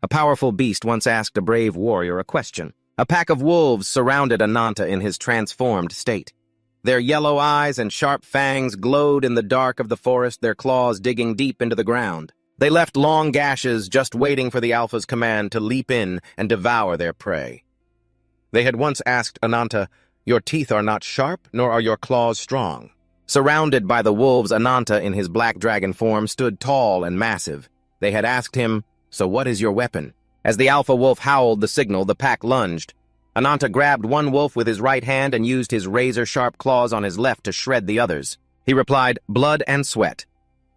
A powerful beast once asked a brave warrior a question. A pack of wolves surrounded Ananta in his transformed state. Their yellow eyes and sharp fangs glowed in the dark of the forest, their claws digging deep into the ground. They left long gashes, just waiting for the Alpha's command to leap in and devour their prey. They had once asked Ananta, "Your teeth are not sharp, nor are your claws strong." Surrounded by the wolves, Ananta, in his black dragon form, stood tall and massive. They had asked him, "So what is your weapon?" As the alpha wolf howled the signal, the pack lunged. Ananta grabbed one wolf with his right hand and used his razor-sharp claws on his left to shred the others. He replied, "Blood and sweat."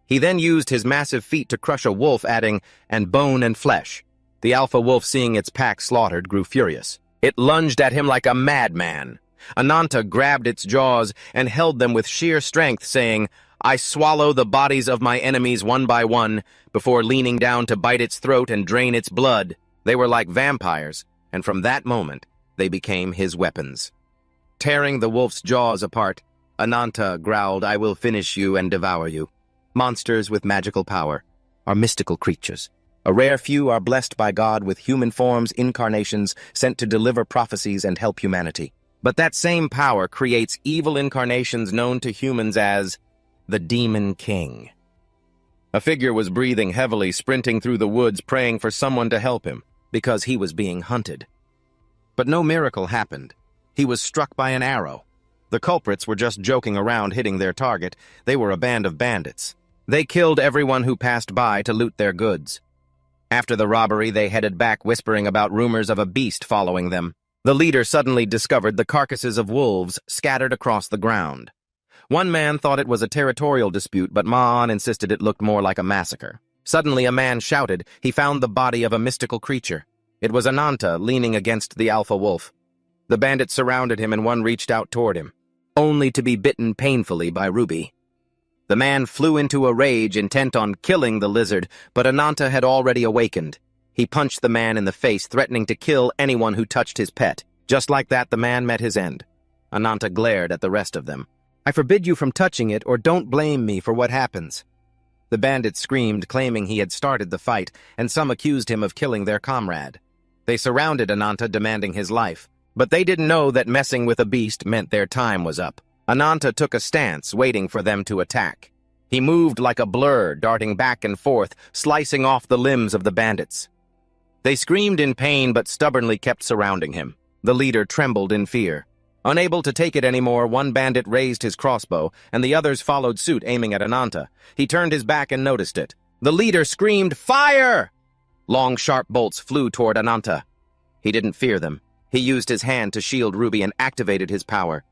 He then used his massive feet to crush a wolf, adding, "and bone and flesh." The alpha wolf, seeing its pack slaughtered, grew furious. It lunged at him like a madman. Ananta grabbed its jaws and held them with sheer strength, saying, "I swallow the bodies of my enemies one by one," before leaning down to bite its throat and drain its blood. They were like vampires, and from that moment, they became his weapons. Tearing the wolf's jaws apart, Ananta growled, "I will finish you and devour you." Monsters with magical power are mystical creatures. A rare few are blessed by God with human forms, incarnations, sent to deliver prophecies and help humanity. But that same power creates evil incarnations known to humans as the Demon King. A figure was breathing heavily, sprinting through the woods, praying for someone to help him, because he was being hunted. But no miracle happened. He was struck by an arrow. The culprits were just joking around, hitting their target. They were a band of bandits. They killed everyone who passed by to loot their goods. After the robbery, they headed back, whispering about rumors of a beast following them. The leader suddenly discovered the carcasses of wolves scattered across the ground. One man thought it was a territorial dispute, but Ma'an insisted it looked more like a massacre. Suddenly, a man shouted he found the body of a mystical creature. It was Ananta, leaning against the alpha wolf. The bandits surrounded him, and one reached out toward him, only to be bitten painfully by Ruby. The man flew into a rage, intent on killing the lizard, but Ananta had already awakened. He punched the man in the face, threatening to kill anyone who touched his pet. Just like that, the man met his end. Ananta glared at the rest of them. "I forbid you from touching it, or don't blame me for what happens." The bandits screamed, claiming he had started the fight, and some accused him of killing their comrade. They surrounded Ananta, demanding his life. But they didn't know that messing with a beast meant their time was up. Ananta took a stance, waiting for them to attack. He moved like a blur, darting back and forth, slicing off the limbs of the bandits. They screamed in pain, but stubbornly kept surrounding him. The leader trembled in fear. Unable to take it anymore, one bandit raised his crossbow, and the others followed suit, aiming at Ananta. He turned his back and noticed it. The leader screamed, "Fire!" Long, sharp bolts flew toward Ananta. He didn't fear them. He used his hand to shield Ruby and activated his power.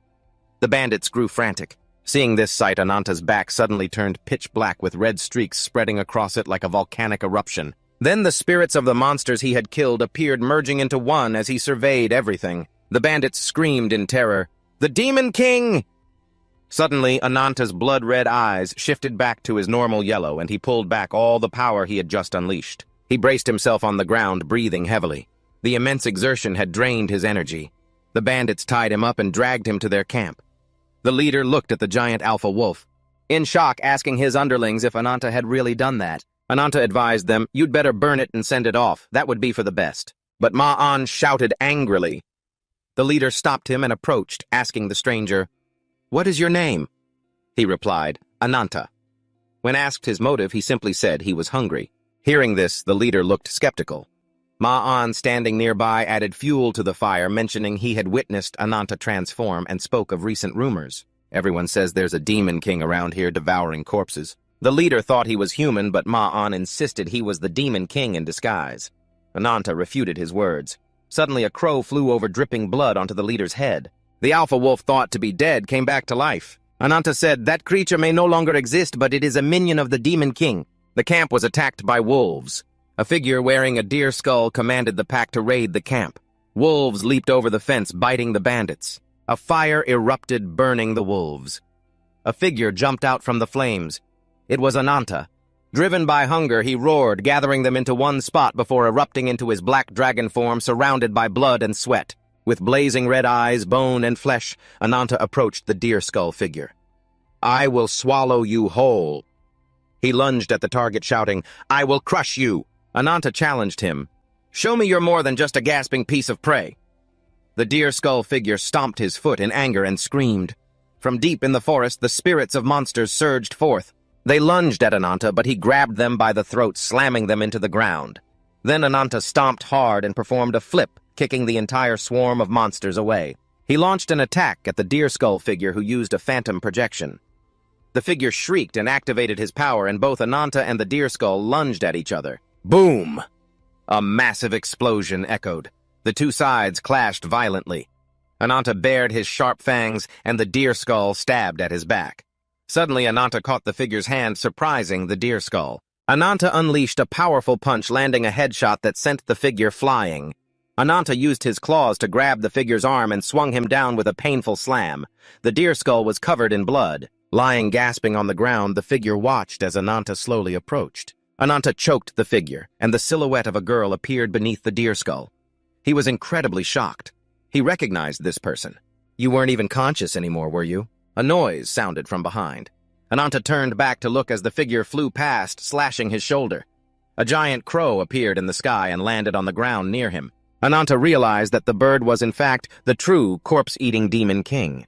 The bandits grew frantic. Seeing this sight, Ananta's back suddenly turned pitch black with red streaks spreading across it like a volcanic eruption. Then the spirits of the monsters he had killed appeared, merging into one as he surveyed everything. The bandits screamed in terror, "The Demon King!" Suddenly, Ananta's blood-red eyes shifted back to his normal yellow, and he pulled back all the power he had just unleashed. He braced himself on the ground, breathing heavily. The immense exertion had drained his energy. The bandits tied him up and dragged him to their camp. The leader looked at the giant alpha wolf, in shock, asking his underlings if Ananta had really done that. Ananta advised them, "You'd better burn it and send it off. That would be for the best." But Ma'an shouted angrily. The leader stopped him and approached, asking the stranger, "What is your name?" He replied, "Ananta." When asked his motive, he simply said he was hungry. Hearing this, the leader looked skeptical. Ma'an, standing nearby, added fuel to the fire, mentioning he had witnessed Ananta transform and spoke of recent rumors. "Everyone says there's a demon king around here devouring corpses." The leader thought he was human, but Ma'an insisted he was the demon king in disguise. Ananta refuted his words. Suddenly, a crow flew over, dripping blood onto the leader's head. The alpha wolf, thought to be dead, came back to life. Ananta said, "That creature may no longer exist, but it is a minion of the demon king." The camp was attacked by wolves. A figure wearing a deer skull commanded the pack to raid the camp. Wolves leaped over the fence, biting the bandits. A fire erupted, burning the wolves. A figure jumped out from the flames. It was Ananta. Driven by hunger, he roared, gathering them into one spot before erupting into his black dragon form, surrounded by blood and sweat. With blazing red eyes, bone, and flesh, Ananta approached the deer skull figure. "I will swallow you whole." He lunged at the target, shouting, "I will crush you!" Ananta challenged him, Show me you're more than just a gasping piece of prey. The deer skull figure stomped his foot in anger and screamed. From deep in the forest, the spirits of monsters surged forth. They lunged at Ananta, but he grabbed them by the throat, slamming them into the ground. Then Ananta stomped hard and performed a flip, kicking the entire swarm of monsters away. He launched an attack at the deer skull figure, who used a phantom projection. The figure shrieked and activated his power, and both Ananta and the deer skull lunged at each other. Boom! A massive explosion echoed. The two sides clashed violently. Ananta bared his sharp fangs, and the deer skull stabbed at his back. Suddenly, Ananta caught the figure's hand, surprising the deer skull. Ananta unleashed a powerful punch, landing a headshot that sent the figure flying. Ananta used his claws to grab the figure's arm and swung him down with a painful slam. The deer skull was covered in blood. Lying gasping on the ground, the figure watched as Ananta slowly approached. Ananta choked the figure, and the silhouette of a girl appeared beneath the deer skull. He was incredibly shocked. He recognized this person. You weren't even conscious anymore, were you? A noise sounded from behind. Ananta turned back to look as the figure flew past, slashing his shoulder. A giant crow appeared in the sky and landed on the ground near him. Ananta realized that the bird was in fact the true corpse-eating demon king.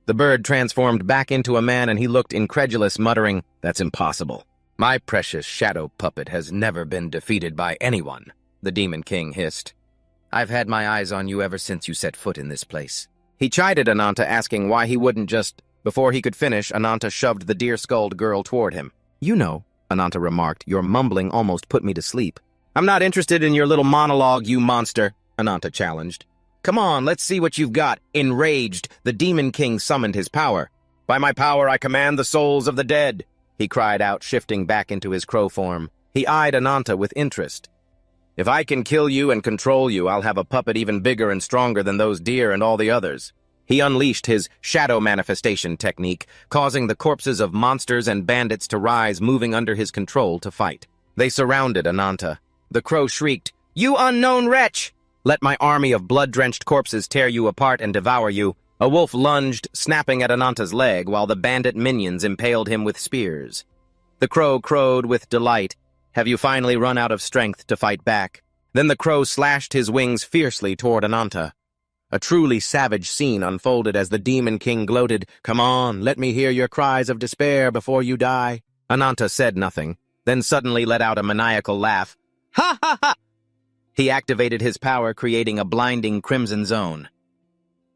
The bird transformed back into a man, and he looked incredulous, muttering, "That's impossible. My precious shadow puppet has never been defeated by anyone," the demon king hissed. "I've had my eyes on you ever since you set foot in this place." He chided Ananta, asking why he wouldn't just... Before he could finish, Ananta shoved the deer-skulled girl toward him. "You know," Ananta remarked, "your mumbling almost put me to sleep." "I'm not interested in your little monologue, you monster," Ananta challenged. "Come on, let's see what you've got." Enraged, the demon king summoned his power. "By my power, I command the souls of the dead," he cried out, shifting back into his crow form. He eyed Ananta with interest. "If I can kill you and control you, I'll have a puppet even bigger and stronger than those deer and all the others." He unleashed his shadow manifestation technique, causing the corpses of monsters and bandits to rise, moving under his control to fight. They surrounded Ananta. The crow shrieked, "You unknown wretch! Let my army of blood-drenched corpses tear you apart and devour you." A wolf lunged, snapping at Ananta's leg, while the bandit minions impaled him with spears. The crow crowed with delight. "Have you finally run out of strength to fight back?" Then the crow slashed his wings fiercely toward Ananta. A truly savage scene unfolded as the demon king gloated, "Come on, let me hear your cries of despair before you die." Ananta said nothing, then suddenly let out a maniacal laugh. "Ha ha ha!" He activated his power, creating a blinding crimson zone.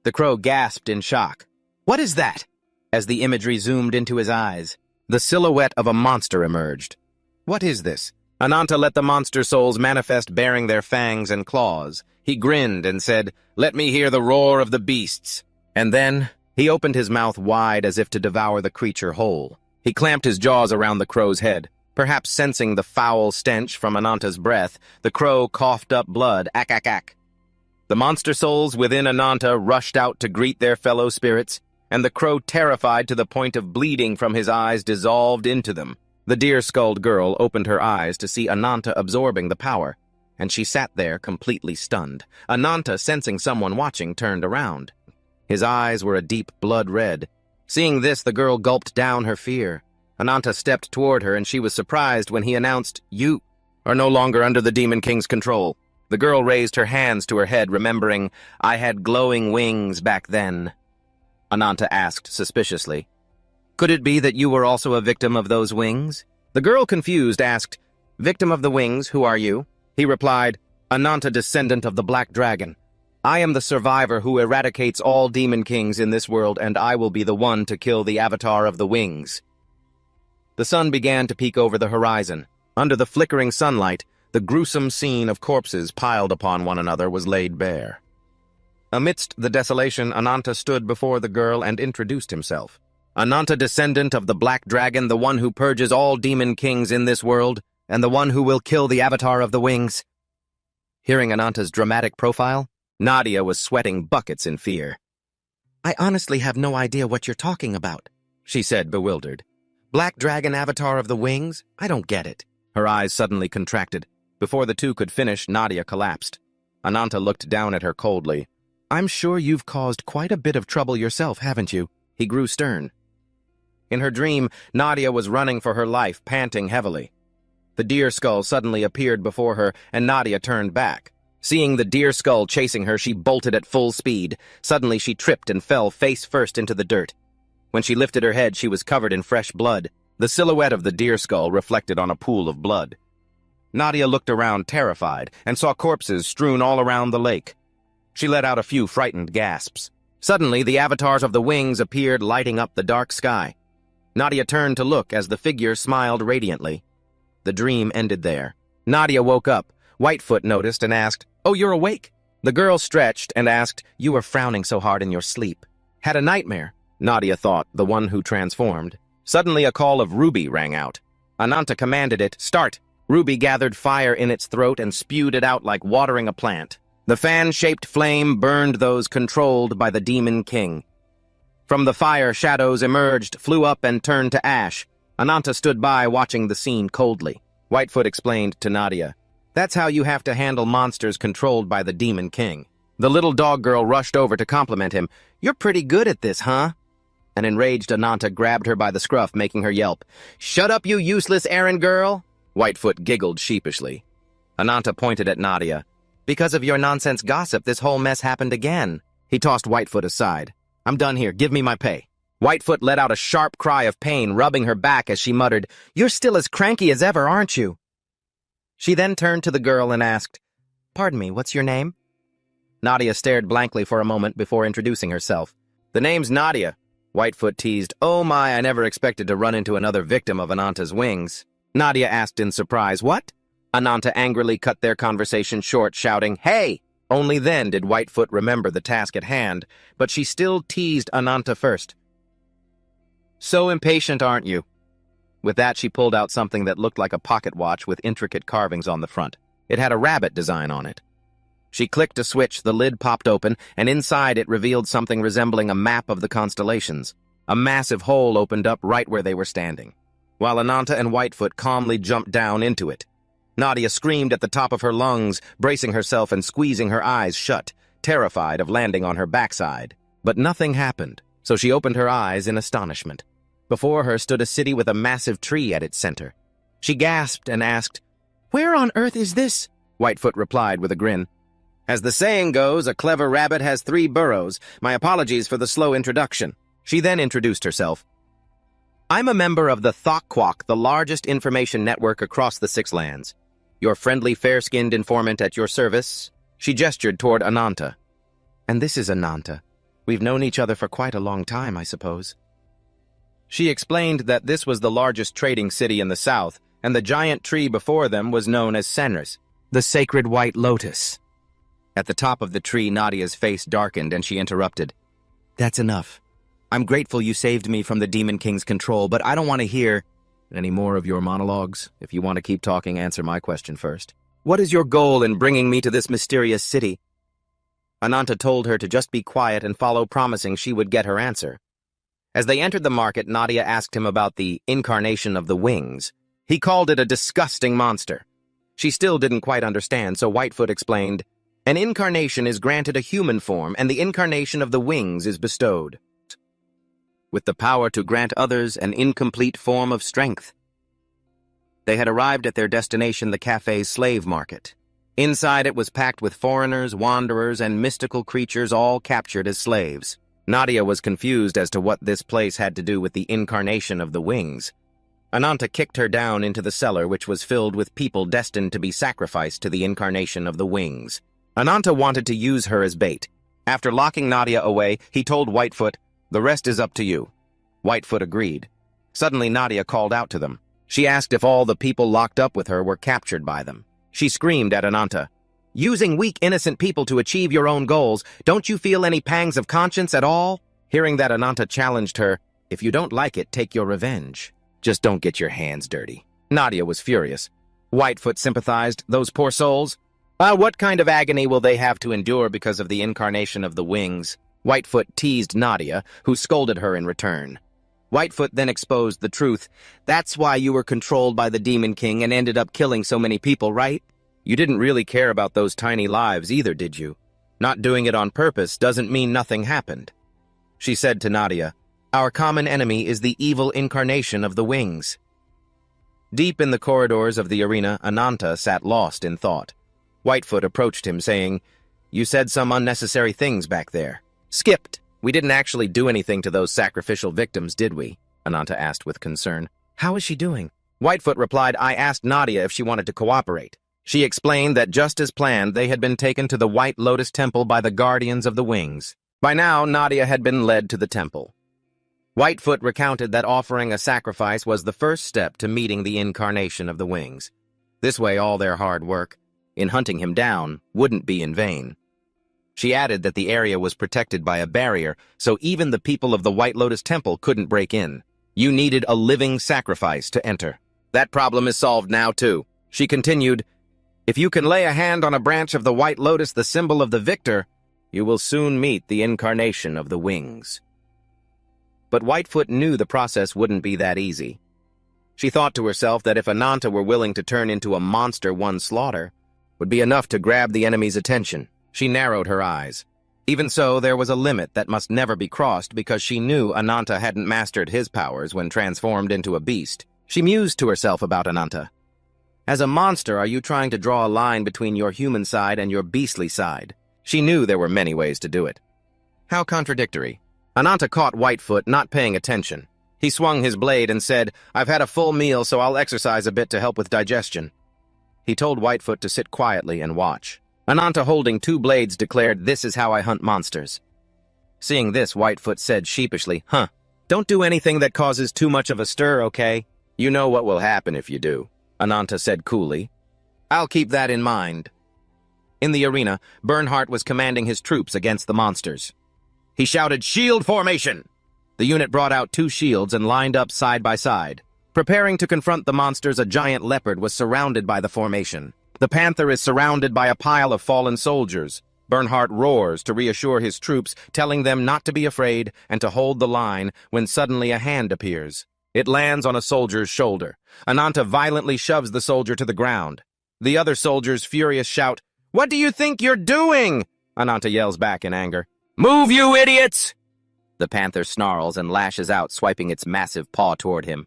The crow gasped in shock. "What is that?" As the imagery zoomed into his eyes, the silhouette of a monster emerged. "What is this?" Ananta let the monster souls manifest, bearing their fangs and claws. He grinned and said, "Let me hear the roar of the beasts." And then he opened his mouth wide as if to devour the creature whole. He clamped his jaws around the crow's head. Perhaps sensing the foul stench from Ananta's breath, the crow coughed up blood, ack. The monster souls within Ananta rushed out to greet their fellow spirits, and the crow, terrified to the point of bleeding from his eyes, dissolved into them. The deer-skulled girl opened her eyes to see Ananta absorbing the power, and she sat there completely stunned. Ananta, sensing someone watching, turned around. His eyes were a deep blood red. Seeing this, the girl gulped down her fear. Ananta stepped toward her, and she was surprised when he announced, "You are no longer under the Demon King's control." The girl raised her hands to her head, remembering, "I had glowing wings back then." Ananta asked suspiciously, "Could it be that you were also a victim of those wings?" The girl, confused, asked, "Victim of the wings, who are you?" He replied, "Ananta, descendant of the Black Dragon. I am the survivor who eradicates all demon kings in this world, and I will be the one to kill the avatar of the wings." The sun began to peek over the horizon. Under the flickering sunlight, the gruesome scene of corpses piled upon one another was laid bare. Amidst the desolation, Ananta stood before the girl and introduced himself. "Ananta, descendant of the Black Dragon, the one who purges all demon kings in this world, and the one who will kill the avatar of the wings." Hearing Ananta's dramatic profile, Nadia was sweating buckets in fear. "I honestly have no idea what you're talking about," she said, bewildered. "Black Dragon, avatar of the wings? I don't get it." Her eyes suddenly contracted. Before the two could finish, Nadia collapsed. Ananta looked down at her coldly. "I'm sure you've caused quite a bit of trouble yourself, haven't you?" He grew stern. In her dream, Nadia was running for her life, panting heavily. The deer skull suddenly appeared before her, and Nadia turned back. Seeing the deer skull chasing her, she bolted at full speed. Suddenly, she tripped and fell face first into the dirt. When she lifted her head, she was covered in fresh blood. The silhouette of the deer skull reflected on a pool of blood. Nadia looked around terrified and saw corpses strewn all around the lake. She let out a few frightened gasps. Suddenly, the avatars of the wings appeared, lighting up the dark sky. Nadia turned to look as the figure smiled radiantly. The dream ended there. Nadia woke up. Whitefoot noticed and asked, "Oh, you're awake?" The girl stretched and asked, "You were frowning so hard in your sleep. Had a nightmare?" Nadia thought, the one who transformed. Suddenly a call of Ruby rang out. Ananta commanded it, "Start!" Ruby gathered fire in its throat and spewed it out like watering a plant. The fan-shaped flame burned those controlled by the Demon King. From the fire, shadows emerged, flew up, and turned to ash. Ananta stood by, watching the scene coldly. Whitefoot explained to Nadia, "That's how you have to handle monsters controlled by the Demon King." The little dog girl rushed over to compliment him. "You're pretty good at this, huh?" An enraged Ananta grabbed her by the scruff, making her yelp. "Shut up, you useless errand girl!" Whitefoot giggled sheepishly. Ananta pointed at Nadia. "Because of your nonsense gossip, this whole mess happened again." He tossed Whitefoot aside. "I'm done here. Give me my pay." Whitefoot let out a sharp cry of pain, rubbing her back as she muttered, "You're still as cranky as ever, aren't you?" She then turned to the girl and asked, "Pardon me, what's your name?" Nadia stared blankly for a moment before introducing herself. "The name's Nadia." Whitefoot teased, "Oh my, I never expected to run into another victim of Ananta's wings." Nadia asked in surprise, "What?" Ananta angrily cut their conversation short, shouting, "Hey!" Only then did Whitefoot remember the task at hand, but she still teased Ananta first. "So impatient, aren't you?" With that, she pulled out something that looked like a pocket watch with intricate carvings on the front. It had a rabbit design on it. She clicked a switch, the lid popped open, and inside it revealed something resembling a map of the constellations. A massive hole opened up right where they were standing, while Ananta and Whitefoot calmly jumped down into it. Nadia screamed at the top of her lungs, bracing herself and squeezing her eyes shut, terrified of landing on her backside. But nothing happened, so she opened her eyes in astonishment. Before her stood a city with a massive tree at its center. She gasped and asked, "Where on earth is this?" Whitefoot replied with a grin. "As the saying goes, a clever rabbit has 3 burrows. My apologies for the slow introduction." She then introduced herself. "I'm a member of the Thokkwok, the largest information network across the 6 lands. Your friendly, fair-skinned informant at your service." She gestured toward Ananta. "And this is Ananta. We've known each other for quite a long time, I suppose." She explained that this was the largest trading city in the south, and the giant tree before them was known as Senris, the sacred white lotus. At the top of the tree, Nadia's face darkened, and she interrupted. "That's enough. I'm grateful you saved me from the Demon King's control, but I don't want to hear any more of your monologues. If you want to keep talking, answer my question first. What is your goal in bringing me to this mysterious city?" Ananta told her to just be quiet and follow, promising she would get her answer. As they entered the market, Nadia asked him about the incarnation of the wings. He called it a disgusting monster. She still didn't quite understand, so Whitefoot explained, "An incarnation is granted a human form, and the incarnation of the wings is bestowed, with the power to grant others an incomplete form of strength." They had arrived at their destination, the cafe's slave market. Inside it was packed with foreigners, wanderers, and mystical creatures, all captured as slaves. Nadia was confused as to what this place had to do with the incarnation of the wings. Ananta kicked her down into the cellar, which was filled with people destined to be sacrificed to the incarnation of the wings. Ananta wanted to use her as bait. After locking Nadia away, he told Whitefoot, "The rest is up to you." Whitefoot agreed. Suddenly, Nadia called out to them. She asked if all the people locked up with her were captured by them. She screamed at Ananta, "Using weak, innocent people to achieve your own goals, don't you feel any pangs of conscience at all?" Hearing that, Ananta challenged her, "If you don't like it, take your revenge. Just don't get your hands dirty." Nadia was furious. Whitefoot sympathized, "Those poor souls. What kind of agony will they have to endure because of the incarnation of the wings?" Whitefoot teased Nadia, who scolded her in return. Whitefoot then exposed the truth. "That's why you were controlled by the Demon King and ended up killing so many people, right? You didn't really care about those tiny lives either, did you? Not doing it on purpose doesn't mean nothing happened." She said to Nadia, "Our common enemy is the evil incarnation of the wings." Deep in the corridors of the arena, Ananta sat lost in thought. Whitefoot approached him, saying, "You said some unnecessary things back there." "Skipped. We didn't actually do anything to those sacrificial victims, did we?" Ananta asked with concern. "How is she doing?" Whitefoot replied, "I asked Nadia if she wanted to cooperate. She explained that just as planned, they had been taken to the White Lotus Temple by the Guardians of the Wings. By now, Nadia had been led to the temple. Whitefoot recounted that offering a sacrifice was the first step to meeting the incarnation of the Wings. This way, all their hard work in hunting him down wouldn't be in vain. She added that the area was protected by a barrier, so even the people of the White Lotus Temple couldn't break in. You needed a living sacrifice to enter. That problem is solved now, too. She continued, "If you can lay a hand on a branch of the White Lotus, the symbol of the victor, you will soon meet the incarnation of the Wings." But Whitefoot knew the process wouldn't be that easy. She thought to herself that if Ananta were willing to turn into a monster one slaughter, would be enough to grab the enemy's attention. She narrowed her eyes. Even so, there was a limit that must never be crossed because she knew Ananta hadn't mastered his powers when transformed into a beast. She mused to herself about Ananta. As a monster, are you trying to draw a line between your human side and your beastly side? She knew there were many ways to do it. How contradictory. Ananta caught Whitefoot not paying attention. He swung his blade and said, "I've had a full meal, so I'll exercise a bit to help with digestion." He told Whitefoot to sit quietly and watch. Ananta, holding two blades, declared, "This is how I hunt monsters." Seeing this, Whitefoot said sheepishly, "Don't do anything that causes too much of a stir, okay? You know what will happen if you do," Ananta said coolly. "I'll keep that in mind." In the arena, Bernhardt was commanding his troops against the monsters. He shouted, "Shield formation!" The unit brought out two shields and lined up side by side. Preparing to confront the monsters, a giant leopard was surrounded by the formation. The panther is surrounded by a pile of fallen soldiers. Bernhardt roars to reassure his troops, telling them not to be afraid and to hold the line when suddenly a hand appears. It lands on a soldier's shoulder. Ananta violently shoves the soldier to the ground. The other soldiers, furious, shout, "What do you think you're doing?" Ananta yells back in anger, "Move, you idiots!" The panther snarls and lashes out, swiping its massive paw toward him.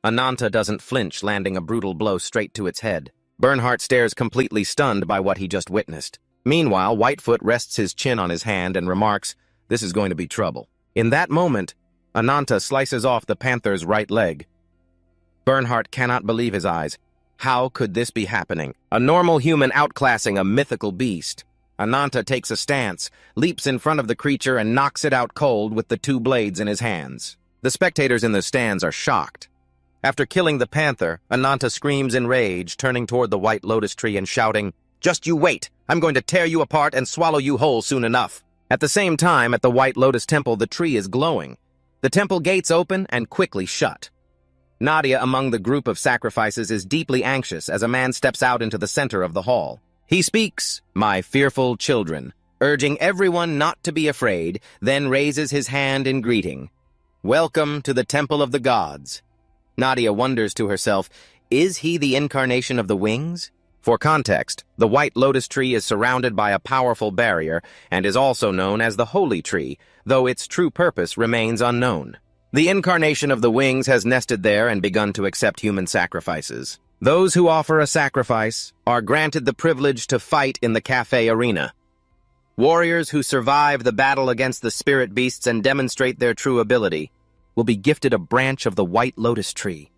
Ananta doesn't flinch, landing a brutal blow straight to its head. Bernhardt stares completely stunned by what he just witnessed. Meanwhile, Whitefoot rests his chin on his hand and remarks, "This is going to be trouble." In that moment, Ananta slices off the panther's right leg. Bernhardt cannot believe his eyes. How could this be happening? A normal human outclassing a mythical beast. Ananta takes a stance, leaps in front of the creature, and knocks it out cold with the two blades in his hands. The spectators in the stands are shocked. After killing the panther, Ananta screams in rage, turning toward the White Lotus tree and shouting, "Just you wait! I'm going to tear you apart and swallow you whole soon enough." At the same time, at the White Lotus Temple, the tree is glowing. The temple gates open and quickly shut. Nadia, among the group of sacrifices, is deeply anxious as a man steps out into the center of the hall. He speaks, "My fearful children," urging everyone not to be afraid, then raises his hand in greeting. "Welcome to the Temple of the Gods." Nadia wonders to herself, is he the incarnation of the Wings? For context, the White Lotus tree is surrounded by a powerful barrier and is also known as the Holy Tree, though its true purpose remains unknown. The incarnation of the Wings has nested there and begun to accept human sacrifices. Those who offer a sacrifice are granted the privilege to fight in the cafe arena. Warriors who survive the battle against the spirit beasts and demonstrate their true ability will be gifted a branch of the White Lotus tree.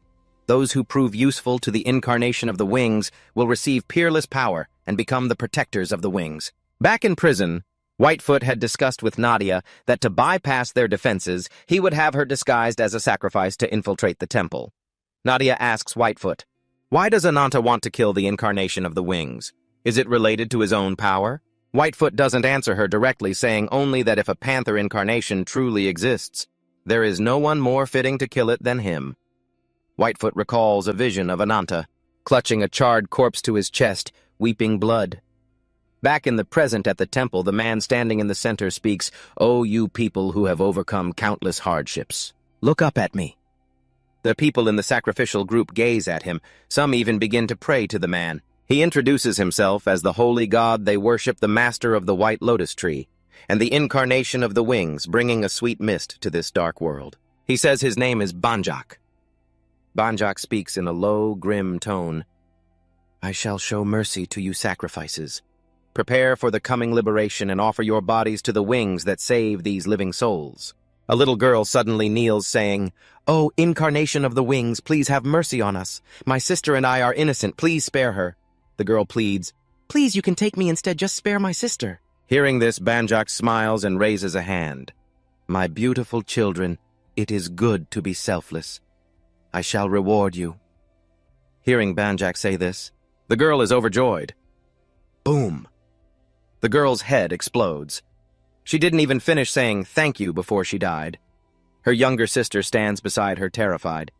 Those who prove useful to the incarnation of the Wings will receive peerless power and become the protectors of the Wings. Back in prison, Whitefoot had discussed with Nadia that to bypass their defenses, he would have her disguised as a sacrifice to infiltrate the temple. Nadia asks Whitefoot, "Why does Ananta want to kill the incarnation of the Wings? Is it related to his own power?" Whitefoot doesn't answer her directly, saying only that if a panther incarnation truly exists, there is no one more fitting to kill it than him. Whitefoot recalls a vision of Ananta, clutching a charred corpse to his chest, weeping blood. Back in the present at the temple, the man standing in the center speaks, "O you people who have overcome countless hardships, look up at me." The people in the sacrificial group gaze at him. Some even begin to pray to the man. He introduces himself as the holy god they worship, the master of the White Lotus tree, and the incarnation of the Wings, bringing a sweet mist to this dark world. He says his name is Banjak. Banjak speaks in a low, grim tone. I shall show mercy to you sacrifices. Prepare for the coming liberation and offer your bodies to the wings that save these living souls. A little girl suddenly kneels, saying, "Oh, incarnation of the wings, please have mercy on us. My sister and I are innocent. Please spare her." The girl pleads, "Please, you can take me instead. Just spare my sister." Hearing this, Banjak smiles and raises a hand. "My beautiful children, it is good to be selfless. I shall reward you." Hearing Banjak say this, the girl is overjoyed. Boom! The girl's head explodes. She didn't even finish saying thank you before she died. Her younger sister stands beside her terrified.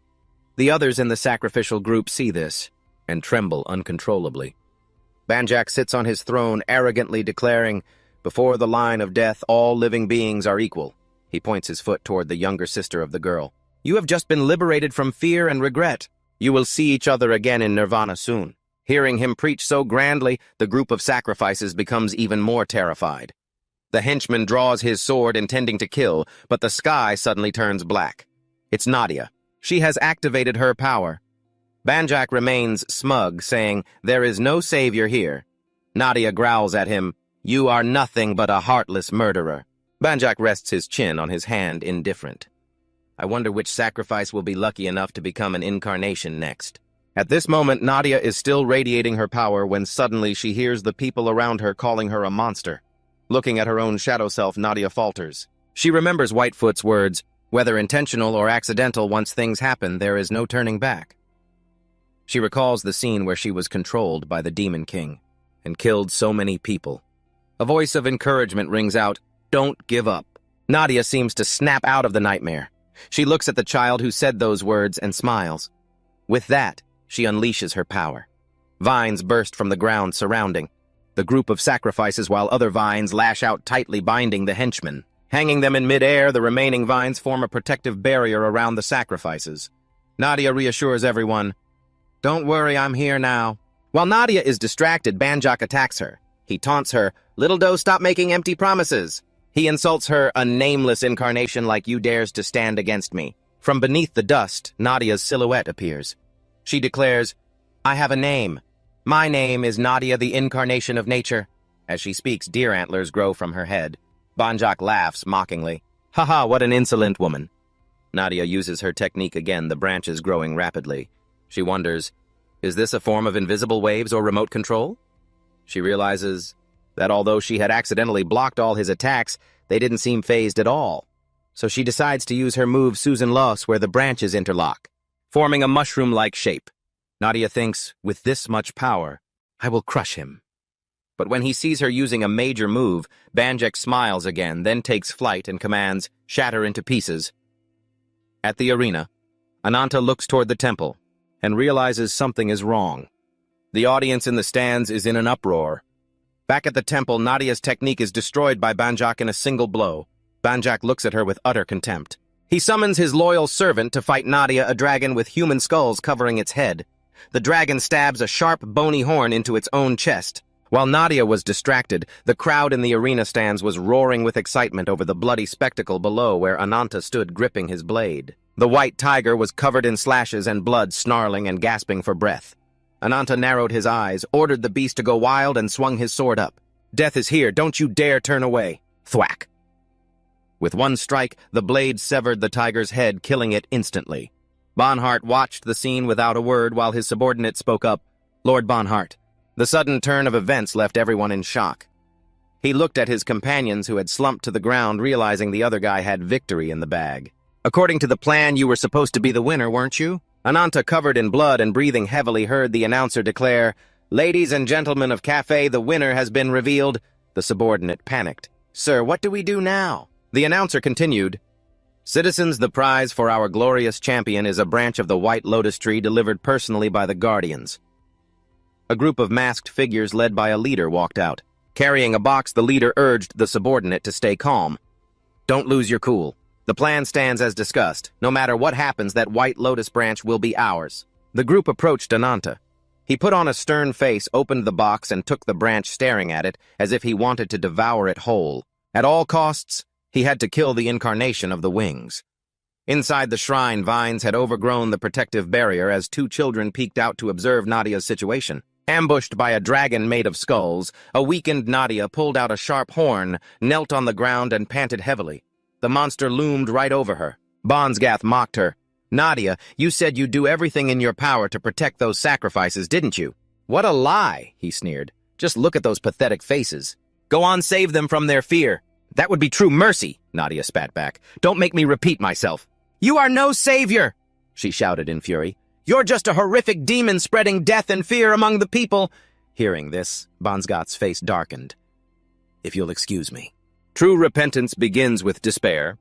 The others in the sacrificial group see this and tremble uncontrollably. Banjak sits on his throne arrogantly declaring, "Before the line of death, all living beings are equal." He points his foot toward the younger sister of the girl. "You have just been liberated from fear and regret. You will see each other again in nirvana soon." Hearing him preach so grandly, the group of sacrifices becomes even more terrified. The henchman draws his sword intending to kill, but the sky suddenly turns black. It's Nadia. She has activated her power. Banjak remains smug, saying, "There is no savior here." Nadia growls at him, "You are nothing but a heartless murderer." Banjak rests his chin on his hand, indifferent. I wonder which sacrifice will be lucky enough to become an incarnation next. At this moment, Nadia is still radiating her power when suddenly she hears the people around her calling her a monster. Looking at her own shadow self, Nadia falters. She remembers Whitefoot's words, "Whether intentional or accidental, once things happen, there is no turning back." She recalls the scene where she was controlled by the Demon King and killed so many people. A voice of encouragement rings out, "Don't give up." Nadia seems to snap out of the nightmare. She looks at the child who said those words and smiles. With that, she unleashes her power. Vines burst from the ground surrounding the group of sacrifices, while other vines lash out tightly, binding the henchmen. Hanging them in midair, the remaining vines form a protective barrier around the sacrifices. Nadia reassures everyone, "Don't worry, I'm here now." While Nadia is distracted, Banjak attacks her. He taunts her, "Little doe, stop making empty promises." He insults her, "A nameless incarnation like you dares to stand against me." From beneath the dust, Nadia's silhouette appears. She declares, "I have a name. My name is Nadia, the incarnation of nature." As she speaks, deer antlers grow from her head. Banjak laughs mockingly. "Haha, what an insolent woman." Nadia uses her technique again, the branches growing rapidly. She wonders, is this a form of invisible waves or remote control? She realizes that although she had accidentally blocked all his attacks, they didn't seem phased at all. So she decides to use her move Susan Loss, where the branches interlock, forming a mushroom-like shape. Nadia thinks, with this much power, I will crush him. But when he sees her using a major move, Banjak smiles again, then takes flight and commands, "Shatter into pieces." At the arena, Ananta looks toward the temple and realizes something is wrong. The audience in the stands is in an uproar. Back at the temple, Nadia's technique is destroyed by Banjak in a single blow. Banjak looks at her with utter contempt. He summons his loyal servant to fight Nadia, a dragon with human skulls covering its head. The dragon stabs a sharp, bony horn into its own chest. While Nadia was distracted, the crowd in the arena stands was roaring with excitement over the bloody spectacle below where Ananta stood gripping his blade. The white tiger was covered in slashes and blood, snarling and gasping for breath. Ananta narrowed his eyes, ordered the beast to go wild, and swung his sword up. "Death is here, don't you dare turn away." Thwack! With one strike, the blade severed the tiger's head, killing it instantly. Bonhart watched the scene without a word while his subordinate spoke up, "Lord Bonhart." The sudden turn of events left everyone in shock. He looked at his companions who had slumped to the ground, realizing the other guy had victory in the bag. "According to the plan, you were supposed to be the winner, weren't you?" Ananta, covered in blood and breathing heavily, heard the announcer declare, "Ladies and gentlemen of Cafe, the winner has been revealed." The subordinate panicked. "Sir, what do we do now?" The announcer continued, "Citizens, the prize for our glorious champion is a branch of the White Lotus tree delivered personally by the Guardians." A group of masked figures led by a leader walked out. Carrying a box, the leader urged the subordinate to stay calm. "Don't lose your cool. The plan stands as discussed. No matter what happens, that White Lotus branch will be ours." The group approached Ananta. He put on a stern face, opened the box, and took the branch, staring at it as if he wanted to devour it whole. At all costs, he had to kill the incarnation of the wings. Inside the shrine, vines had overgrown the protective barrier as two children peeked out to observe Nadia's situation. Ambushed by a dragon made of skulls, a weakened Nadia pulled out a sharp horn, knelt on the ground, and panted heavily. The monster loomed right over her. Bonsgath mocked her. "Nadia, you said you'd do everything in your power to protect those sacrifices, didn't you?" "What a lie," he sneered. "Just look at those pathetic faces. Go on, save them from their fear." "That would be true mercy," Nadia spat back. "Don't make me repeat myself." "You are no savior," she shouted in fury. "You're just a horrific demon spreading death and fear among the people." Hearing this, Bonsgath's face darkened. "If you'll excuse me." True repentance begins with despair.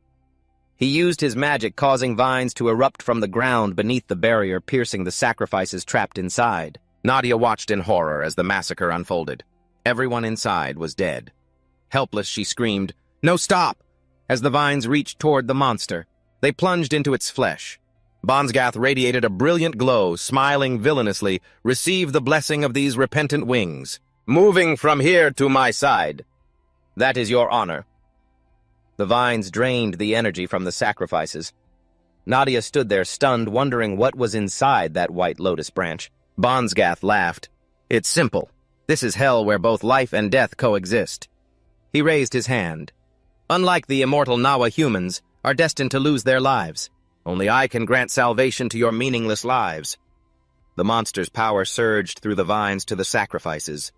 He used his magic, causing vines to erupt from the ground beneath the barrier, piercing the sacrifices trapped inside. Nadia watched in horror as the massacre unfolded. Everyone inside was dead. Helpless, she screamed, "No, stop!" As the vines reached toward the monster, they plunged into its flesh. Bonsgath radiated a brilliant glow, smiling villainously. "Receive the blessing of these repentant wings. Moving from here to my side. That is your honor." The vines drained the energy from the sacrifices. Nadia stood there stunned, wondering what was inside that white lotus branch. Bonsgath laughed. "It's simple. This is hell where both life and death coexist." He raised his hand. "Unlike the immortal Nawa humans, are destined to lose their lives. Only I can grant salvation to your meaningless lives." The monster's power surged through the vines to the sacrifices.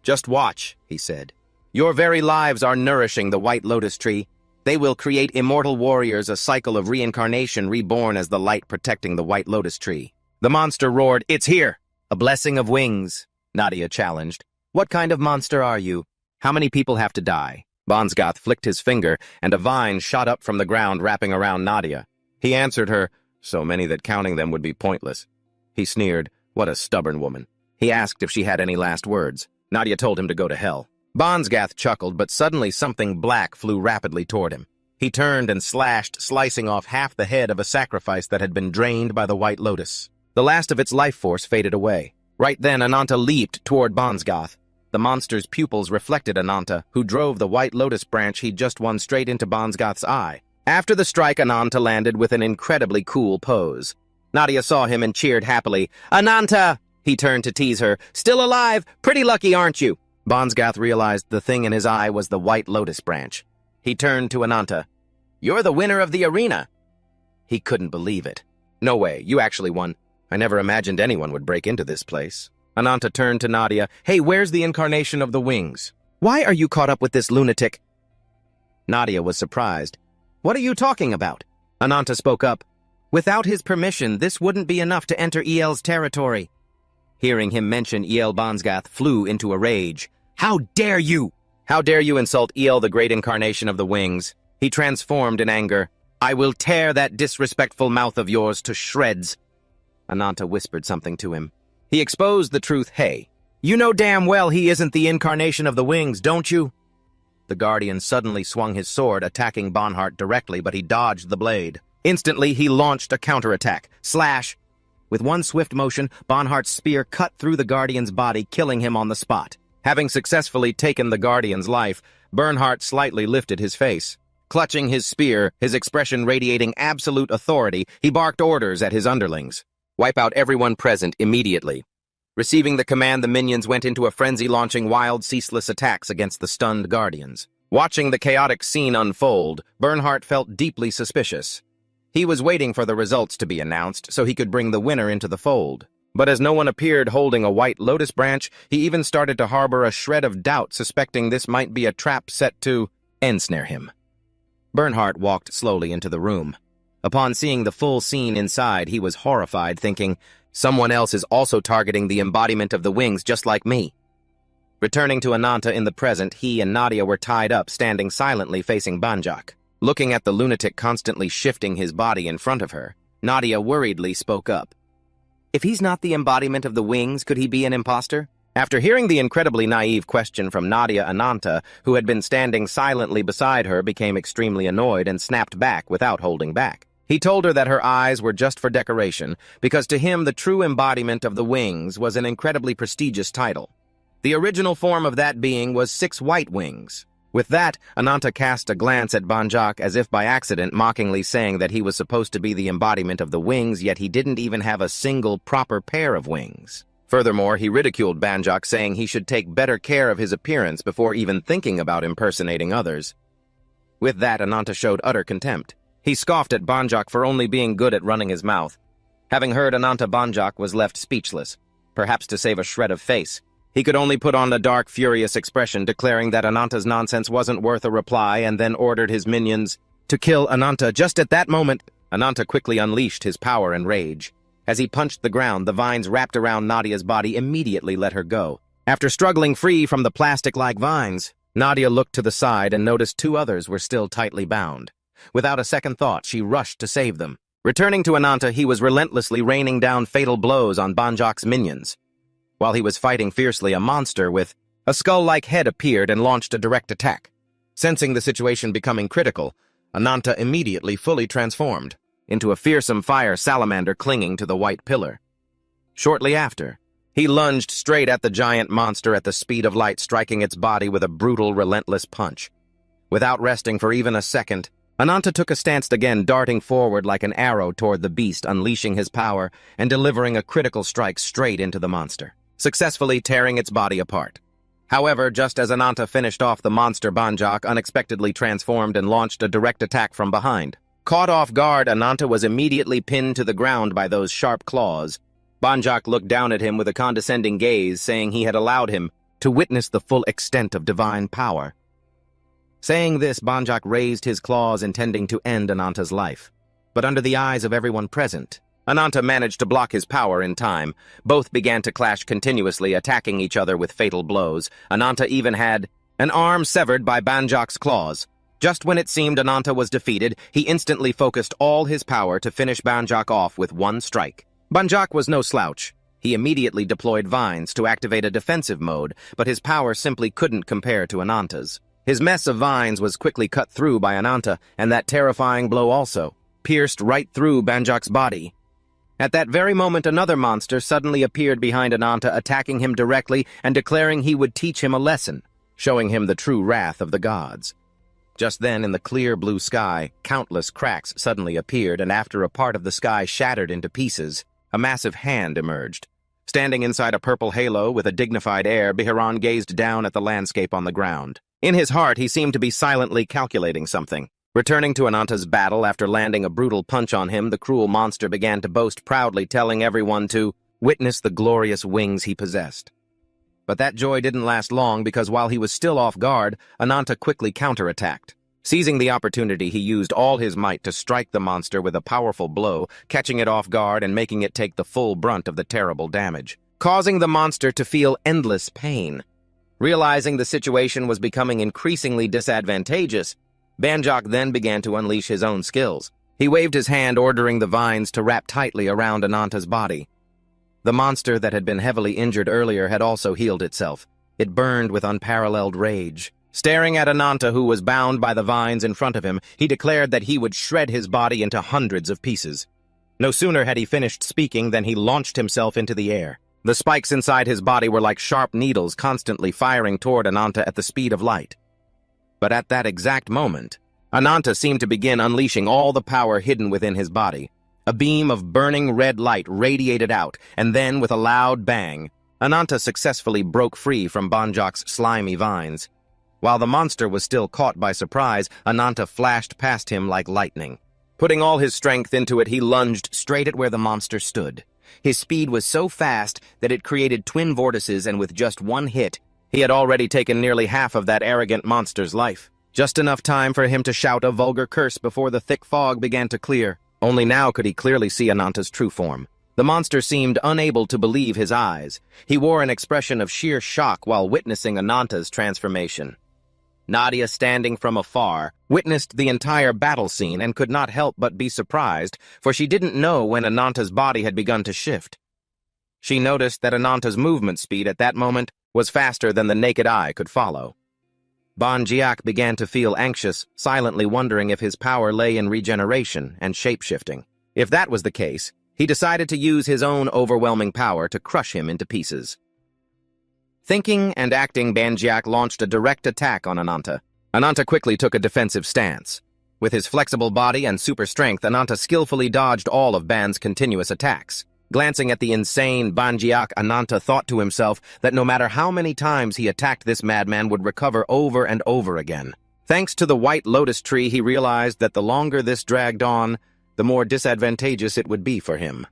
"Just watch," he said. "Your very lives are nourishing the white lotus tree. They will create immortal warriors, a cycle of reincarnation, reborn as the light protecting the white lotus tree." The monster roared, "It's here!" "A blessing of wings," Nadia challenged. "What kind of monster are you? How many people have to die?" Bonsgath flicked his finger, and a vine shot up from the ground, wrapping around Nadia. He answered her, so many that counting them would be pointless. He sneered, "What a stubborn woman." He asked if she had any last words. Nadia told him to go to hell. Bonsgath chuckled, but suddenly something black flew rapidly toward him. He turned and slashed, slicing off half the head of a sacrifice that had been drained by the white lotus. The last of its life force faded away. Right then, Ananta leaped toward Bonsgath. The monster's pupils reflected Ananta, who drove the white lotus branch he'd just won straight into Bonsgath's eye. After the strike, Ananta landed with an incredibly cool pose. Nadia saw him and cheered happily. "Ananta!" He turned to tease her. "Still alive? Pretty lucky, aren't you?" Bonsgath realized the thing in his eye was the white lotus branch. He turned to Ananta. "You're the winner of the arena." He couldn't believe it. "No way, you actually won. I never imagined anyone would break into this place." Ananta turned to Nadia. "Hey, where's the incarnation of the wings? Why are you caught up with this lunatic?" Nadia was surprised. "What are you talking about?" Ananta spoke up. "Without his permission, this wouldn't be enough to enter El's territory." Hearing him mention El, Bonsgath flew into a rage. "How dare you! How dare you insult El, the great incarnation of the wings?" He transformed in anger. "I will tear that disrespectful mouth of yours to shreds." Ananta whispered something to him. He exposed the truth. "Hey, you know damn well he isn't the incarnation of the wings, don't you?" The Guardian suddenly swung his sword, attacking Bonhart directly, but he dodged the blade. Instantly, he launched a counterattack. Slash! With one swift motion, Bonhart's spear cut through the Guardian's body, killing him on the spot. Having successfully taken the Guardian's life, Bernhardt slightly lifted his face. Clutching his spear, his expression radiating absolute authority, he barked orders at his underlings. "Wipe out everyone present immediately." Receiving the command, the minions went into a frenzy, launching wild, ceaseless attacks against the stunned Guardians. Watching the chaotic scene unfold, Bernhardt felt deeply suspicious. He was waiting for the results to be announced so he could bring the winner into the fold. But as no one appeared holding a white lotus branch, he even started to harbor a shred of doubt, suspecting this might be a trap set to ensnare him. Bernhardt walked slowly into the room. Upon seeing the full scene inside, he was horrified, thinking, "Someone else is also targeting the embodiment of the wings just like me." Returning to Ananta in the present, he and Nadia were tied up, standing silently facing Banjak. Looking at the lunatic constantly shifting his body in front of her, Nadia worriedly spoke up. "If he's not the embodiment of the wings, could he be an imposter?" After hearing the incredibly naive question from Nadia, Ananta, who had been standing silently beside her, became extremely annoyed and snapped back without holding back. He told her that her eyes were just for decoration, because to him the true embodiment of the wings was an incredibly prestigious title. The original form of that being was 6 white wings. With that, Ananta cast a glance at Banjak as if by accident, mockingly saying that he was supposed to be the embodiment of the wings, yet he didn't even have a single proper pair of wings. Furthermore, he ridiculed Banjok, saying he should take better care of his appearance before even thinking about impersonating others. With that, Ananta showed utter contempt. He scoffed at Banjok for only being good at running his mouth. Having heard Ananta, Banjok was left speechless. Perhaps to save a shred of face, he could only put on a dark, furious expression, declaring that Ananta's nonsense wasn't worth a reply, and then ordered his minions to kill Ananta. Just at that moment, Ananta quickly unleashed his power and rage. As he punched the ground, the vines wrapped around Nadia's body immediately let her go. After struggling free from the plastic-like vines, Nadia looked to the side and noticed two others were still tightly bound. Without a second thought, she rushed to save them. Returning to Ananta, he was relentlessly raining down fatal blows on Banjok's minions. While he was fighting fiercely, a monster with a skull-like head appeared and launched a direct attack. Sensing the situation becoming critical, Ananta immediately fully transformed into a fearsome fire salamander clinging to the white pillar. Shortly after, he lunged straight at the giant monster at the speed of light, striking its body with a brutal, relentless punch. Without resting for even a second, Ananta took a stance again, darting forward like an arrow toward the beast, unleashing his power and delivering a critical strike straight into the monster, successfully tearing its body apart. However, just as Ananta finished off the monster, Banjok unexpectedly transformed and launched a direct attack from behind. Caught off guard, Ananta was immediately pinned to the ground by those sharp claws. Banjok looked down at him with a condescending gaze, saying he had allowed him to witness the full extent of divine power. Saying this, Banjok raised his claws, intending to end Ananta's life. But under the eyes of everyone present, Ananta managed to block his power in time. Both began to clash continuously, attacking each other with fatal blows. Ananta even had an arm severed by Banjok's claws. Just when it seemed Ananta was defeated, he instantly focused all his power to finish Banjok off with one strike. Banjok was no slouch. He immediately deployed vines to activate a defensive mode, but his power simply couldn't compare to Ananta's. His mess of vines was quickly cut through by Ananta, and that terrifying blow also pierced right through Banjok's body. At that very moment, another monster suddenly appeared behind Ananta, attacking him directly and declaring he would teach him a lesson, showing him the true wrath of the gods. Just then, in the clear blue sky, countless cracks suddenly appeared, and after a part of the sky shattered into pieces, a massive hand emerged. Standing inside a purple halo with a dignified air, Biharan gazed down at the landscape on the ground. In his heart, he seemed to be silently calculating something. Returning to Ananta's battle after landing a brutal punch on him, the cruel monster began to boast proudly, telling everyone to witness the glorious wings he possessed. But that joy didn't last long, because while he was still off guard, Ananta quickly counterattacked. Seizing the opportunity, he used all his might to strike the monster with a powerful blow, catching it off guard and making it take the full brunt of the terrible damage, causing the monster to feel endless pain. Realizing the situation was becoming increasingly disadvantageous, Banjok then began to unleash his own skills. He waved his hand, ordering the vines to wrap tightly around Ananta's body. The monster that had been heavily injured earlier had also healed itself. It burned with unparalleled rage. Staring at Ananta, who was bound by the vines in front of him, he declared that he would shred his body into hundreds of pieces. No sooner had he finished speaking than he launched himself into the air. The spikes inside his body were like sharp needles, constantly firing toward Ananta at the speed of light. But at that exact moment, Ananta seemed to begin unleashing all the power hidden within his body. A beam of burning red light radiated out, and then, with a loud bang, Ananta successfully broke free from Banjok's slimy vines. While the monster was still caught by surprise, Ananta flashed past him like lightning. Putting all his strength into it, he lunged straight at where the monster stood. His speed was so fast that it created twin vortices, and with just one hit, he had already taken nearly half of that arrogant monster's life. Just enough time for him to shout a vulgar curse before the thick fog began to clear. Only now could he clearly see Ananta's true form. The monster seemed unable to believe his eyes. He wore an expression of sheer shock while witnessing Ananta's transformation. Nadia, standing from afar, witnessed the entire battle scene and could not help but be surprised, for she didn't know when Ananta's body had begun to shift. She noticed that Ananta's movement speed at that moment was faster than the naked eye could follow. Banjok began to feel anxious, silently wondering if his power lay in regeneration and shape-shifting. If that was the case, he decided to use his own overwhelming power to crush him into pieces. Thinking and acting, Banjok launched a direct attack on Ananta. Ananta quickly took a defensive stance. With his flexible body and super strength, Ananta skillfully dodged all of Ban's continuous attacks. Glancing at the insane Banjiak, Ananta thought to himself that no matter how many times he attacked, this madman would recover over and over again. Thanks to the white lotus tree, he realized that the longer this dragged on, the more disadvantageous it would be for him.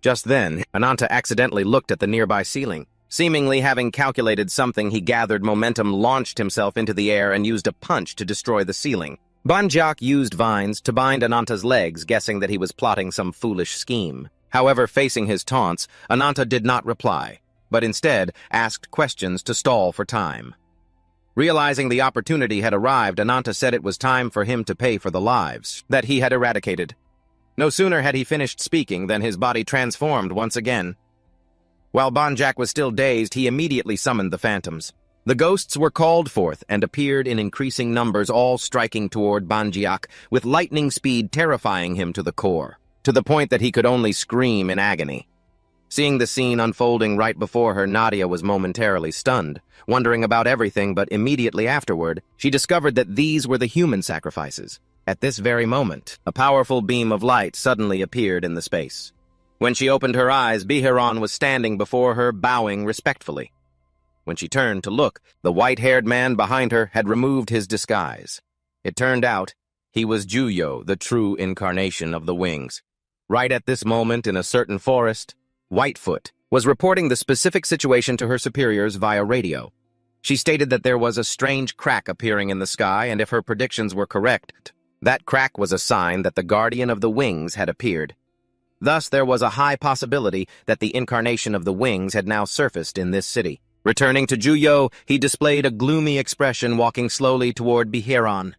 Just then, Ananta accidentally looked at the nearby ceiling. Seemingly having calculated something, he gathered momentum, launched himself into the air, and used a punch to destroy the ceiling. Banjiak used vines to bind Ananta's legs, guessing that he was plotting some foolish scheme. However, facing his taunts, Ananta did not reply, but instead asked questions to stall for time. Realizing the opportunity had arrived, Ananta said it was time for him to pay for the lives that he had eradicated. No sooner had he finished speaking than his body transformed once again. While Banjiak was still dazed, he immediately summoned the phantoms. The ghosts were called forth and appeared in increasing numbers, all striking toward Banjiak with lightning speed, terrifying him to the core, to the point that he could only scream in agony. Seeing the scene unfolding right before her, Nadia was momentarily stunned, wondering about everything, but immediately afterward, she discovered that these were the human sacrifices. At this very moment, a powerful beam of light suddenly appeared in the space. When she opened her eyes, Biharon was standing before her, bowing respectfully. When she turned to look, the white-haired man behind her had removed his disguise. It turned out he was Juyo, the true incarnation of the wings. Right at this moment, in a certain forest, Whitefoot was reporting the specific situation to her superiors via radio. She stated that there was a strange crack appearing in the sky, and if her predictions were correct, that crack was a sign that the guardian of the wings had appeared. Thus, there was a high possibility that the incarnation of the wings had now surfaced in this city. Returning to Juyo, he displayed a gloomy expression, walking slowly toward Biharon.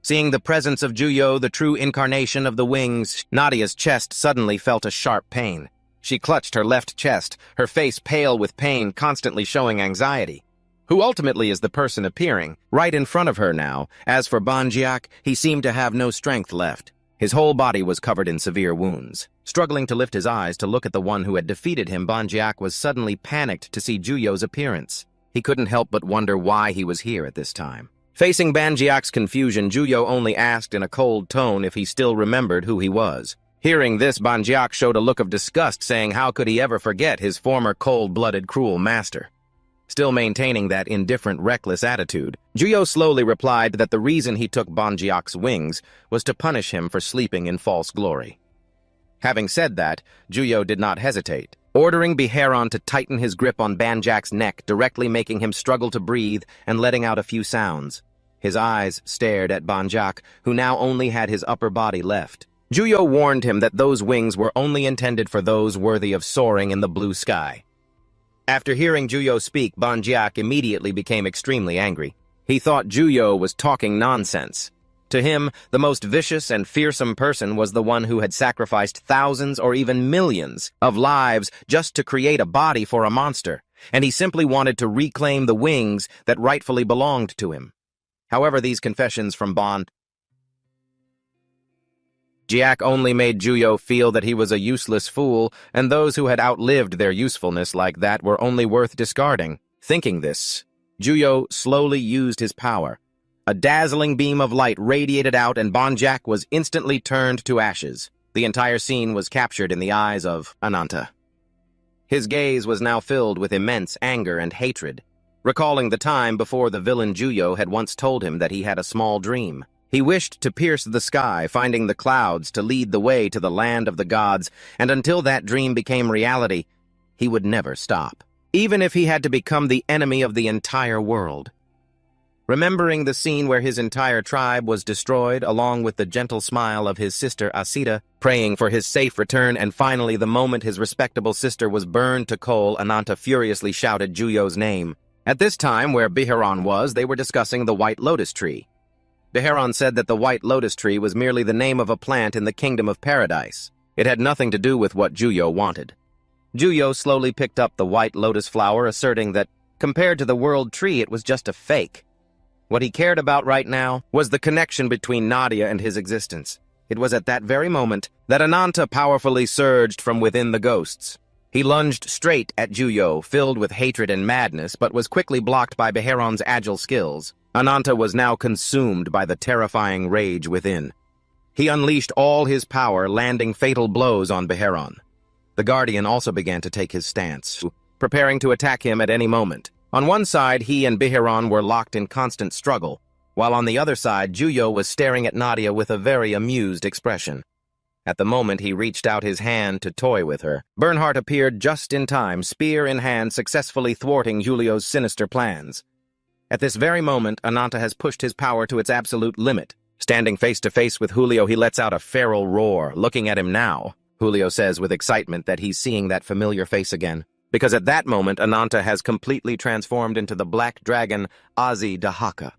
Seeing the presence of Juyo, the true incarnation of the wings, Nadia's chest suddenly felt a sharp pain. She clutched her left chest, her face pale with pain, constantly showing anxiety. Who ultimately is the person appearing right in front of her now? As for Banjiak, he seemed to have no strength left. His whole body was covered in severe wounds. Struggling to lift his eyes to look at the one who had defeated him, Banjiak was suddenly panicked to see Juyo's appearance. He couldn't help but wonder why he was here at this time. Facing Banjiak's confusion, Juyo only asked in a cold tone if he still remembered who he was. Hearing this, Banjiak showed a look of disgust, saying how could he ever forget his former cold-blooded, cruel master. Still maintaining that indifferent, reckless attitude, Juyo slowly replied that the reason he took Banjiak's wings was to punish him for sleeping in false glory. Having said that, Juyo did not hesitate, ordering Biharon to tighten his grip on Banjiak's neck, directly making him struggle to breathe and letting out a few sounds. His eyes stared at Banjiak, who now only had his upper body left. Juyo warned him that those wings were only intended for those worthy of soaring in the blue sky. After hearing Juyo speak, Banjiak immediately became extremely angry. He thought Juyo was talking nonsense. To him, the most vicious and fearsome person was the one who had sacrificed thousands or even millions of lives just to create a body for a monster, and he simply wanted to reclaim the wings that rightfully belonged to him. However, these confessions from Banjiak only made Juyo feel that he was a useless fool, and those who had outlived their usefulness like that were only worth discarding. Thinking this, Juyo slowly used his power. A dazzling beam of light radiated out, and Banjiak was instantly turned to ashes. The entire scene was captured in the eyes of Ananta. His gaze was now filled with immense anger and hatred, recalling the time before the villain Juyo had once told him that he had a small dream. He wished to pierce the sky, finding the clouds to lead the way to the land of the gods, and until that dream became reality, he would never stop, even if he had to become the enemy of the entire world. Remembering the scene where his entire tribe was destroyed, along with the gentle smile of his sister Asura, praying for his safe return, and finally the moment his respectable sister was burned to coal, Ananta furiously shouted Juyo's name. At this time, where Biharon was, they were discussing the White Lotus Tree. Biharon said that the White Lotus Tree was merely the name of a plant in the Kingdom of Paradise. It had nothing to do with what Juyo wanted. Juyo slowly picked up the white lotus flower, asserting that, compared to the world tree, it was just a fake. What he cared about right now was the connection between Nadia and his existence. It was at that very moment that Ananta powerfully surged from within the ghosts. He lunged straight at Juyo, filled with hatred and madness, but was quickly blocked by Biharon's agile skills. Ananta was now consumed by the terrifying rage within. He unleashed all his power, landing fatal blows on Biharon. The Guardian also began to take his stance, preparing to attack him at any moment. On one side, he and Biharon were locked in constant struggle, while on the other side, Juyo was staring at Nadia with a very amused expression. At the moment he reached out his hand to toy with her, Bernhardt appeared just in time, spear in hand, successfully thwarting Julio's sinister plans. At this very moment, Ananta has pushed his power to its absolute limit. Standing face to face with Julio, he lets out a feral roar. Looking at him now, Julio says with excitement that he's seeing that familiar face again, because at that moment, Ananta has completely transformed into the black dragon Azi Dahaka.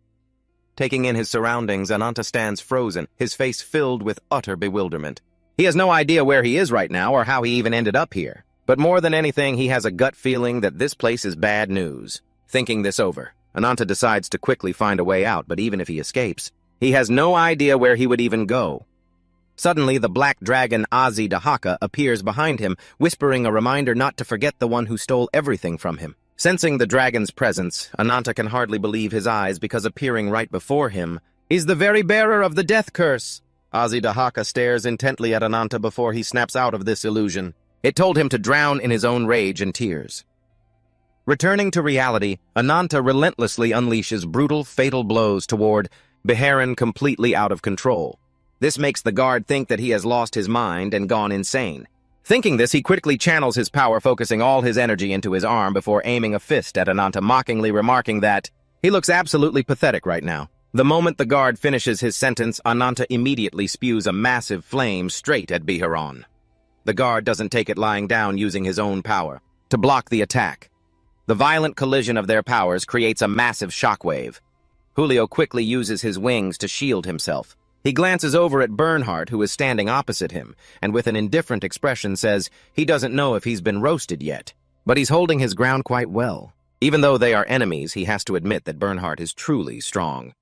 Taking in his surroundings, Ananta stands frozen, his face filled with utter bewilderment. He has no idea where he is right now or how he even ended up here. But more than anything, he has a gut feeling that this place is bad news. Thinking this over, Ananta decides to quickly find a way out, but even if he escapes, he has no idea where he would even go. Suddenly, the black dragon Azi Dahaka appears behind him, whispering a reminder not to forget the one who stole everything from him. Sensing the dragon's presence, Ananta can hardly believe his eyes because appearing right before him is the very bearer of the death curse. Azi Dahaka stares intently at Ananta before he snaps out of this illusion. It told him to drown in his own rage and tears. Returning to reality, Ananta relentlessly unleashes brutal, fatal blows toward Biharon, completely out of control. This makes the guard think that he has lost his mind and gone insane. Thinking this, he quickly channels his power, focusing all his energy into his arm before aiming a fist at Ananta, mockingly remarking that he looks absolutely pathetic right now. The moment the guard finishes his sentence, Ananta immediately spews a massive flame straight at Biharon. The guard doesn't take it lying down, using his own power to block the attack. The violent collision of their powers creates a massive shockwave. Julio quickly uses his wings to shield himself. He glances over at Bernhardt, who is standing opposite him, and with an indifferent expression says he doesn't know if he's been roasted yet. But he's holding his ground quite well. Even though they are enemies, he has to admit that Bernhardt is truly strong.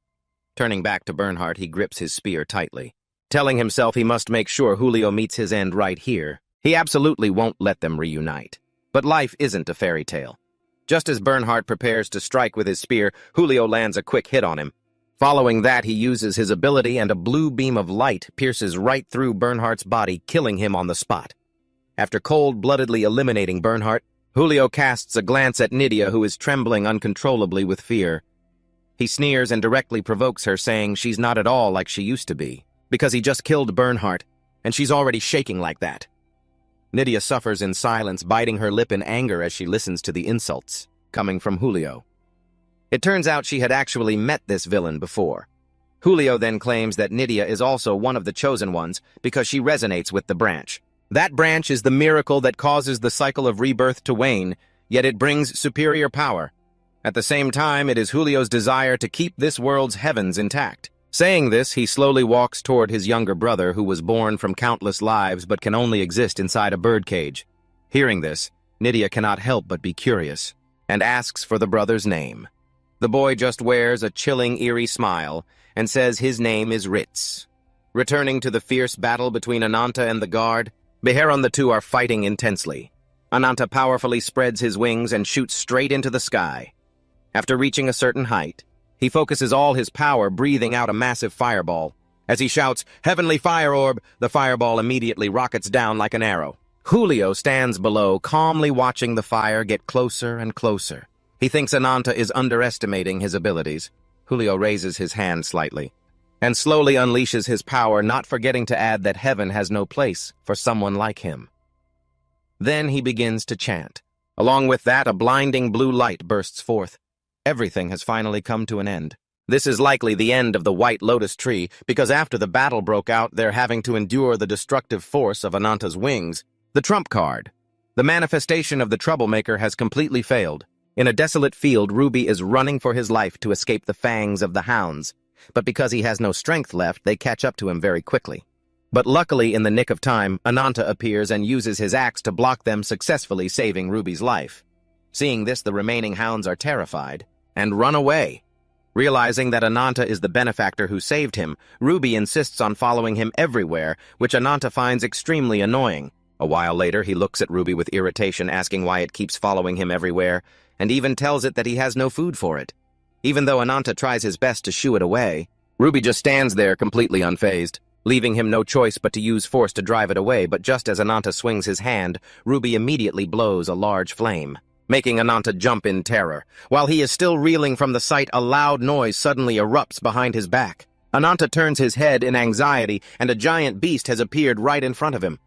Turning back to Bernhardt, he grips his spear tightly. Telling himself he must make sure Julio meets his end right here, he absolutely won't let them reunite. But life isn't a fairy tale. Just as Bernhardt prepares to strike with his spear, Julio lands a quick hit on him. Following that, he uses his ability and a blue beam of light pierces right through Bernhardt's body, killing him on the spot. After cold-bloodedly eliminating Bernhardt, Julio casts a glance at Nydia, who is trembling uncontrollably with fear. He sneers and directly provokes her, saying she's not at all like she used to be, because he just killed Bernhardt, and she's already shaking like that. Nydia suffers in silence, biting her lip in anger as she listens to the insults coming from Julio. It turns out she had actually met this villain before. Julio then claims that Nydia is also one of the chosen ones because she resonates with the branch. That branch is the miracle that causes the cycle of rebirth to wane, yet it brings superior power. At the same time, it is Julio's desire to keep this world's heavens intact. Saying this, he slowly walks toward his younger brother, who was born from countless lives but can only exist inside a birdcage. Hearing this, Nydia cannot help but be curious, and asks for the brother's name. The boy just wears a chilling, eerie smile and says his name is Ritz. Returning to the fierce battle between Ananta and the guard, Biharon, the two are fighting intensely. Ananta powerfully spreads his wings and shoots straight into the sky. After reaching a certain height, he focuses all his power, breathing out a massive fireball. As he shouts, "Heavenly Fire Orb," the fireball immediately rockets down like an arrow. Julio stands below, calmly watching the fire get closer and closer. He thinks Ananta is underestimating his abilities. Julio raises his hand slightly and slowly unleashes his power, not forgetting to add that heaven has no place for someone like him. Then he begins to chant. Along with that, a blinding blue light bursts forth. Everything has finally come to an end. This is likely the end of the White Lotus Tree, because after the battle broke out, they're having to endure the destructive force of Ananta's wings. The trump card. The manifestation of the troublemaker has completely failed. In a desolate field, Ruby is running for his life to escape the fangs of the hounds. But because he has no strength left, they catch up to him very quickly. But luckily, in the nick of time, Ananta appears and uses his axe to block them, successfully saving Ruby's life. Seeing this, the remaining hounds are terrified and run away. Realizing that Ananta is the benefactor who saved him, Ruby insists on following him everywhere, which Ananta finds extremely annoying. A while later, he looks at Ruby with irritation, asking why it keeps following him everywhere, and even tells it that he has no food for it. Even though Ananta tries his best to shoo it away, Ruby just stands there completely unfazed. leaving him no choice but to use force to drive it away. But just as Ananta swings his hand, Ruby immediately blows a large flame, making Ananta jump in terror. While he is still reeling from the sight, a loud noise suddenly erupts behind his back. Ananta turns his head in anxiety, and a giant beast has appeared right in front of him.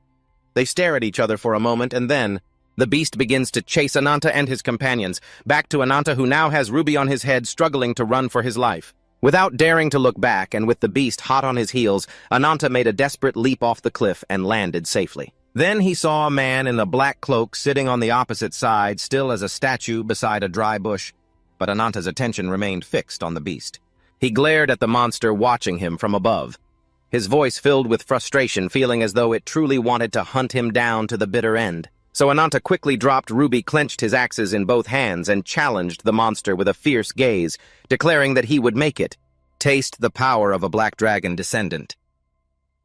They stare at each other for a moment, and then the beast begins to chase Ananta and his companions, back to Ananta, who now has Ruby on his head, struggling to run for his life. Without daring to look back, and with the beast hot on his heels, Ananta made a desperate leap off the cliff and landed safely. Then he saw a man in a black cloak sitting on the opposite side, still as a statue beside a dry bush, but Ananta's attention remained fixed on the beast. He glared at the monster, watching him from above, his voice filled with frustration, feeling as though it truly wanted to hunt him down to the bitter end. So Ananta quickly dropped Ruby, clenched his axes in both hands, and challenged the monster with a fierce gaze, declaring that he would make it. Taste the power of a black dragon descendant.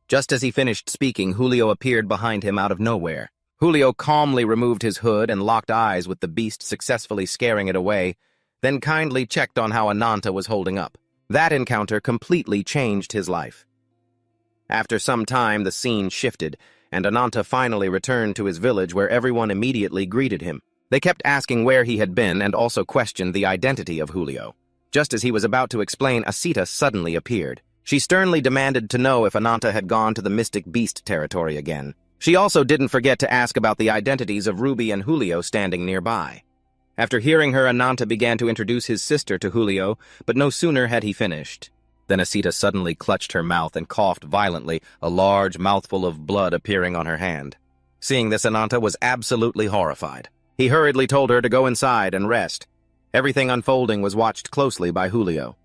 Just as he finished speaking, Julio appeared behind him out of nowhere. Julio calmly removed his hood and locked eyes with the beast, successfully scaring it away, then kindly checked on how Ananta was holding up. That encounter completely changed his life. After some time, the scene shifted, and Ananta finally returned to his village, where everyone immediately greeted him. They kept asking where he had been and also questioned the identity of Julio. Just as he was about to explain, Asita suddenly appeared. She sternly demanded to know if Ananta had gone to the Mystic Beast territory again. She also didn't forget to ask about the identities of Ruby and Julio standing nearby. After hearing her, Ananta began to introduce his sister to Julio, but no sooner had he finished then Asita suddenly clutched her mouth and coughed violently, a large mouthful of blood appearing on her hand. Seeing this, Ananta was absolutely horrified. He hurriedly told her to go inside and rest. Everything unfolding was watched closely by Julio.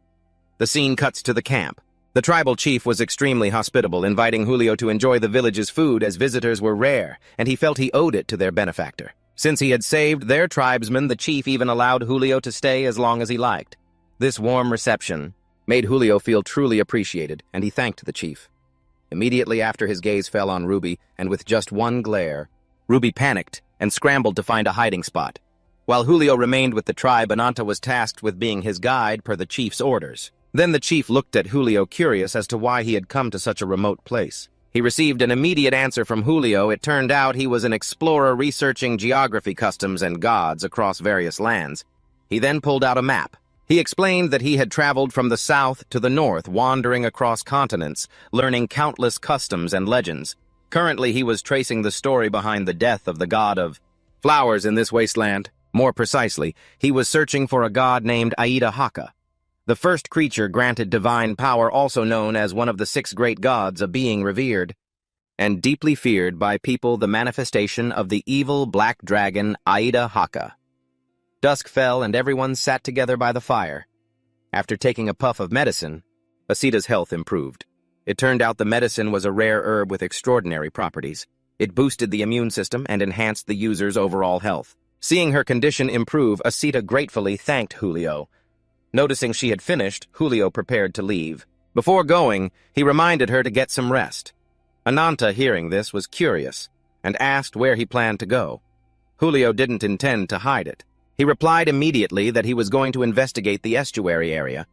The scene cuts to the camp. The tribal chief was extremely hospitable, inviting Julio to enjoy the village's food, as visitors were rare, and he felt he owed it to their benefactor. Since he had saved their tribesmen, the chief even allowed Julio to stay as long as he liked. This warm reception made Julio feel truly appreciated, and he thanked the chief. Immediately after, his gaze fell on Ruby, and with just one glare, Ruby panicked and scrambled to find a hiding spot. While Julio remained with the tribe, Ananta was tasked with being his guide per the chief's orders. Then the chief looked at Julio, curious as to why he had come to such a remote place. He received an immediate answer from Julio. It turned out he was an explorer researching geography, customs, and gods across various lands. He then pulled out a map. He explained that he had traveled from the south to the north, wandering across continents, learning countless customs and legends. Currently, he was tracing the story behind the death of the god of flowers in this wasteland. More precisely, he was searching for a god named Aida Haka, the first creature granted divine power, also known as one of the 6 great gods, a being revered and deeply feared by people, the manifestation of the evil black dragon Aida Haka. Dusk fell, and everyone sat together by the fire. After taking a puff of medicine, Asita's health improved. It turned out the medicine was a rare herb with extraordinary properties. It boosted the immune system and enhanced the user's overall health. Seeing her condition improve, Asita gratefully thanked Julio. Noticing she had finished, Julio prepared to leave. Before going, he reminded her to get some rest. Ananta, hearing this, was curious and asked where he planned to go. Julio didn't intend to hide it. He replied immediately that he was going to investigate the estuary area.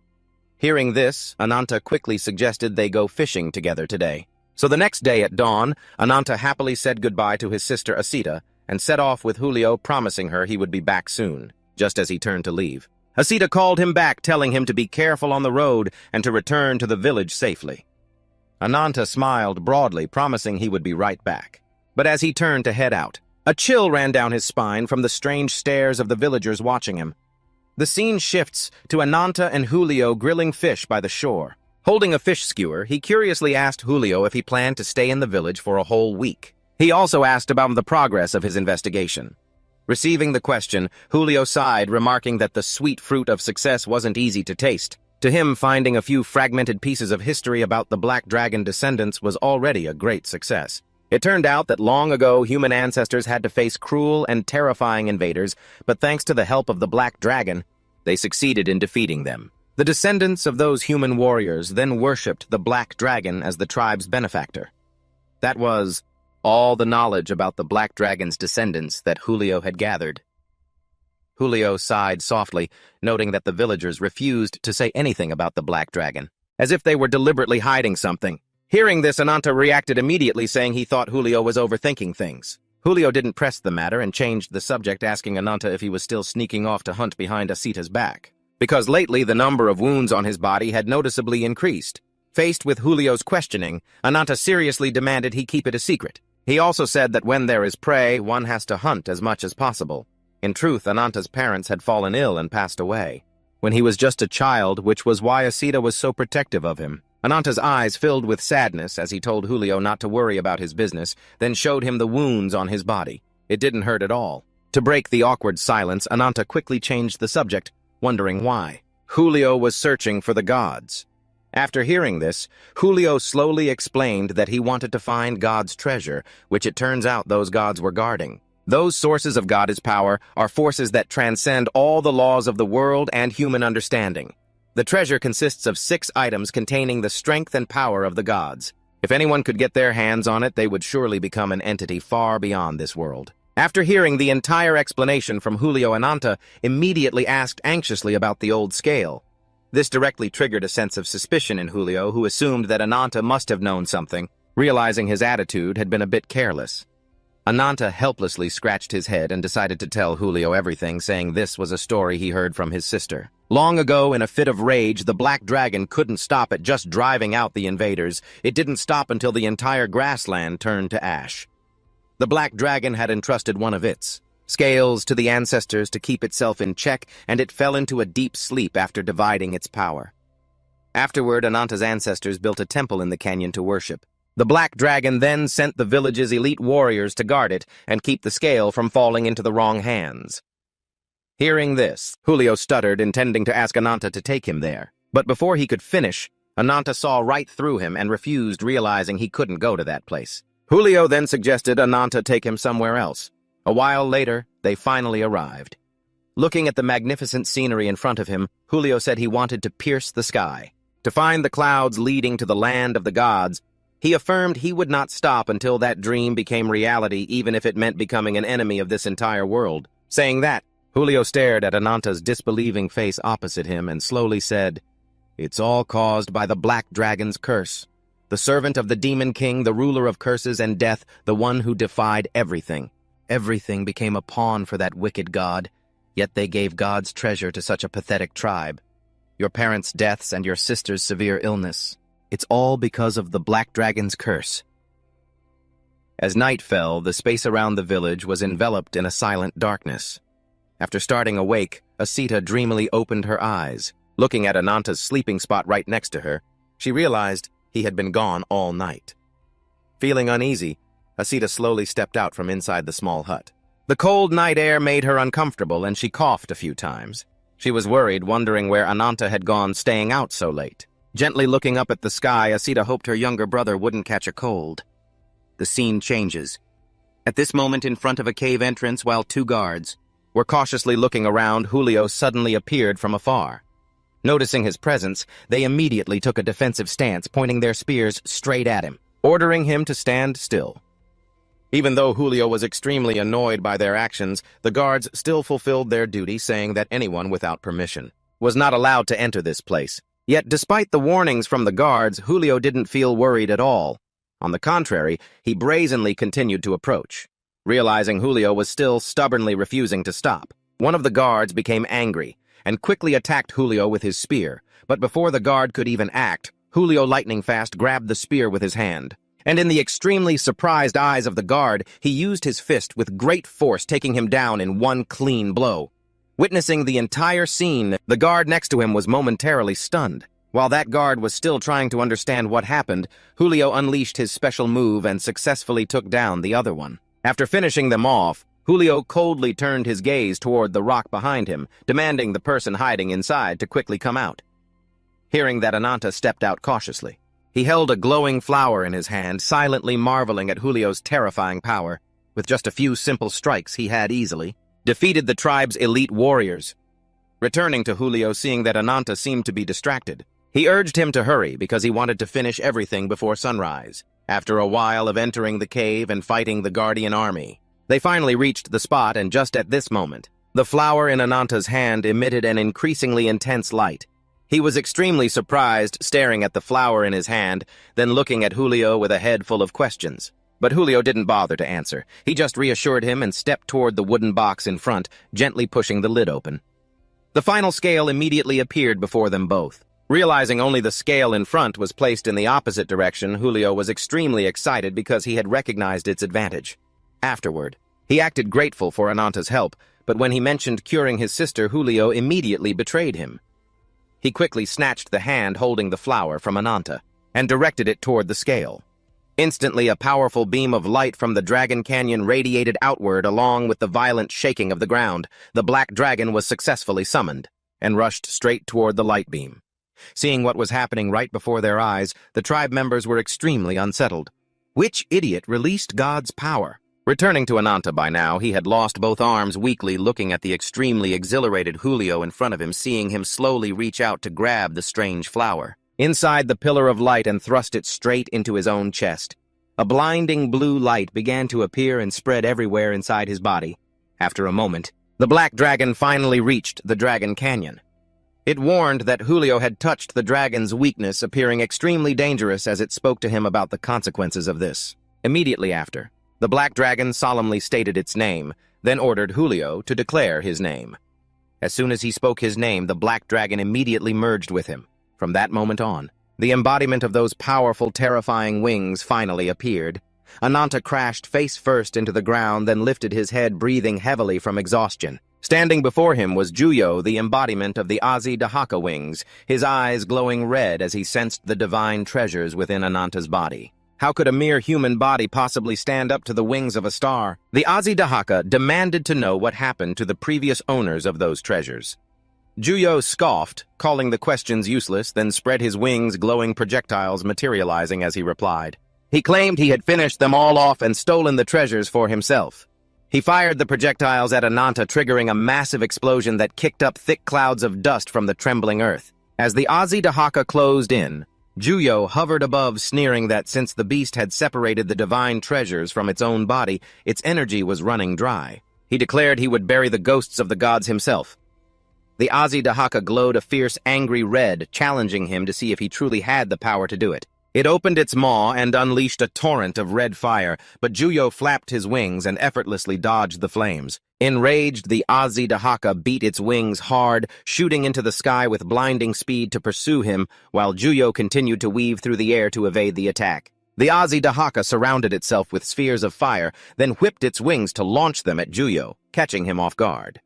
Hearing this, Ananta quickly suggested they go fishing together today. So the next day at dawn, Ananta happily said goodbye to his sister Asita and set off with Julio, promising her he would be back soon. Just as he turned to leave, Asita called him back, telling him to be careful on the road and to return to the village safely. Ananta smiled broadly, promising he would be right back. But as he turned to head out, a chill ran down his spine from the strange stares of the villagers watching him. The scene shifts to Ananta and Julio grilling fish by the shore. Holding a fish skewer, he curiously asked Julio if he planned to stay in the village for a whole week. He also asked about the progress of his investigation. Receiving the question, Julio sighed, remarking that the sweet fruit of success wasn't easy to taste. To him, finding a few fragmented pieces of history about the Black Dragon descendants was already a great success. It turned out that long ago, human ancestors had to face cruel and terrifying invaders, but thanks to the help of the Black Dragon, they succeeded in defeating them. The descendants of those human warriors then worshipped the Black Dragon as the tribe's benefactor. That was all the knowledge about the Black Dragon's descendants that Julio had gathered. Julio sighed softly, noting that the villagers refused to say anything about the Black Dragon, as if they were deliberately hiding something. Hearing this, Ananta reacted immediately, saying he thought Julio was overthinking things. Julio didn't press the matter and changed the subject, asking Ananta if he was still sneaking off to hunt behind Asita's back, because lately the number of wounds on his body had noticeably increased. Faced with Julio's questioning, Ananta seriously demanded he keep it a secret. He also said that when there is prey, one has to hunt as much as possible. In truth, Ananta's parents had fallen ill and passed away when he was just a child, which was why Asita was so protective of him. Ananta's eyes filled with sadness as he told Julio not to worry about his business, then showed him the wounds on his body. It didn't hurt at all. To break the awkward silence, Ananta quickly changed the subject, wondering why. Julio was searching for the gods. After hearing this, Julio slowly explained that he wanted to find God's treasure, which it turns out those gods were guarding. Those sources of God's power are forces that transcend all the laws of the world and human understanding. The treasure consists of 6 items containing the strength and power of the gods. If anyone could get their hands on it, they would surely become an entity far beyond this world. After hearing the entire explanation from Julio, Ananta immediately asked anxiously about the old scale. This directly triggered a sense of suspicion in Julio, who assumed that Ananta must have known something, realizing his attitude had been a bit careless. Ananta helplessly scratched his head and decided to tell Julio everything, saying this was a story he heard from his sister. Long ago, in a fit of rage, the Black Dragon couldn't stop at just driving out the invaders. It didn't stop until the entire grassland turned to ash. The Black Dragon had entrusted one of its scales to the ancestors to keep itself in check, and it fell into a deep sleep after dividing its power. Afterward, Ananta's ancestors built a temple in the canyon to worship. The Black Dragon then sent the village's elite warriors to guard it and keep the scale from falling into the wrong hands. Hearing this, Julio stuttered, intending to ask Ananta to take him there. But before he could finish, Ananta saw right through him and refused, realizing he couldn't go to that place. Julio then suggested Ananta take him somewhere else. A while later, they finally arrived. Looking at the magnificent scenery in front of him, Julio said he wanted to pierce the sky, to find the clouds leading to the land of the gods. He affirmed he would not stop until that dream became reality, even if it meant becoming an enemy of this entire world. Saying that, Julio stared at Ananta's disbelieving face opposite him and slowly said, "It's all caused by the Black Dragon's curse. The servant of the Demon King, the ruler of curses and death, the one who defied everything. Everything became a pawn for that wicked god, yet they gave God's treasure to such a pathetic tribe. Your parents' deaths and your sister's severe illness. It's all because of the Black Dragon's curse." As night fell, the space around the village was enveloped in a silent darkness. After starting awake, Asita dreamily opened her eyes. Looking at Ananta's sleeping spot right next to her, she realized he had been gone all night. Feeling uneasy, Asita slowly stepped out from inside the small hut. The cold night air made her uncomfortable, and she coughed a few times. She was worried, wondering where Ananta had gone, staying out so late. Gently looking up at the sky, Asita hoped her younger brother wouldn't catch a cold. The scene changes. At this moment, in front of a cave entrance, while 2 guards were cautiously looking around, Julio suddenly appeared from afar. Noticing his presence, they immediately took a defensive stance, pointing their spears straight at him, ordering him to stand still. Even though Julio was extremely annoyed by their actions, the guards still fulfilled their duty, saying that anyone without permission was not allowed to enter this place. Yet, despite the warnings from the guards, Julio didn't feel worried at all. On the contrary, he brazenly continued to approach. Realizing Julio was still stubbornly refusing to stop, one of the guards became angry and quickly attacked Julio with his spear. But before the guard could even act, Julio lightning fast grabbed the spear with his hand. And in the extremely surprised eyes of the guard, he used his fist with great force, taking him down in one clean blow. Witnessing the entire scene, the guard next to him was momentarily stunned. While that guard was still trying to understand what happened, Julio unleashed his special move and successfully took down the other one. After finishing them off, Julio coldly turned his gaze toward the rock behind him, demanding the person hiding inside to quickly come out. Hearing that, Ananta stepped out cautiously. He held a glowing flower in his hand, silently marveling at Julio's terrifying power. With just a few simple strikes, he had easily defeated the tribe's elite warriors. Returning to Julio, seeing that Ananta seemed to be distracted, he urged him to hurry because he wanted to finish everything before sunrise. After a while of entering the cave and fighting the Guardian army, they finally reached the spot, and just at this moment, the flower in Ananta's hand emitted an increasingly intense light. He was extremely surprised, staring at the flower in his hand, then looking at Julio with a head full of questions. But Julio didn't bother to answer. He just reassured him and stepped toward the wooden box in front, gently pushing the lid open. The final scale immediately appeared before them both. Realizing only the scale in front was placed in the opposite direction, Julio was extremely excited because he had recognized its advantage. Afterward, he acted grateful for Ananta's help, but when he mentioned curing his sister, Julio immediately betrayed him. He quickly snatched the hand holding the flower from Ananta and directed it toward the scale. Instantly, a powerful beam of light from the Dragon Canyon radiated outward along with the violent shaking of the ground. The black dragon was successfully summoned and rushed straight toward the light beam. Seeing what was happening right before their eyes, the tribe members were extremely unsettled. Which idiot released God's power? Returning to Ananta by now, he had lost both arms, weakly looking at the extremely exhilarated Julio in front of him, seeing him slowly reach out to grab the strange flower inside the pillar of light and thrust it straight into his own chest. A blinding blue light began to appear and spread everywhere inside his body. After a moment, the black dragon finally reached the Dragon Canyon. It warned that Julio had touched the dragon's weakness, appearing extremely dangerous as it spoke to him about the consequences of this. Immediately after, the black dragon solemnly stated its name, then ordered Julio to declare his name. As soon as he spoke his name, the black dragon immediately merged with him. From that moment on, the embodiment of those powerful, terrifying wings finally appeared. Ananta crashed face first into the ground, then lifted his head, breathing heavily from exhaustion. Standing before him was Juyo, the embodiment of the Dahaka wings, his eyes glowing red as he sensed the divine treasures within Ananta's body. How could a mere human body possibly stand up to the wings of a star? The Dahaka demanded to know what happened to the previous owners of those treasures. Juyo scoffed, calling the questions useless, then spread his wings, glowing projectiles materializing as he replied. He claimed he had finished them all off and stolen the treasures for himself. He fired the projectiles at Ananta, triggering a massive explosion that kicked up thick clouds of dust from the trembling earth. As the Dahaka closed in, Juyo hovered above, sneering that since the beast had separated the divine treasures from its own body, its energy was running dry. He declared he would bury the ghosts of the gods himself. The Dahaka glowed a fierce, angry red, challenging him to see if he truly had the power to do it. It opened its maw and unleashed a torrent of red fire, but Juyo flapped his wings and effortlessly dodged the flames. Enraged, the Dahaka beat its wings hard, shooting into the sky with blinding speed to pursue him, while Juyo continued to weave through the air to evade the attack. The Dahaka surrounded itself with spheres of fire, then whipped its wings to launch them at Juyo, catching him off guard.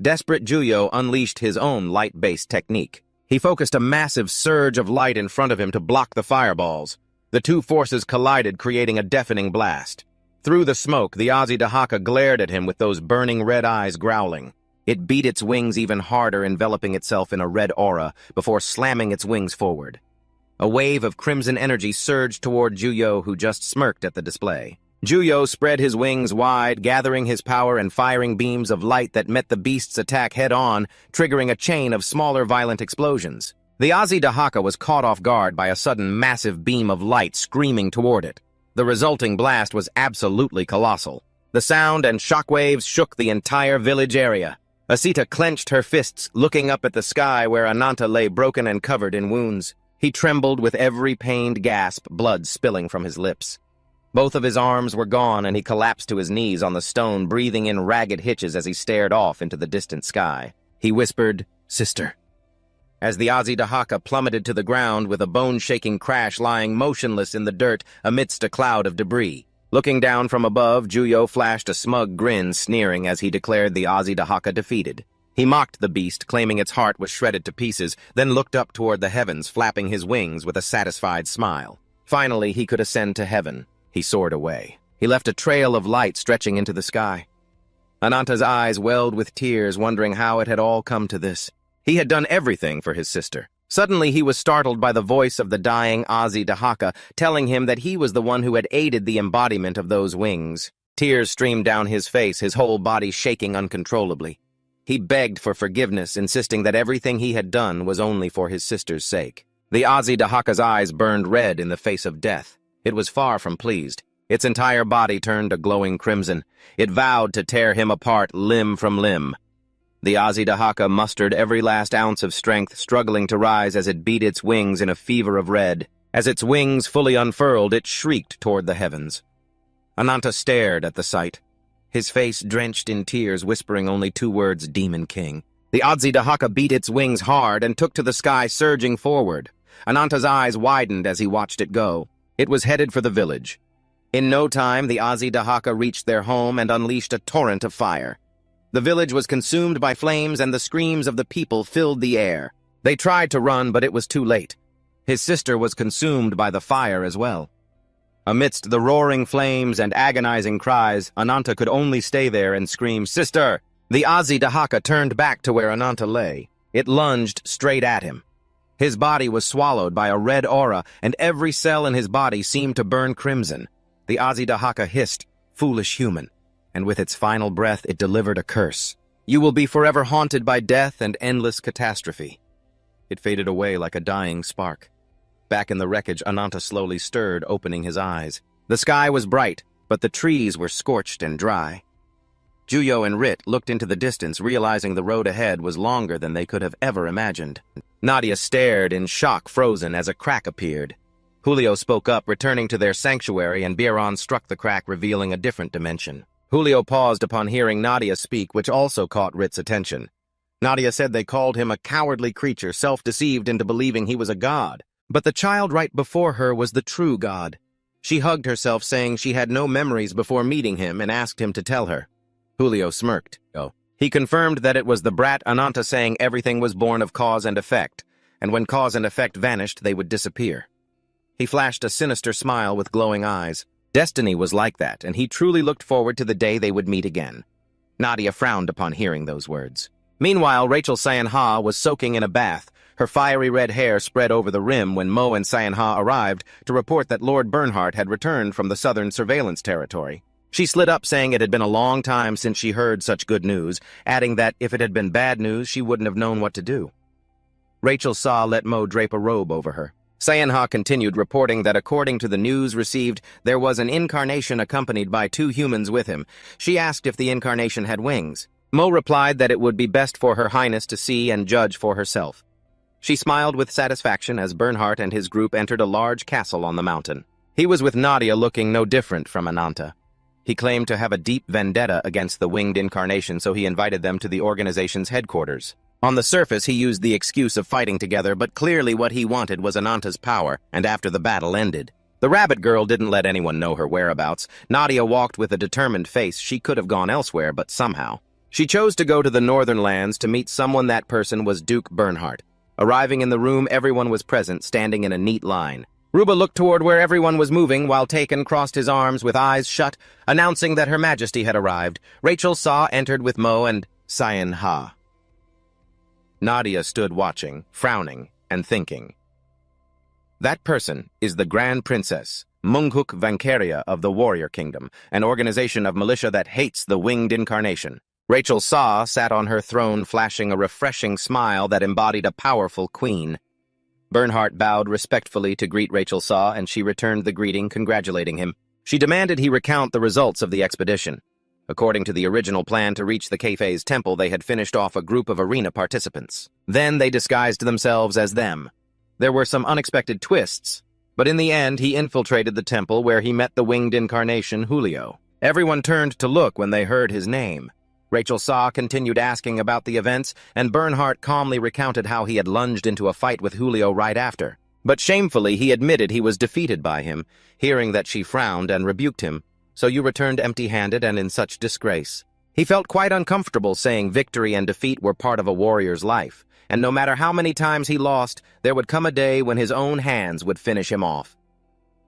Desperate Juyo unleashed his own light-based technique. He focused a massive surge of light in front of him to block the fireballs. The two forces collided, creating a deafening blast. Through the smoke, the Dahaka glared at him with those burning red eyes, growling. It beat its wings even harder, enveloping itself in a red aura before slamming its wings forward. A wave of crimson energy surged toward Juyo, who just smirked at the display. Juyo spread his wings wide, gathering his power and firing beams of light that met the beast's attack head-on, triggering a chain of smaller violent explosions. The Dahaka was caught off guard by a sudden massive beam of light screaming toward it. The resulting blast was absolutely colossal. The sound and shockwaves shook the entire village area. Asita clenched her fists, looking up at the sky where Ananta lay broken and covered in wounds. He trembled with every pained gasp, blood spilling from his lips. Both of his arms were gone, and he collapsed to his knees on the stone, breathing in ragged hitches as he stared off into the distant sky. He whispered, "Sister," as the Dahaka plummeted to the ground with a bone-shaking crash, lying motionless in the dirt amidst a cloud of debris. Looking down from above, Juyo flashed a smug grin, sneering as he declared the Dahaka defeated. He mocked the beast, claiming its heart was shredded to pieces, then looked up toward the heavens, flapping his wings with a satisfied smile. Finally, he could ascend to heaven. He soared away. He left a trail of light stretching into the sky. Ananta's eyes welled with tears, wondering how it had all come to this. He had done everything for his sister. Suddenly, he was startled by the voice of the dying Dahaka, telling him that he was the one who had aided the embodiment of those wings. Tears streamed down his face, his whole body shaking uncontrollably. He begged for forgiveness, insisting that everything he had done was only for his sister's sake. The Dahaka's eyes burned red in the face of death. It was far from pleased. Its entire body turned a glowing crimson. It vowed to tear him apart limb from limb. The Azidahaka mustered every last ounce of strength, struggling to rise as it beat its wings in a fever of red. As its wings fully unfurled, it shrieked toward the heavens. Ananta stared at the sight, his face drenched in tears, whispering only 2 words, Demon King. The Azidahaka beat its wings hard and took to the sky, surging forward. Ananta's eyes widened as he watched it go. It was headed for the village. In no time, the Azidahaka reached their home and unleashed a torrent of fire. The village was consumed by flames, and the screams of the people filled the air. They tried to run, but it was too late. His sister was consumed by the fire as well. Amidst the roaring flames and agonizing cries, Ananta could only stay there and scream, "Sister!" The Azidahaka turned back to where Ananta lay. It lunged straight at him. His body was swallowed by a red aura, and every cell in his body seemed to burn crimson. The Azidahaka hissed, "Foolish human," and with its final breath it delivered a curse. "You will be forever haunted by death and endless catastrophe." It faded away like a dying spark. Back in the wreckage, Ananta slowly stirred, opening his eyes. The sky was bright, but the trees were scorched and dry. Juyo and Rit looked into the distance, realizing the road ahead was longer than they could have ever imagined. Nadia stared in shock, frozen, as a crack appeared. Julio spoke up, returning to their sanctuary, and Biron struck the crack, revealing a different dimension. Julio paused upon hearing Nadia speak, which also caught Rit's attention. Nadia said they called him a cowardly creature, self-deceived into believing he was a god. But the child right before her was the true god. She hugged herself, saying she had no memories before meeting him, and asked him to tell her. Julio smirked. He confirmed that it was the brat Ananta, saying everything was born of cause and effect, and when cause and effect vanished, they would disappear. He flashed a sinister smile with glowing eyes. Destiny was like that, and he truly looked forward to the day they would meet again. Nadia frowned upon hearing those words. Meanwhile, Rachel Sayanha was soaking in a bath, her fiery red hair spread over the rim when Mo and Sayanha arrived to report that Lord Bernhardt had returned from the southern surveillance territory. She slid up, saying it had been a long time since she heard such good news, adding that if it had been bad news, she wouldn't have known what to do. Rachel Saw let Mo drape a robe over her. Sayanha continued, reporting that according to the news received, there was an incarnation accompanied by 2 humans with him. She asked if the incarnation had wings. Mo replied that it would be best for Her Highness to see and judge for herself. She smiled with satisfaction as Bernhardt and his group entered a large castle on the mountain. He was with Nadia, looking no different from Ananta. He claimed to have a deep vendetta against the winged incarnation, so he invited them to the organization's headquarters. On the surface, he used the excuse of fighting together, but clearly what he wanted was Ananta's power, and after the battle ended. The rabbit girl didn't let anyone know her whereabouts. Nadia walked with a determined face. She could have gone elsewhere, but somehow. She chose to go to the northern lands to meet someone. That person was Duke Bernhardt. Arriving in the room, everyone was present, standing in a neat line. Ruba looked toward where everyone was moving, while Taken crossed his arms with eyes shut, announcing that Her Majesty had arrived. Rachel Saw entered with Mo and Sayanha. Nadia stood watching, frowning, and thinking. That person is the Grand Princess, Munghuk Vankaria of the Warrior Kingdom, an organization of militia that hates the winged incarnation. Rachel Saw sat on her throne, flashing a refreshing smile that embodied a powerful queen. Bernhardt bowed respectfully to greet Rachel Saw, and she returned the greeting, congratulating him. She demanded he recount the results of the expedition. According to the original plan to reach the Kefei's temple, they had finished off a group of arena participants. Then they disguised themselves as them. There were some unexpected twists, but in the end he infiltrated the temple where he met the winged incarnation, Julio. Everyone turned to look when they heard his name. Rachel Saw continued asking about the events, and Bernhardt calmly recounted how he had lunged into a fight with Julio right after. But shamefully, he admitted he was defeated by him, hearing that she frowned and rebuked him. So you returned empty-handed and in such disgrace. He felt quite uncomfortable, saying victory and defeat were part of a warrior's life, and no matter how many times he lost, there would come a day when his own hands would finish him off.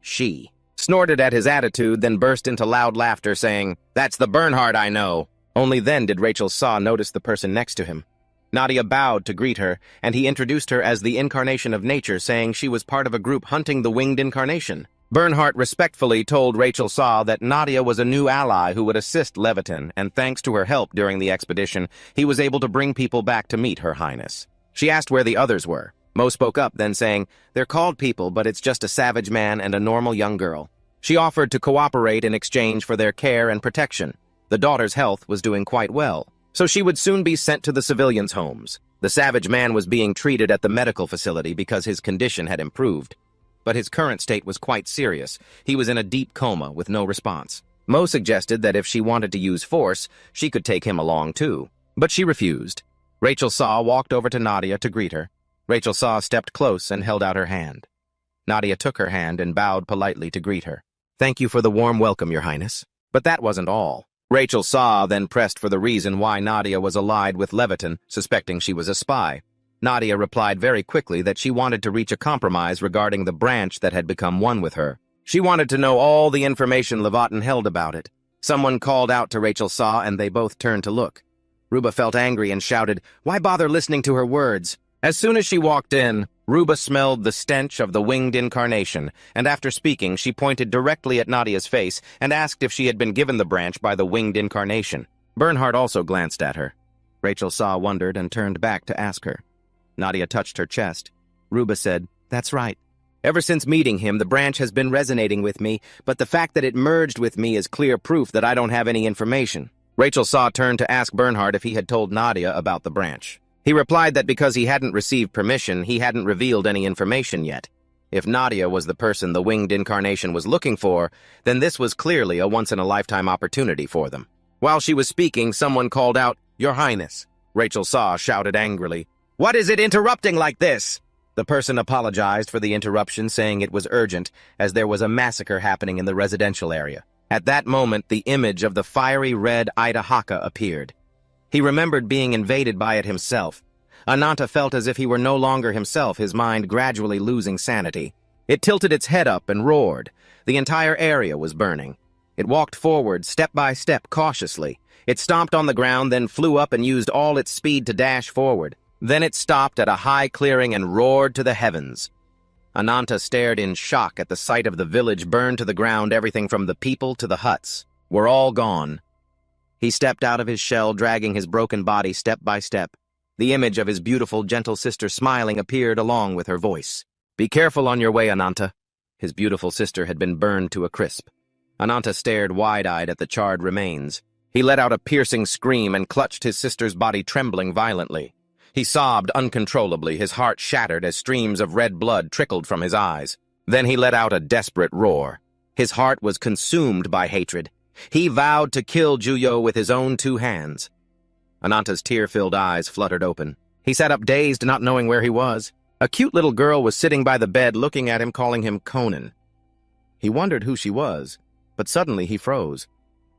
She snorted at his attitude, then burst into loud laughter, saying, "That's the Bernhardt I know." Only then did Rachel Saw notice the person next to him. Nadia bowed to greet her, and he introduced her as the Incarnation of Nature, saying she was part of a group hunting the winged incarnation. Bernhardt respectfully told Rachel Saw that Nadia was a new ally who would assist Leviton, and thanks to her help during the expedition, he was able to bring people back to meet Her Highness. She asked where the others were. Mo spoke up, then saying, "They're called people, but it's just a savage man and a normal young girl." She offered to cooperate in exchange for their care and protection. The daughter's health was doing quite well. so she would soon be sent to the civilians' homes. The savage man was being treated at the medical facility because his condition had improved. But his current state was quite serious. He was in a deep coma with no response. Mo suggested that if she wanted to use force, she could take him along too. But she refused. Rachel Saw walked over to Nadia to greet her. Rachel Saw stepped close and held out her hand. Nadia took her hand and bowed politely to greet her. "Thank you for the warm welcome, Your Highness." But that wasn't all. Rachel Saw then pressed for the reason why Nadia was allied with Leviton, suspecting she was a spy. Nadia replied very quickly that she wanted to reach a compromise regarding the branch that had become one with her. She wanted to know all the information Leviton held about it. Someone called out to Rachel Saw and they both turned to look. Ruba felt angry and shouted, "Why bother listening to her words?" As soon as she walked in, Ruba smelled the stench of the winged incarnation, and after speaking, she pointed directly at Nadia's face and asked if she had been given the branch by the winged incarnation. Bernhardt also glanced at her. Rachel Saw wondered and turned back to ask her. Nadia touched her chest. Ruba said, "That's right. Ever since meeting him, the branch has been resonating with me, but the fact that it merged with me is clear proof that I don't have any information." Rachel Saw turned to ask Bernhardt if he had told Nadia about the branch. He replied that because he hadn't received permission, he hadn't revealed any information yet. If Nadia was the person the winged incarnation was looking for, then this was clearly a once-in-a-lifetime opportunity for them. While she was speaking, someone called out, "Your Highness." Rachel Saw shouted angrily, "What is it interrupting like this?" The person apologized for the interruption, saying it was urgent, as there was a massacre happening in the residential area. At that moment, the image of the fiery red Ida Haka appeared. He remembered being invaded by it himself. Ananta felt as if he were no longer himself, his mind gradually losing sanity. It tilted its head up and roared. The entire area was burning. It walked forward, step by step, cautiously. It stomped on the ground, then flew up and used all its speed to dash forward. Then it stopped at a high clearing and roared to the heavens. Ananta stared in shock at the sight of the village burned to the ground. Everything from the people to the huts were all gone. He stepped out of his shell, dragging his broken body step by step. The image of his beautiful, gentle sister smiling appeared along with her voice. "Be careful on your way, Ananta." His beautiful sister had been burned to a crisp. Ananta stared wide-eyed at the charred remains. He let out a piercing scream and clutched his sister's body, trembling violently. He sobbed uncontrollably, his heart shattered as streams of red blood trickled from his eyes. Then he let out a desperate roar. His heart was consumed by hatred. He vowed to kill Juyo with his own 2 hands. Ananta's tear-filled eyes fluttered open. He sat up dazed, not knowing where he was. A cute little girl was sitting by the bed, looking at him, calling him Conan. He wondered who she was, but suddenly he froze.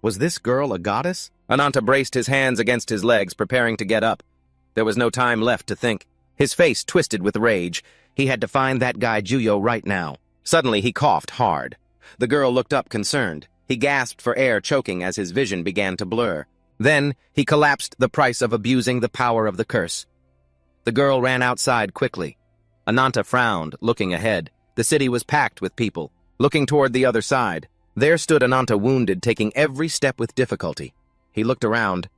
Was this girl a goddess? Ananta braced his hands against his legs, preparing to get up. There was no time left to think. His face twisted with rage. He had to find that guy Juyo right now. Suddenly he coughed hard. The girl looked up concerned. He gasped for air, choking as his vision began to blur. Then he collapsed, the price of abusing the power of the curse. The girl ran outside quickly. Ananta frowned, looking ahead. The city was packed with people. Looking toward the other side, there stood Ananta, wounded, taking every step with difficulty. He looked around.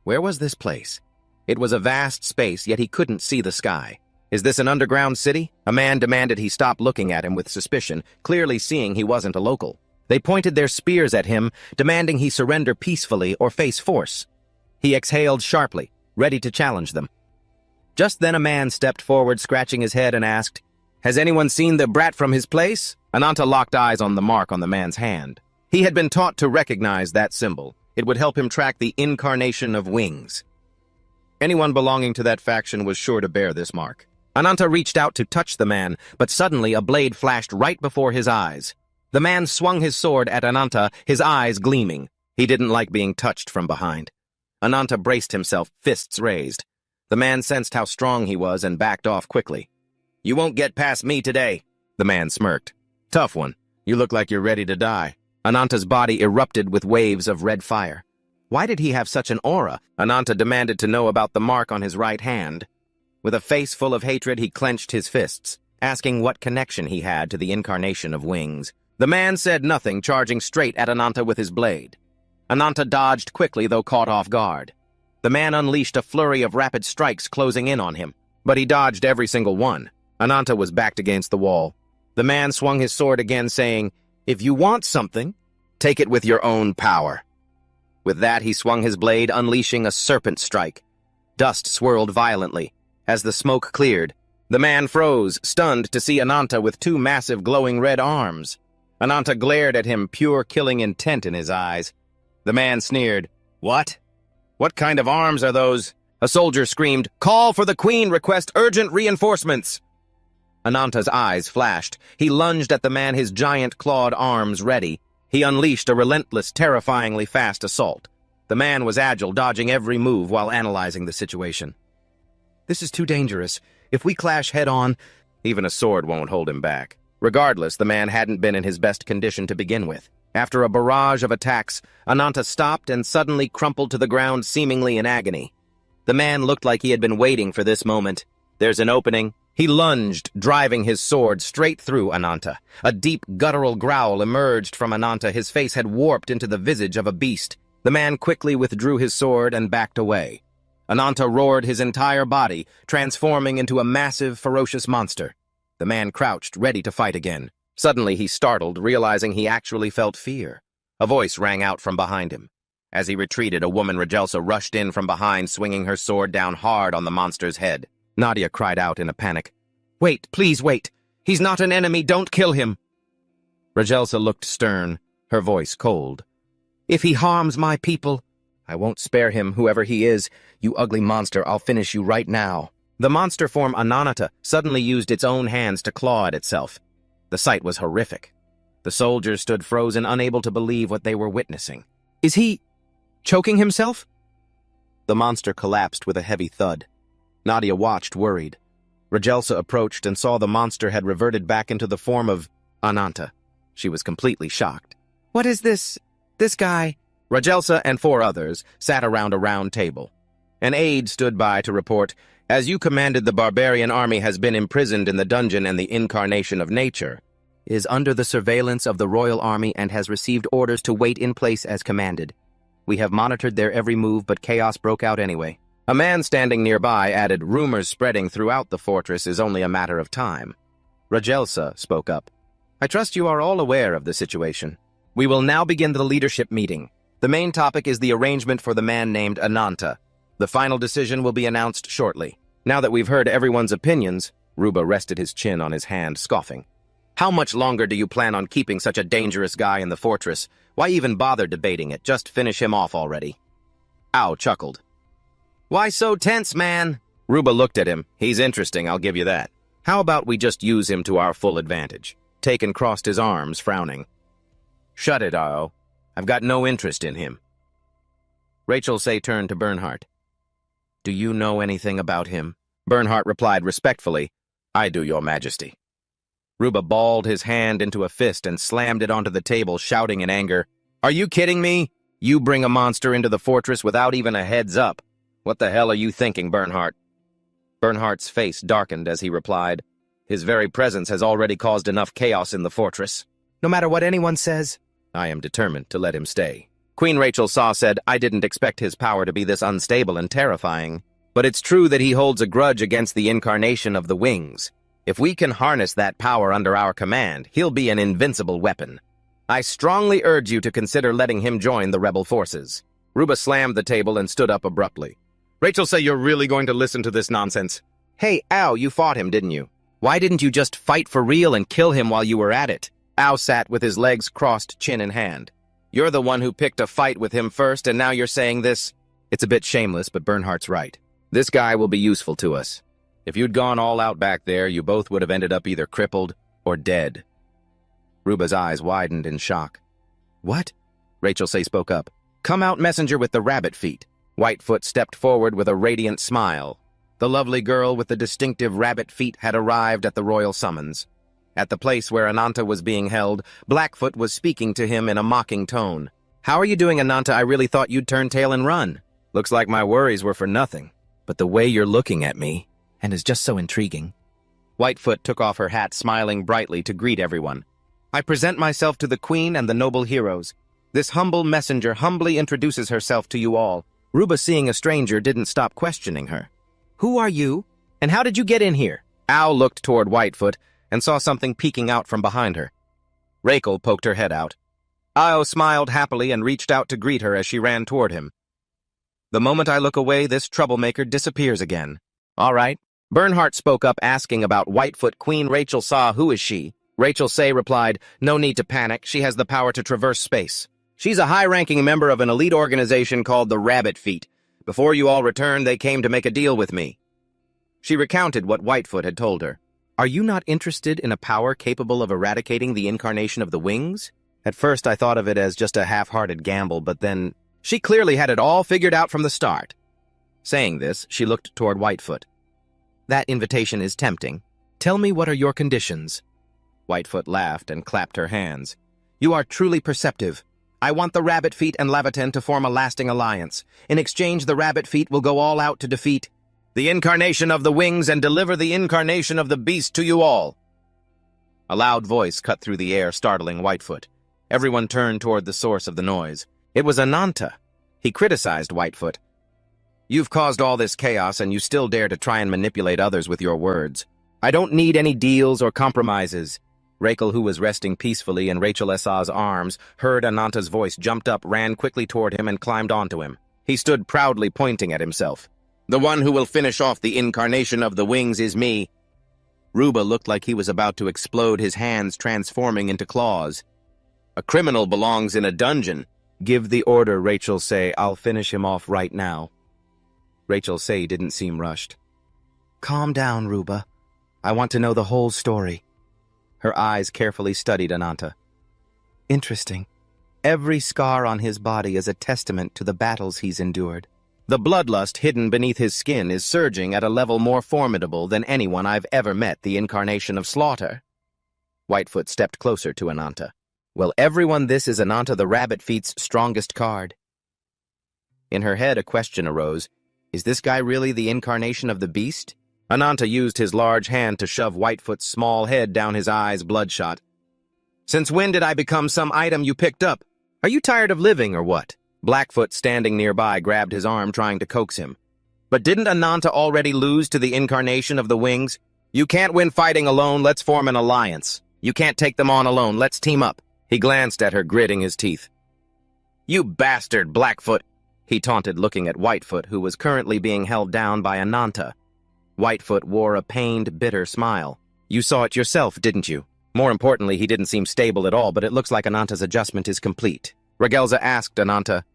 Where was this place? It was a vast space, yet he couldn't see the sky. Is this an underground city? A man demanded he stop looking at him with suspicion, clearly seeing he wasn't a local. They pointed their spears at him, demanding he surrender peacefully or face force. He exhaled sharply, ready to challenge them. Just then a man stepped forward, scratching his head, and asked, "Has anyone seen the brat from his place?" Ananta locked eyes on the mark on the man's hand. He had been taught to recognize that symbol. It would help him track the incarnation of wings. Anyone belonging to that faction was sure to bear this mark. Ananta reached out to touch the man, but suddenly a blade flashed right before his eyes. The man swung his sword at Ananta, his eyes gleaming. He didn't like being touched from behind. Ananta braced himself, fists raised. The man sensed how strong he was and backed off quickly. "You won't get past me today," the man smirked. "Tough one. You look like you're ready to die." Ananta's body erupted with waves of red fire. Why did he have such an aura? Ananta demanded to know about the mark on his right hand. With a face full of hatred, he clenched his fists, asking what connection he had to the incarnation of wings. The man said nothing, charging straight at Ananta with his blade. Ananta dodged quickly, though caught off guard. The man unleashed a flurry of rapid strikes, closing in on him, but he dodged every single one. Ananta was backed against the wall. The man swung his sword again, saying, "If you want something, take it with your own power." With that, he swung his blade, unleashing a serpent strike. Dust swirled violently. As the smoke cleared, the man froze, stunned to see Ananta with two massive glowing red arms. Ananta glared at him, pure killing intent in his eyes. The man sneered, "What? What kind of arms are those?" A soldier screamed, "Call for the queen! Request urgent reinforcements!" Ananta's eyes flashed. He lunged at the man, his giant clawed arms ready. He unleashed a relentless, terrifyingly fast assault. The man was agile, dodging every move while analyzing the situation. "This is too dangerous. If we clash head-on, even a sword won't hold him back." Regardless, the man hadn't been in his best condition to begin with. After a barrage of attacks, Ananta stopped and suddenly crumpled to the ground, seemingly in agony. The man looked like he had been waiting for this moment. "There's an opening." He lunged, driving his sword straight through Ananta. A deep, guttural growl emerged from Ananta. His face had warped into the visage of a beast. The man quickly withdrew his sword and backed away. Ananta roared his entire body, transforming into a massive, ferocious monster. The man crouched, ready to fight again. Suddenly he startled, realizing he actually felt fear. A voice rang out from behind him. As he retreated, a woman Rajelsa rushed in from behind, swinging her sword down hard on the monster's head. Nadia cried out in a panic, "Wait, please wait! He's not an enemy, don't kill him!" Rajelsa looked stern, her voice cold. "If he harms my people, I won't spare him, whoever he is. You ugly monster, I'll finish you right now." The monster form Ananta suddenly used its own hands to claw at itself. The sight was horrific. The soldiers stood frozen, unable to believe what they were witnessing. "Is he choking himself?" The monster collapsed with a heavy thud. Nadia watched, worried. Rajelsa approached and saw the monster had reverted back into the form of Ananta. She was completely shocked. "What is this guy?" Rajelsa and 4 others sat around a round table. An aide stood by to report, "As you commanded, the barbarian army has been imprisoned in the dungeon, and the incarnation of nature is under the surveillance of the royal army and has received orders to wait in place as commanded. We have monitored their every move, but chaos broke out anyway." A man standing nearby added, "Rumors spreading throughout the fortress is only a matter of time." Rajelsa spoke up. "I trust you are all aware of the situation. We will now begin the leadership meeting. The main topic is the arrangement for the man named Ananta. The final decision will be announced shortly. Now that we've heard everyone's opinions," Ruba rested his chin on his hand, scoffing. "How much longer do you plan on keeping such a dangerous guy in the fortress? Why even bother debating it? Just finish him off already." Ao chuckled. "Why so tense, man?" Ruba looked at him. "He's interesting, I'll give you that. How about we just use him to our full advantage?" Taken crossed his arms, frowning. "Shut it, Ao. I've got no interest in him." Rajelsa turned to Bernhardt. "Do you know anything about him?" Bernhardt replied respectfully, "I do, your majesty." Ruba balled his hand into a fist and slammed it onto the table, shouting in anger, "Are you kidding me? You bring a monster into the fortress without even a heads up. What the hell are you thinking, Bernhardt?" Bernhardt's face darkened as he replied, "His very presence has already caused enough chaos in the fortress. No matter what anyone says, I am determined to let him stay." Queen Rajelsa said, "I didn't expect his power to be this unstable and terrifying. But it's true that he holds a grudge against the incarnation of the wings. If we can harness that power under our command, he'll be an invincible weapon. I strongly urge you to consider letting him join the rebel forces." Ruba slammed the table and stood up abruptly. "Rajelsa, you're really going to listen to this nonsense?" "Hey, Ao, you fought him, didn't you? Why didn't you just fight for real and kill him while you were at it?" Ao sat with his legs crossed, chin in hand. "You're the one who picked a fight with him first, and now you're saying this?" It's a bit shameless, but Bernhardt's right. This guy will be useful to us. If you'd gone all out back there, you both would have ended up either crippled or dead. Ruba's eyes widened in shock. "What?" Rajelsa spoke up. "Come out, messenger with the rabbit feet." Whitefoot stepped forward with a radiant smile. The lovely girl with the distinctive rabbit feet had arrived at the royal summons. At the place where Ananta was being held, Blackfoot was speaking to him in a mocking tone. "How are you doing, Ananta? I really thought you'd turn tail and run. Looks like my worries were for nothing. But the way you're looking at me, and is just so intriguing." Whitefoot took off her hat, smiling brightly to greet everyone. "I present myself to the Queen and the noble heroes. This humble messenger humbly introduces herself to you all." Ruba, seeing a stranger, didn't stop questioning her. "Who are you? And how did you get in here?" Ao looked toward Whitefoot and saw something peeking out from behind her. Rakel poked her head out. Ao smiled happily and reached out to greet her as she ran toward him. The moment I look away, this troublemaker disappears again. All right. Bernhardt spoke up asking about Whitefoot. Queen Rachel saw, who is she? Rachel Say replied, no need to panic, she has the power to traverse space. She's a high-ranking member of an elite organization called the Rabbit Feet. Before you all returned, they came to make a deal with me. She recounted what Whitefoot had told her. Are you not interested in a power capable of eradicating the incarnation of the wings? At first I thought of it as just a half-hearted gamble, but then she clearly had it all figured out from the start. Saying this, she looked toward Whitefoot. That invitation is tempting. Tell me, what are your conditions? Whitefoot laughed and clapped her hands. You are truly perceptive. I want the Rabbit Feet and Leviathan to form a lasting alliance. In exchange, the Rabbit Feet will go all out to defeat the incarnation of the wings and deliver the incarnation of the beast to you all. A loud voice cut through the air, startling Whitefoot. Everyone turned toward the source of the noise. It was Ananta. He criticized Whitefoot. You've caused all this chaos and you still dare to try and manipulate others with your words. I don't need any deals or compromises. Rachel, who was resting peacefully in Rachel S.A.'s arms, heard Ananta's voice, jumped up, ran quickly toward him, and climbed onto him. He stood proudly pointing at himself. The one who will finish off the incarnation of the wings is me. Ruba looked like he was about to explode, his hands transforming into claws. A criminal belongs in a dungeon. Give the order, Rachel Say. I'll finish him off right now. Rachel Say didn't seem rushed. Calm down, Ruba. I want to know the whole story. Her eyes carefully studied Ananta. Interesting. Every scar on his body is a testament to the battles he's endured. The bloodlust hidden beneath his skin is surging at a level more formidable than anyone I've ever met, the incarnation of slaughter. Whitefoot stepped closer to Ananta. Well, everyone, this is Ananta the Rabbit Feet's strongest card. In her head, a question arose. Is this guy really the incarnation of the beast? Ananta used his large hand to shove Whitefoot's small head down his eyes, bloodshot. Since when did I become some item you picked up? Are you tired of living or what? Blackfoot, standing nearby, grabbed his arm, trying to coax him. But didn't Ananta already lose to the incarnation of the wings? You can't win fighting alone, let's form an alliance. You can't take them on alone, let's team up. He glanced at her, gritting his teeth. You bastard, Blackfoot, he taunted, looking at Whitefoot, who was currently being held down by Ananta. Whitefoot wore a pained, bitter smile. You saw it yourself, didn't you? More importantly, he didn't seem stable at all, but it looks like Ananta's adjustment is complete. Ragelza asked Ananta,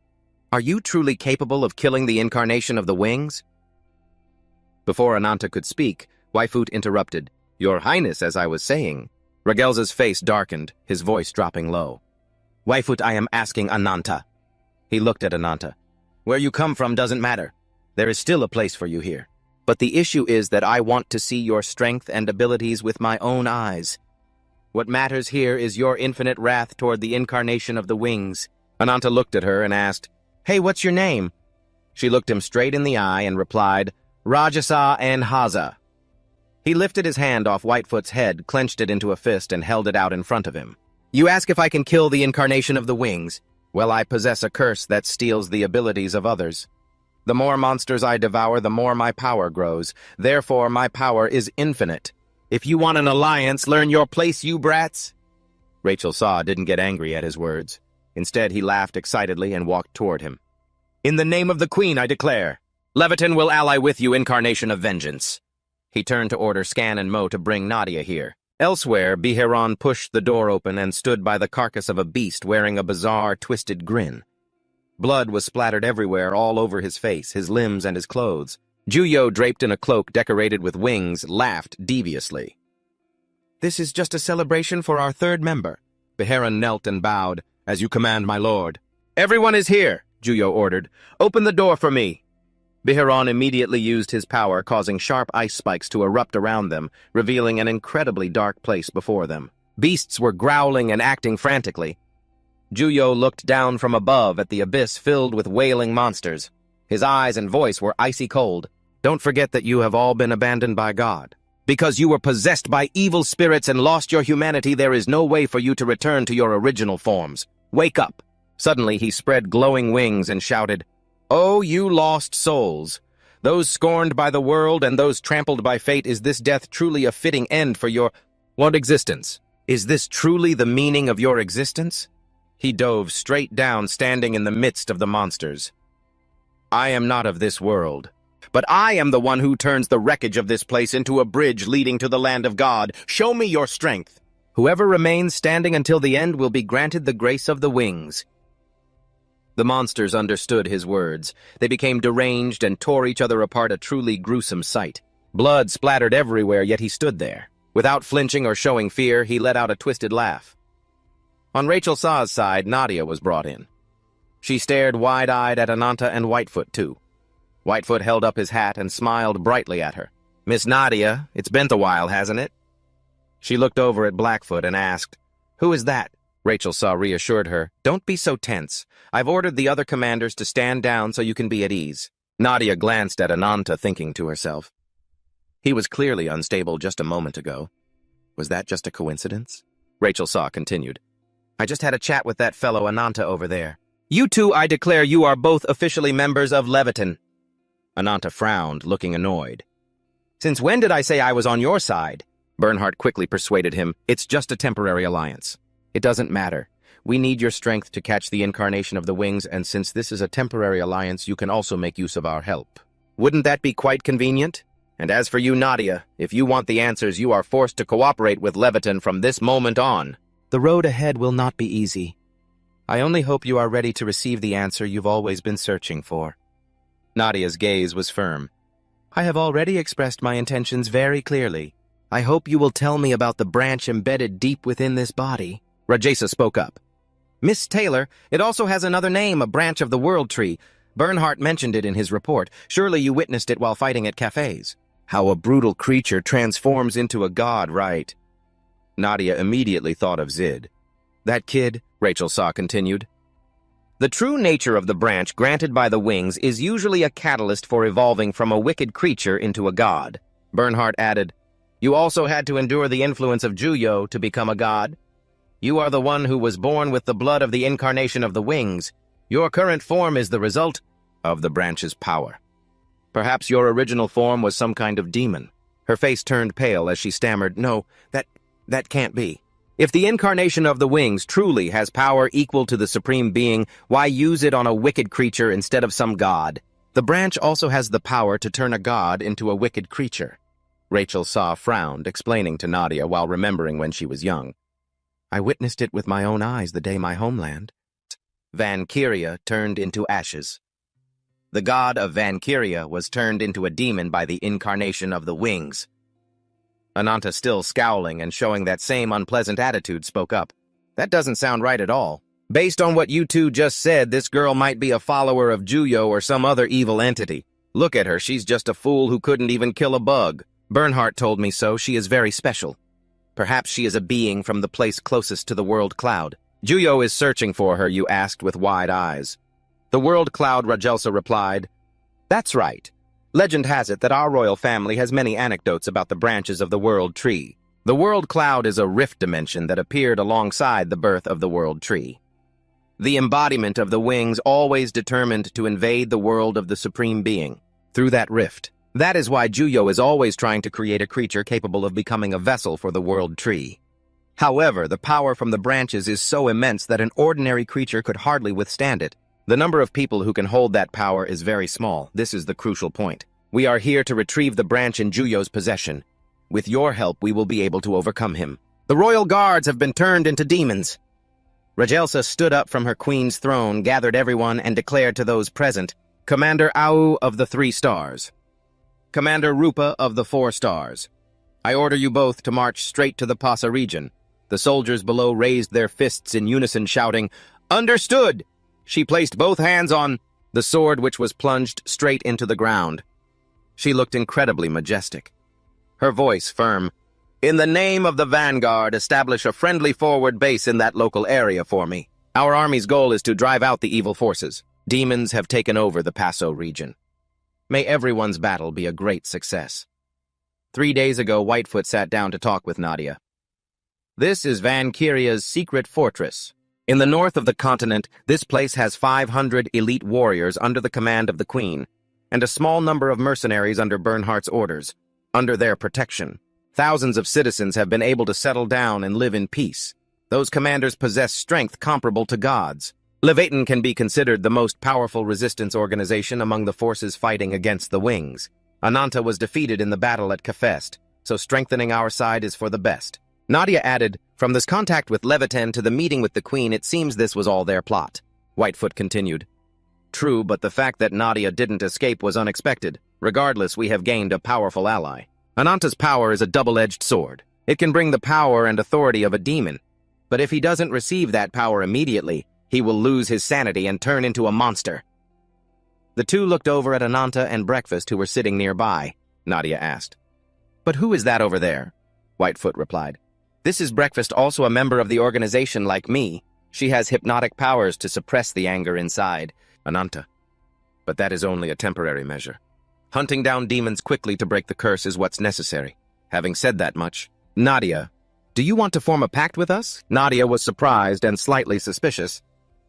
Are you truly capable of killing the incarnation of the wings? Before Ananta could speak, Whitefoot interrupted. Your Highness, as I was saying. Ragelza's face darkened, his voice dropping low. Whitefoot, I am asking Ananta. He looked at Ananta. Where you come from doesn't matter. There is still a place for you here. But the issue is that I want to see your strength and abilities with my own eyes. What matters here is your infinite wrath toward the incarnation of the wings. Ananta looked at her and asked, Hey, what's your name? She looked him straight in the eye and replied, Rajasa and Haza. He lifted his hand off Whitefoot's head, clenched it into a fist, and held it out in front of him. You ask if I can kill the incarnation of the wings? Well, I possess a curse that steals the abilities of others. The more monsters I devour, the more my power grows. Therefore, my power is infinite. If you want an alliance, learn your place, you brats. Rachel Saw didn't get angry at his words. Instead, he laughed excitedly and walked toward him. In the name of the Queen, I declare, Leviathan will ally with you, incarnation of vengeance. He turned to order Scan and Mo to bring Nadia here. Elsewhere, Biheron pushed the door open and stood by the carcass of a beast wearing a bizarre, twisted grin. Blood was splattered everywhere, all over his face, his limbs, and his clothes. Juyo, draped in a cloak decorated with wings, laughed deviously. This is just a celebration for our third member. Biheron knelt and bowed. As you command, my lord. Everyone is here, Juyo ordered. Open the door for me. Biheron immediately used his power, causing sharp ice spikes to erupt around them, revealing an incredibly dark place before them. Beasts were growling and acting frantically. Juyo looked down from above at the abyss filled with wailing monsters. His eyes and voice were icy cold. Don't forget that you have all been abandoned by God. Because you were possessed by evil spirits and lost your humanity, there is no way for you to return to your original forms. Wake up. Suddenly he spread glowing wings and shouted, Oh, you lost souls! Those scorned by the world and those trampled by fate, is this death truly a fitting end for your existence? Is this truly the meaning of your existence? He dove straight down, standing in the midst of the monsters. I am not of this world, but I am the one who turns the wreckage of this place into a bridge leading to the land of God. Show me your strength. Whoever remains standing until the end will be granted the grace of the wings. The monsters understood his words. They became deranged and tore each other apart, a truly gruesome sight. Blood splattered everywhere, yet he stood there. Without flinching or showing fear, he let out a twisted laugh. On Rachel Saw's side, Nadia was brought in. She stared wide-eyed at Ananta and Whitefoot, too. Whitefoot held up his hat and smiled brightly at her. Miss Nadia, it's been a while, hasn't it? She looked over at Blackfoot and asked, Who is that? Rachel Saw reassured her, Don't be so tense. I've ordered the other commanders to stand down so you can be at ease. Nadia glanced at Ananta, thinking to herself. He was clearly unstable just a moment ago. Was that just a coincidence? Rachel Saw continued. I just had a chat with that fellow Ananta over there. You two, I declare you are both officially members of Leviton. Ananta frowned, looking annoyed. Since when did I say I was on your side? Bernhardt quickly persuaded him. It's just a temporary alliance. It doesn't matter. We need your strength to catch the incarnation of the wings, and since this is a temporary alliance, you can also make use of our help. Wouldn't that be quite convenient? And as for you, Nadia, if you want the answers, you are forced to cooperate with Leviton from this moment on. The road ahead will not be easy. I only hope you are ready to receive the answer you've always been searching for. Nadia's gaze was firm. I have already expressed my intentions very clearly. I hope you will tell me about the branch embedded deep within this body. Rajesa spoke up. Miss Taylor, it also has another name, a branch of the World Tree. Bernhardt mentioned it in his report. Surely you witnessed it while fighting at cafes. How a brutal creature transforms into a god, right? Nadia immediately thought of Zid. That kid, Rachel Saw continued. The true nature of the branch granted by the wings is usually a catalyst for evolving from a wicked creature into a god. Bernhardt added, You also had to endure the influence of Juyo to become a god. You are the one who was born with the blood of the incarnation of the wings. Your current form is the result of the branch's power. Perhaps your original form was some kind of demon. Her face turned pale as she stammered, No, that can't be. If the incarnation of the wings truly has power equal to the Supreme Being, why use it on a wicked creature instead of some god? The branch also has the power to turn a god into a wicked creature. Rachel Saw frowned, explaining to Nadia while remembering when she was young. I witnessed it with my own eyes the day my homeland. Valkyria turned into ashes. The god of Valkyria was turned into a demon by the incarnation of the wings. Ananta, still scowling and showing that same unpleasant attitude, spoke up. That doesn't sound right at all. Based on what you two just said, this girl might be a follower of Juyo or some other evil entity. Look at her, she's just a fool who couldn't even kill a bug. Bernhardt told me so, she is very special. Perhaps she is a being from the place closest to the world cloud. Juyo is searching for her, you asked with wide eyes. The world cloud, Rajelsa replied. That's right. Legend has it that our royal family has many anecdotes about the branches of the world tree. The world cloud is a rift dimension that appeared alongside the birth of the world tree. The embodiment of the wings always determined to invade the world of the Supreme Being through that rift. That is why Juyo is always trying to create a creature capable of becoming a vessel for the world tree. However, the power from the branches is so immense that an ordinary creature could hardly withstand it. The number of people who can hold that power is very small. This is the crucial point. We are here to retrieve the branch in Juyo's possession. With your help, we will be able to overcome him. The royal guards have been turned into demons. Rajelsa stood up from her queen's throne, gathered everyone, and declared to those present, Commander Au of the 3 stars. Commander Rupa of the 4 stars. I order you both to march straight to the Pasa region. The soldiers below raised their fists in unison, shouting, Understood! She placed both hands on the sword, which was plunged straight into the ground. She looked incredibly majestic. Her voice firm. In the name of the Vanguard, establish a friendly forward base in that local area for me. Our army's goal is to drive out the evil forces. Demons have taken over the Paso region. May everyone's battle be a great success. 3 days ago, Whitefoot sat down to talk with Nadia. This is Valkyria's secret fortress. In the north of the continent, this place has 500 elite warriors under the command of the Queen, and a small number of mercenaries under Bernhardt's orders. Under their protection, thousands of citizens have been able to settle down and live in peace. Those commanders possess strength comparable to gods. Leviathan can be considered the most powerful resistance organization among the forces fighting against the Wings. Ananta was defeated in the battle at Capped, so strengthening our side is for the best. Nadia added, from this contact with Leviathan to the meeting with the Queen, it seems this was all their plot. Whitefoot continued. True, but the fact that Nadia didn't escape was unexpected. Regardless, we have gained a powerful ally. Ananta's power is a double-edged sword. It can bring the power and authority of a demon. But if he doesn't receive that power immediately, he will lose his sanity and turn into a monster. The two looked over at Ananta and Breakfast, who were sitting nearby. Nadia asked. But who is that over there? Whitefoot replied. This is Breakfast, also a member of the organization like me. She has hypnotic powers to suppress the anger inside. Ananta. But that is only a temporary measure. Hunting down demons quickly to break the curse is what's necessary. Having said that much, Nadia, do you want to form a pact with us? Nadia was surprised and slightly suspicious.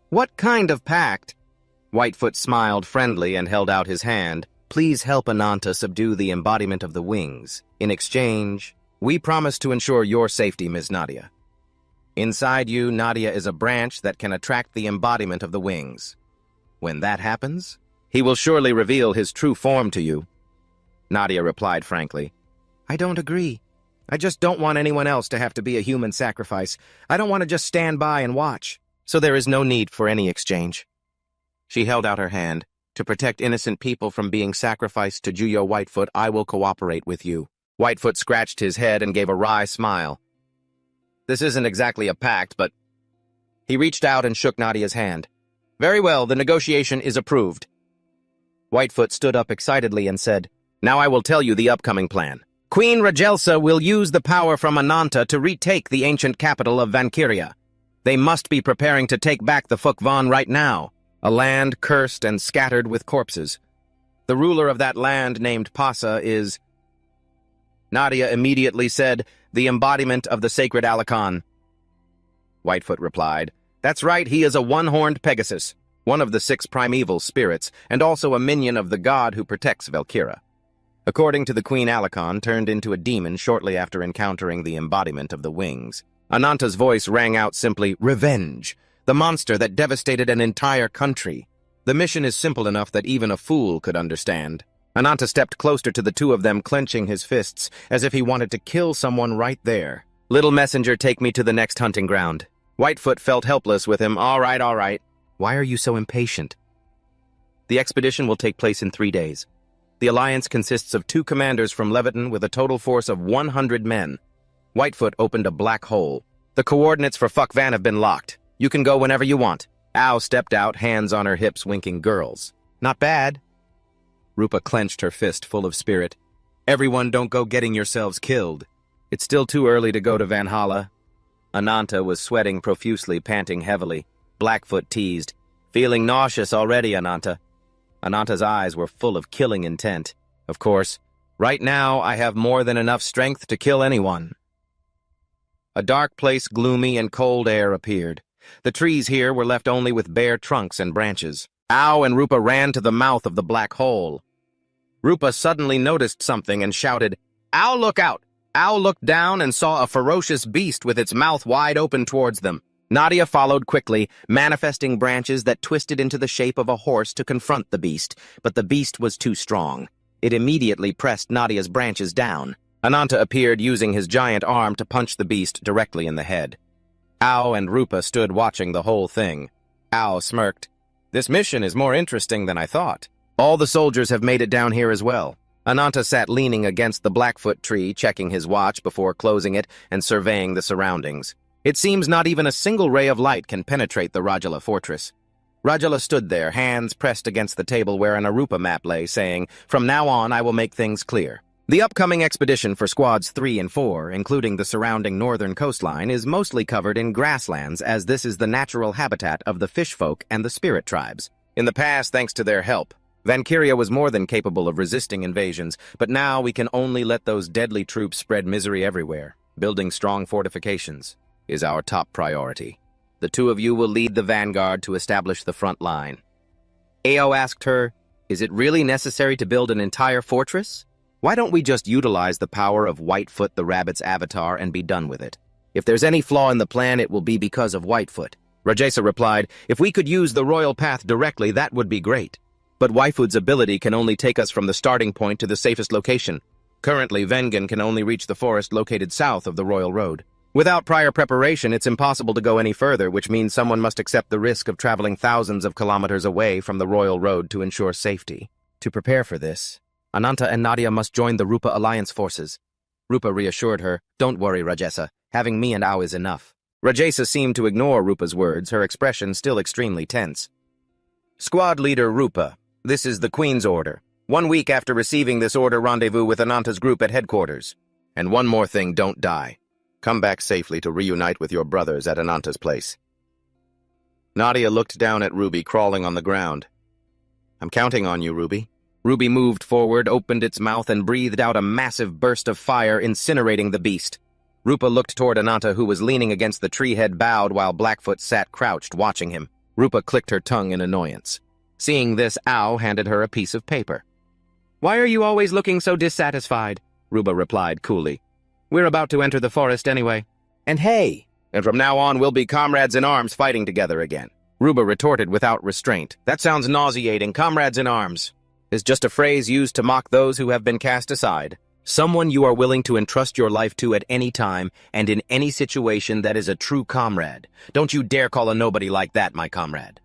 What kind of pact? Whitefoot smiled friendly and held out his hand. Please help Ananta subdue the embodiment of the Wings. In exchange, we promise to ensure your safety, Ms. Nadia. Inside you, Nadia is a branch that can attract the embodiment of the Wings. When that happens, he will surely reveal his true form to you. Nadia replied frankly. I don't agree. I just don't want anyone else to have to be a human sacrifice. I don't want to just stand by and watch. So there is no need for any exchange. She held out her hand. To protect innocent people from being sacrificed to Juyo Whitefoot, I will cooperate with you. Whitefoot scratched his head and gave a wry smile. This isn't exactly a pact, but... He reached out and shook Nadia's hand. Very well, the negotiation is approved. Whitefoot stood up excitedly and said, Now I will tell you the upcoming plan. Queen Rajelsa will use the power from Ananta to retake the ancient capital of Valkyria. They must be preparing to take back the Fukvan right now, a land cursed and scattered with corpses. The ruler of that land, named Pasa, is... Nadia immediately said, the embodiment of the sacred Alicon. Whitefoot replied, That's right, he is a one-horned Pegasus, one of the 6 primeval spirits, and also a minion of the god who protects Valkyria. According to the Queen, Alicon turned into a demon shortly after encountering the embodiment of the Wings. Ananta's voice rang out simply, Revenge, the monster that devastated an entire country. The mission is simple enough that even a fool could understand. Ananta stepped closer to the two of them, clenching his fists, as if he wanted to kill someone right there. Little messenger, take me to the next hunting ground. Whitefoot felt helpless with him. All right. Why are you so impatient? The expedition will take place in 3 days. The alliance consists of 2 commanders from Leviathan with a total force of 100 men. Whitefoot opened a black hole. The coordinates for Fukvan have been locked. You can go whenever you want. Ao stepped out, hands on her hips, winking. Girls. Not bad. Rupa clenched her fist, full of spirit. Everyone don't go getting yourselves killed. It's still too early to go to Valhalla. Ananta was sweating profusely, panting heavily. Blackfoot teased. Feeling nauseous already, Ananta. Ananta's eyes were full of killing intent. Of course, right now I have more than enough strength to kill anyone. A dark place, gloomy and cold air appeared. The trees here were left only with bare trunks and branches. Ao and Rupa ran to the mouth of the black hole. Rupa suddenly noticed something and shouted, Ao, look out! Ao looked down and saw a ferocious beast with its mouth wide open towards them. Nadia followed quickly, manifesting branches that twisted into the shape of a horse to confront the beast, but the beast was too strong. It immediately pressed Nadia's branches down. Ananta appeared using his giant arm to punch the beast directly in the head. Ao and Rupa stood watching the whole thing. Ao smirked. This mission is more interesting than I thought. All the soldiers have made it down here as well. Ananta sat leaning against the Blackfoot tree, checking his watch before closing it and surveying the surroundings. It seems not even a single ray of light can penetrate the Rajala fortress. Rajala stood there, hands pressed against the table where an Arupa map lay, saying, From now on, I will make things clear. The upcoming expedition for Squads 3 and 4, including the surrounding northern coastline, is mostly covered in grasslands, as this is the natural habitat of the fish folk and the spirit tribes. In the past, thanks to their help, Valkyria was more than capable of resisting invasions, but now we can only let those deadly troops spread misery everywhere. Building strong fortifications is our top priority. The two of you will lead the vanguard to establish the front line. Ao asked her, Is it really necessary to build an entire fortress? Why don't we just utilize the power of Whitefoot the rabbit's avatar and be done with it? If there's any flaw in the plan, it will be because of Whitefoot. Rajesa replied, if we could use the royal path directly, that would be great. But Whitefoot's ability can only take us from the starting point to the safest location. Currently, Vengen can only reach the forest located south of the royal road. Without prior preparation, it's impossible to go any further, which means someone must accept the risk of traveling thousands of kilometers away from the royal road to ensure safety. To prepare for this, Ananta and Nadia must join the Rupa Alliance forces. Rupa reassured her, don't worry, Rajesa. Having me and Ao is enough. Rajesa seemed to ignore Rupa's words, her expression still extremely tense. Squad Leader Rupa, this is the Queen's order. 1 week after receiving this order, rendezvous with Ananta's group at headquarters. And one more thing, don't die. Come back safely to reunite with your brothers at Ananta's place. Nadia looked down at Ruby crawling on the ground. I'm counting on you, Ruby. Ruby moved forward, opened its mouth, and breathed out a massive burst of fire, incinerating the beast. Rupa looked toward Ananta, who was leaning against the tree head bowed while Blackfoot sat crouched, watching him. Rupa clicked her tongue in annoyance. Seeing this, Ao handed her a piece of paper. Why are you always looking so dissatisfied? Rupa replied coolly. We're about to enter the forest anyway. And hey, and from now on we'll be comrades in arms fighting together again. Rupa retorted without restraint. That sounds nauseating. Comrades in arms is just a phrase used to mock those who have been cast aside. Someone you are willing to entrust your life to at any time and in any situation that is a true comrade. Don't you dare call a nobody like that my comrade.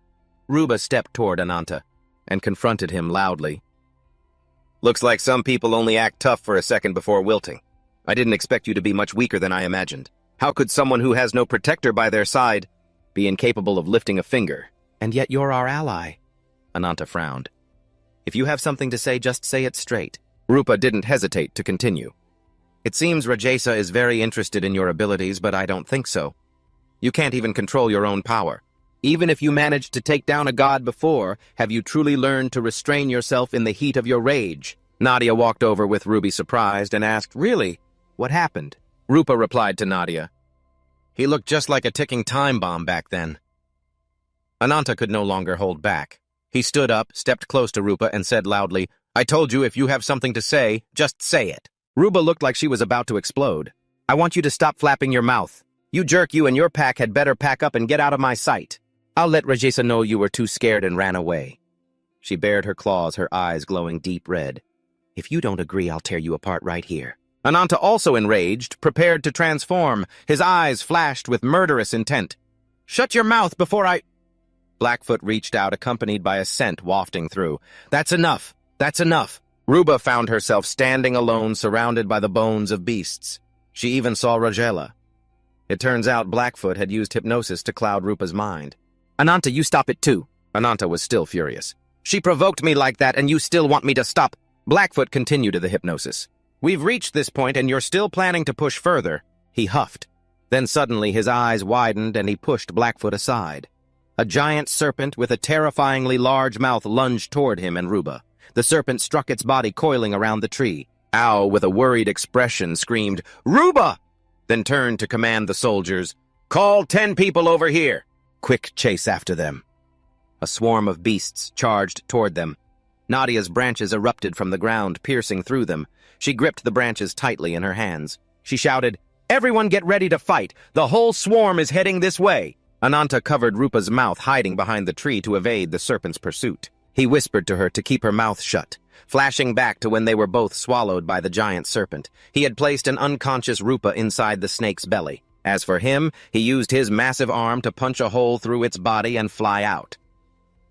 Rupa stepped toward Ananta and confronted him loudly. Looks like some people only act tough for a second before wilting. I didn't expect you to be much weaker than I imagined. How could someone who has no protector by their side be incapable of lifting a finger? And yet you're our ally. Ananta frowned. If you have something to say, just say it straight. Rupa didn't hesitate to continue. It seems Rajesa is very interested in your abilities, but I don't think so. You can't even control your own power. Even if you managed to take down a god before, have you truly learned to restrain yourself in the heat of your rage? Nadia walked over with Ruby surprised and asked, Really? What happened? Rupa replied to Nadia. He looked just like a ticking time bomb back then. Ananta could no longer hold back. He stood up, stepped close to Rupa, and said loudly, I told you if you have something to say, just say it. Rupa looked like she was about to explode. I want you to stop flapping your mouth. You jerk, you and your pack had better pack up and get out of my sight. I'll let Rajesa know you were too scared and ran away. She bared her claws, her eyes glowing deep red. If you don't agree, I'll tear you apart right here. Ananta, also enraged, prepared to transform. His eyes flashed with murderous intent. Shut your mouth before I... Blackfoot reached out, accompanied by a scent wafting through. That's enough. That's enough. Rupa found herself standing alone, surrounded by the bones of beasts. She even saw Rajela. It turns out Blackfoot had used hypnosis to cloud Rupa's mind. Ananta, you stop it too. Ananta was still furious. She provoked me like that, and you still want me to stop? Blackfoot continued to the hypnosis. We've reached this point, and you're still planning to push further. He huffed. Then suddenly his eyes widened, and he pushed Blackfoot aside. A giant serpent with a terrifyingly large mouth lunged toward him and Rupa. The serpent struck its body coiling around the tree. Ao, with a worried expression, screamed, Rupa! Then turned to command the soldiers, Call 10 people over here! Quick chase after them. A swarm of beasts charged toward them. Nadia's branches erupted from the ground, piercing through them. She gripped the branches tightly in her hands. She shouted, Everyone get ready to fight! The whole swarm is heading this way! Ananta covered Rupa's mouth, hiding behind the tree to evade the serpent's pursuit. He whispered to her to keep her mouth shut, flashing back to when they were both swallowed by the giant serpent. He had placed an unconscious Rupa inside the snake's belly. As for him, he used his massive arm to punch a hole through its body and fly out.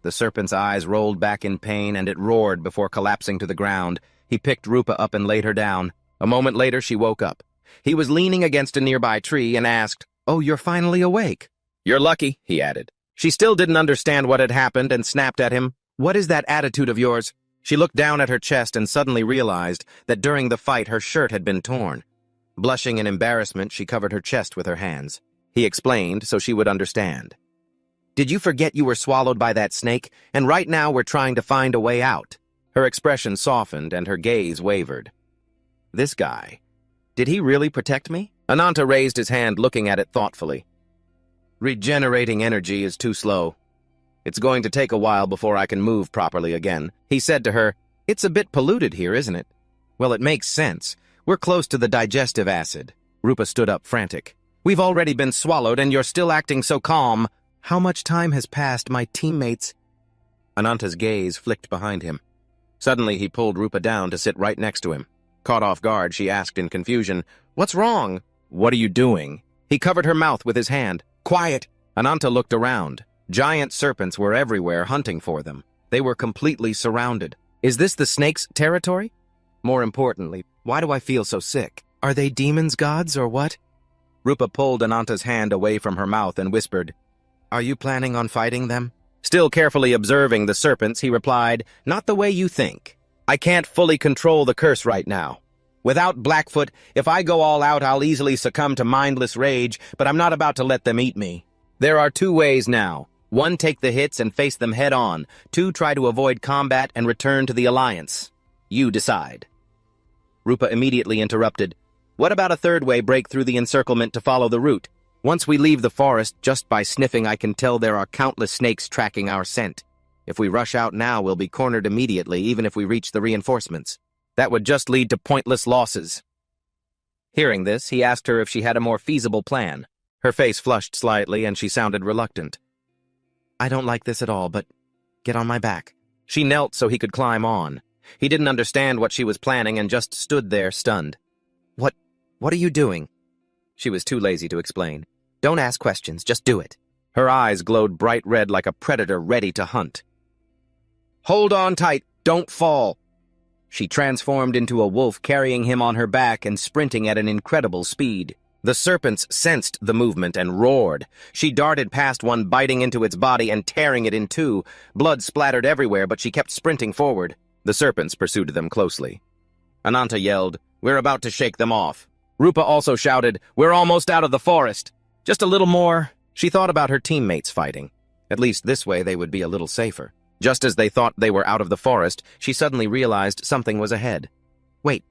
The serpent's eyes rolled back in pain, and it roared before collapsing to the ground. He picked Rupa up and laid her down. A moment later, she woke up. He was leaning against a nearby tree and asked, Oh, you're finally awake. You're lucky, he added. She still didn't understand what had happened and snapped at him. What is that attitude of yours? She looked down at her chest and suddenly realized that during the fight her shirt had been torn. Blushing in embarrassment, she covered her chest with her hands. He explained so she would understand. Did you forget you were swallowed by that snake, and right now we're trying to find a way out? Her expression softened and her gaze wavered. This guy, did he really protect me? Ananta raised his hand, looking at it thoughtfully. Regenerating energy is too slow. It's going to take a while before I can move properly again. He said to her, It's a bit polluted here, isn't it? Well, it makes sense. We're close to the digestive acid. Rupa stood up, frantic. We've already been swallowed and you're still acting so calm. How much time has passed, my teammates? Ananta's gaze flicked behind him. Suddenly, he pulled Rupa down to sit right next to him. Caught off guard, she asked in confusion, "What's wrong?" "What are you doing?" He covered her mouth with his hand. "Quiet!" Ananta looked around. Giant serpents were everywhere, hunting for them. They were completely surrounded. Is this the snake's territory? More importantly, why do I feel so sick? Are they demons, gods, or what? Rupa pulled Ananta's hand away from her mouth and whispered, "Are you planning on fighting them?" Still carefully observing the serpents, he replied, "Not the way you think. I can't fully control the curse right now. Without Blackfoot, if I go all out, I'll easily succumb to mindless rage, but I'm not about to let them eat me. There are two ways now. 1, take the hits and face them head on. 2, try to avoid combat and return to the Alliance. You decide." Rupa immediately interrupted. "What about a third way, break through the encirclement to follow the route? Once we leave the forest, just by sniffing I can tell there are countless snakes tracking our scent. If we rush out now, we'll be cornered immediately, even if we reach the reinforcements. That would just lead to pointless losses." Hearing this, he asked her if she had a more feasible plan. Her face flushed slightly, and she sounded reluctant. "I don't like this at all, but get on my back." She knelt so he could climb on. He didn't understand what she was planning and just stood there, stunned. What are you doing?" She was too lazy to explain. "Don't ask questions, just do it." Her eyes glowed bright red like a predator ready to hunt. "Hold on tight, don't fall." She transformed into a wolf, carrying him on her back and sprinting at an incredible speed. The serpents sensed the movement and roared. She darted past one, biting into its body and tearing it in two. Blood splattered everywhere, but she kept sprinting forward. The serpents pursued them closely. Ananta yelled, "We're about to shake them off." Rupa also shouted, "We're almost out of the forest. Just a little more." She thought about her teammates fighting. At least this way they would be a little safer. Just as they thought they were out of the forest, she suddenly realized something was ahead. "Wait,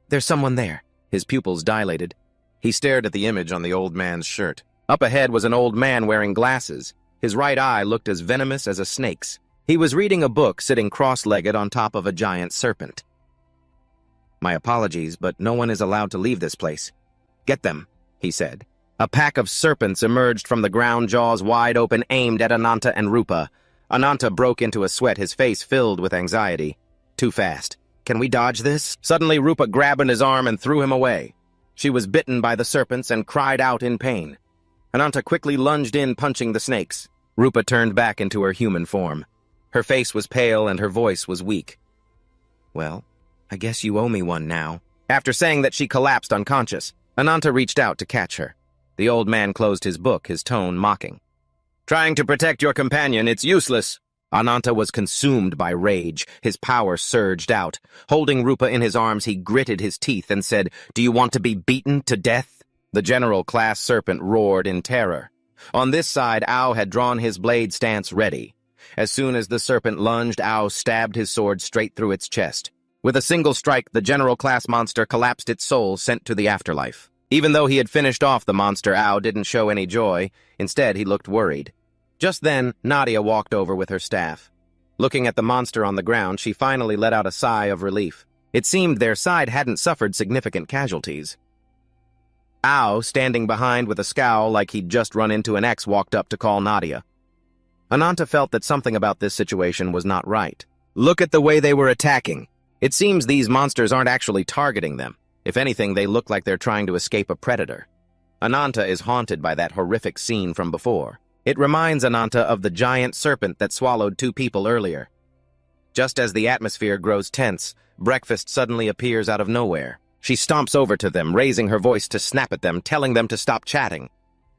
there's someone there." His pupils dilated. He stared at the image on the old man's shirt. Up ahead was an old man wearing glasses. His right eye looked as venomous as a snake's. He was reading a book, sitting cross-legged on top of a giant serpent. "My apologies, but no one is allowed to leave this place." "Get them," he said. A pack of serpents emerged from the ground, jaws wide open, aimed at Ananta and Rupa. Ananta broke into a sweat, his face filled with anxiety. Too fast. "Can we dodge this?" Suddenly, Rupa grabbed his arm and threw him away. She was bitten by the serpents and cried out in pain. Ananta quickly lunged in, punching the snakes. Rupa turned back into her human form. Her face was pale and her voice was weak. "Well, I guess you owe me one now." After saying that, she collapsed unconscious. Ananta reached out to catch her. The old man closed his book, his tone mocking. "Trying to protect your companion, it's useless." Ananta was consumed by rage. His power surged out. Holding Rupa in his arms, he gritted his teeth and said, "Do you want to be beaten to death?" The general class serpent roared in terror. On this side, Ao had drawn his blade stance ready. As soon as the serpent lunged, Ao stabbed his sword straight through its chest. With a single strike, the general class monster collapsed, its soul sent to the afterlife. Even though he had finished off the monster, Ao didn't show any joy. Instead, he looked worried. Just then, Nadia walked over with her staff. Looking at the monster on the ground, she finally let out a sigh of relief. It seemed their side hadn't suffered significant casualties. Ao, standing behind with a scowl like he'd just run into an ex, walked up to call Nadia. Ananta felt that something about this situation was not right. Look at the way they were attacking. It seems these monsters aren't actually targeting them. If anything, they look like they're trying to escape a predator. Ananta is haunted by that horrific scene from before. It reminds Ananta of the giant serpent that swallowed 2 people earlier. Just as the atmosphere grows tense, breakfast suddenly appears out of nowhere. She stomps over to them, raising her voice to snap at them, telling them to stop chatting.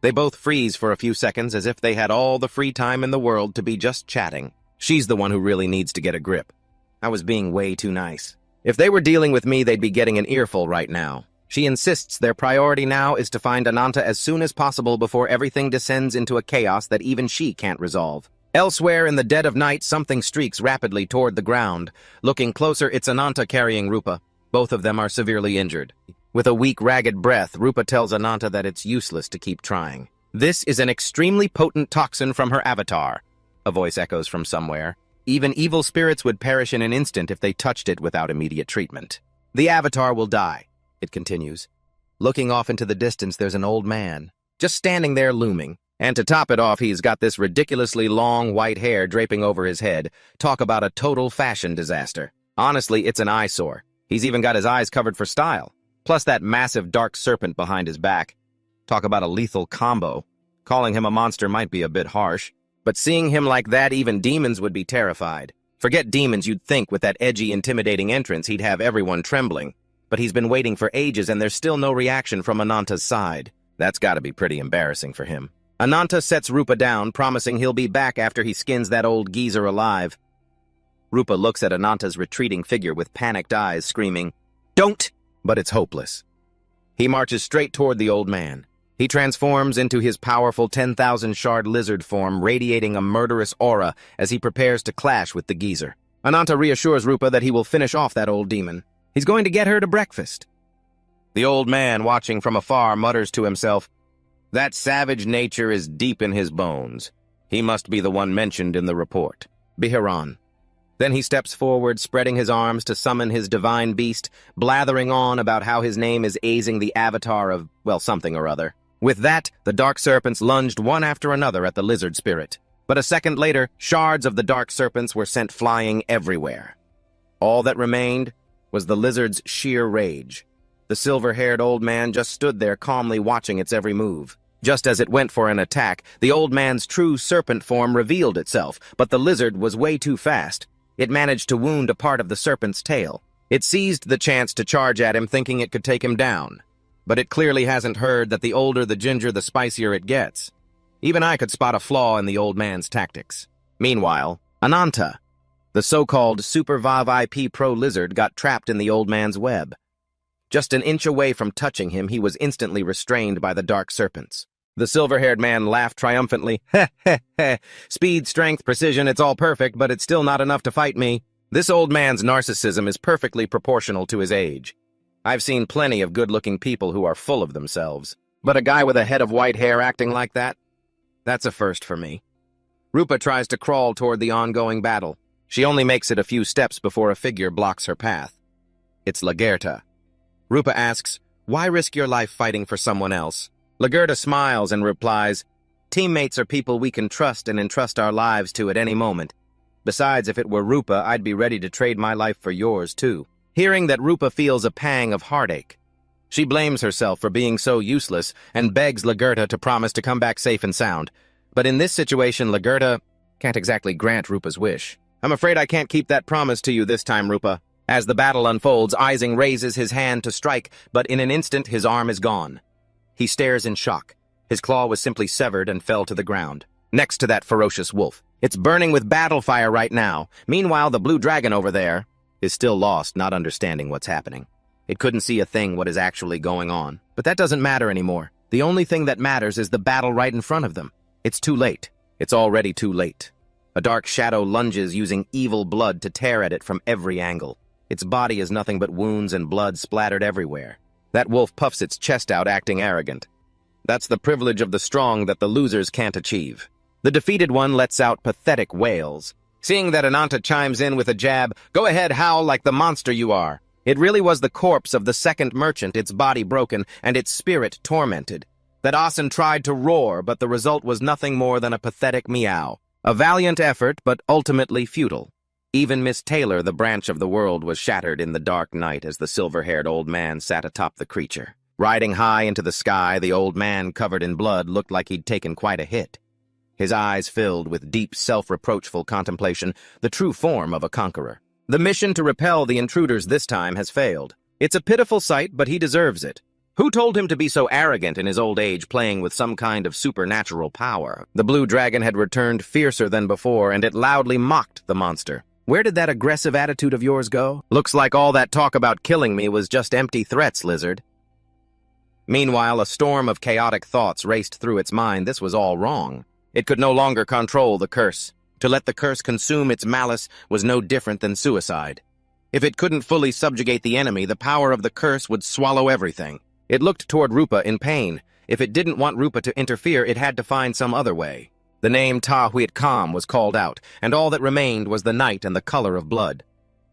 They both freeze for a few seconds as if they had all the free time in the world to be just chatting. She's the one who really needs to get a grip. I was being way too nice. If they were dealing with me, they'd be getting an earful right now. She insists their priority now is to find Ananta as soon as possible before everything descends into a chaos that even she can't resolve. Elsewhere in the dead of night, something streaks rapidly toward the ground. Looking closer, it's Ananta carrying Rupa. Both of them are severely injured. With a weak, ragged breath, Rupa tells Ananta that it's useless to keep trying. "This is an extremely potent toxin from her avatar," a voice echoes from somewhere. "Even evil spirits would perish in an instant if they touched it without immediate treatment. The avatar will die," it continues. Looking off into the distance, there's an old man. just standing there looming. And to top it off, he's got this ridiculously long white hair draping over his head. Talk about a total fashion disaster. Honestly, it's an eyesore. He's even got his eyes covered for style. Plus that massive dark serpent behind his back. Talk about a lethal combo. Calling him a monster might be a bit harsh, but seeing him like that, even demons would be terrified. Forget demons, you'd think with that edgy, intimidating entrance he'd have everyone trembling. But he's been waiting for ages and there's still no reaction from Ananta's side. That's gotta be pretty embarrassing for him. Ananta sets Rupa down, promising he'll be back after he skins that old geezer alive. Rupa looks at Ananta's retreating figure with panicked eyes, screaming, "Don't!" But it's hopeless. He marches straight toward the old man. He transforms into his powerful 10,000 shard lizard form, radiating a murderous aura as he prepares to clash with the geezer. Ananta reassures Rupa that he will finish off that old demon. He's going to get her to breakfast. The old man, watching from afar, mutters to himself, "That savage nature is deep in his bones. He must be the one mentioned in the report. Biharan." Then he steps forward, spreading his arms to summon his divine beast, blathering on about how his name is Azing the avatar of, well, something or other. With that, the dark serpents lunged one after another at the lizard spirit. But a second later, shards of the dark serpents were sent flying everywhere. All that remained was the lizard's sheer rage. The silver-haired old man just stood there calmly watching its every move. Just as it went for an attack, the old man's true serpent form revealed itself, but the lizard was way too fast. It managed to wound a part of the serpent's tail. It seized the chance to charge at him, thinking it could take him down. But it clearly hasn't heard that the older the ginger, the spicier it gets. Even I could spot a flaw in the old man's tactics. Meanwhile, Ananta, the so-called Super Vav IP Pro lizard, got trapped in the old man's web. Just an inch away from touching him, he was instantly restrained by the dark serpents. The silver-haired man laughed triumphantly. "Heh, heh, heh. Speed, strength, precision, it's all perfect, but it's still not enough to fight me." This old man's narcissism is perfectly proportional to his age. I've seen plenty of good-looking people who are full of themselves. But a guy with a head of white hair acting like that? That's a first for me. Rupa tries to crawl toward the ongoing battle. She only makes it a few steps before a figure blocks her path. It's Lagerta. Rupa asks, "Why risk your life fighting for someone else?" Lagerta smiles and replies, "Teammates are people we can trust and entrust our lives to at any moment. Besides, if it were Rupa, I'd be ready to trade my life for yours, too." Hearing that, Rupa feels a pang of heartache. She blames herself for being so useless and begs Lagerta to promise to come back safe and sound. But in this situation, Lagerta can't exactly grant Rupa's wish. "I'm afraid I can't keep that promise to you this time, Rupa." As the battle unfolds, Izing raises his hand to strike, but in an instant his arm is gone. He stares in shock. His claw was simply severed and fell to the ground, next to that ferocious wolf. It's burning with battle fire right now. Meanwhile, the blue dragon over there is still lost, not understanding what's happening. It couldn't see a thing what is actually going on. But that doesn't matter anymore. The only thing that matters is the battle right in front of them. It's too late. It's already too late. A dark shadow lunges, using evil blood to tear at it from every angle. Its body is nothing but wounds and blood splattered everywhere. That wolf puffs its chest out, acting arrogant. That's the privilege of the strong that the losers can't achieve. The defeated one lets out pathetic wails. Seeing that, Ananta chimes in with a jab, "Go ahead, howl like the monster you are." It really was the corpse of the second merchant, its body broken and its spirit tormented. That Asen tried to roar, but the result was nothing more than a pathetic meow. A valiant effort, but ultimately futile. Even Miss Taylor, the branch of the world, was shattered in the dark night as the silver-haired old man sat atop the creature. Riding high into the sky, the old man, covered in blood, looked like he'd taken quite a hit. His eyes filled with deep, self-reproachful contemplation, the true form of a conqueror. The mission to repel the intruders this time has failed. It's a pitiful sight, but he deserves it. Who told him to be so arrogant in his old age, playing with some kind of supernatural power? The blue dragon had returned fiercer than before, and it loudly mocked the monster. "Where did that aggressive attitude of yours go? Looks like all that talk about killing me was just empty threats, lizard." Meanwhile, a storm of chaotic thoughts raced through its mind. This was all wrong. It could no longer control the curse. To let the curse consume its malice was no different than suicide. If it couldn't fully subjugate the enemy, the power of the curse would swallow everything. It looked toward Rupa in pain. If it didn't want Rupa to interfere, it had to find some other way. The name Ta Huit Kam was called out, and all that remained was the night and the color of blood.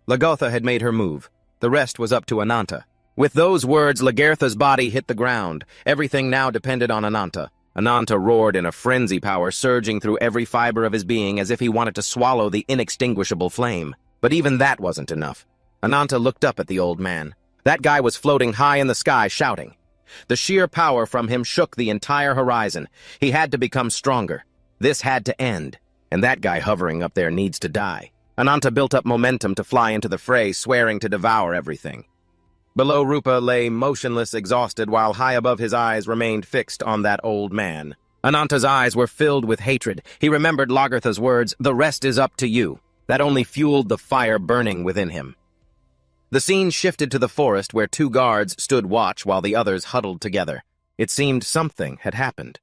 Lagotha had made her move. The rest was up to Ananta. With those words, Lagertha's body hit the ground. Everything now depended on Ananta. Ananta roared in a frenzy, power surging through every fiber of his being as if he wanted to swallow the inextinguishable flame. But even that wasn't enough. Ananta looked up at the old man. That guy was floating high in the sky, shouting. The sheer power from him shook the entire horizon. He had to become stronger. This had to end. And that guy hovering up there needs to die. Ananta built up momentum to fly into the fray, swearing to devour everything. Below, Rupa lay motionless, exhausted, while high above his eyes remained fixed on that old man. Ananta's eyes were filled with hatred. He remembered Lagertha's words, "The rest is up to you." That only fueled the fire burning within him. The scene shifted to the forest where two guards stood watch while the others huddled together. It seemed something had happened.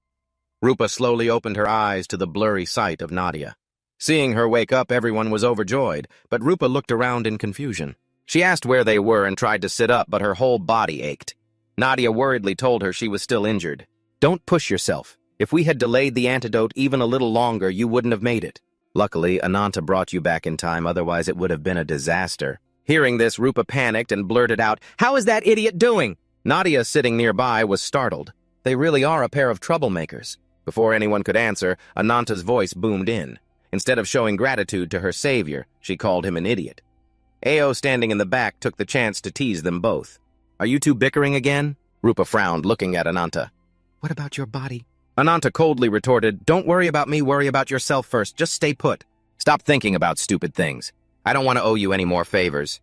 Rupa slowly opened her eyes to the blurry sight of Nadia. Seeing her wake up, everyone was overjoyed, but Rupa looked around in confusion. She asked where they were and tried to sit up, but her whole body ached. Nadia worriedly told her she was still injured. "Don't push yourself. If we had delayed the antidote even a little longer, you wouldn't have made it. Luckily, Ananta brought you back in time, otherwise it would have been a disaster." Hearing this, Rupa panicked and blurted out, "How is that idiot doing?" Nadia, sitting nearby, was startled. They really are a pair of troublemakers. Before anyone could answer, Ananta's voice boomed in. Instead of showing gratitude to her savior, she called him an idiot. Ao, standing in the back, took the chance to tease them both. "Are you two bickering again?" Rupa frowned, looking at Ananta. "What about your body?" Ananta coldly retorted, "Don't worry about me, worry about yourself first. Just stay put. Stop thinking about stupid things. I don't want to owe you any more favors."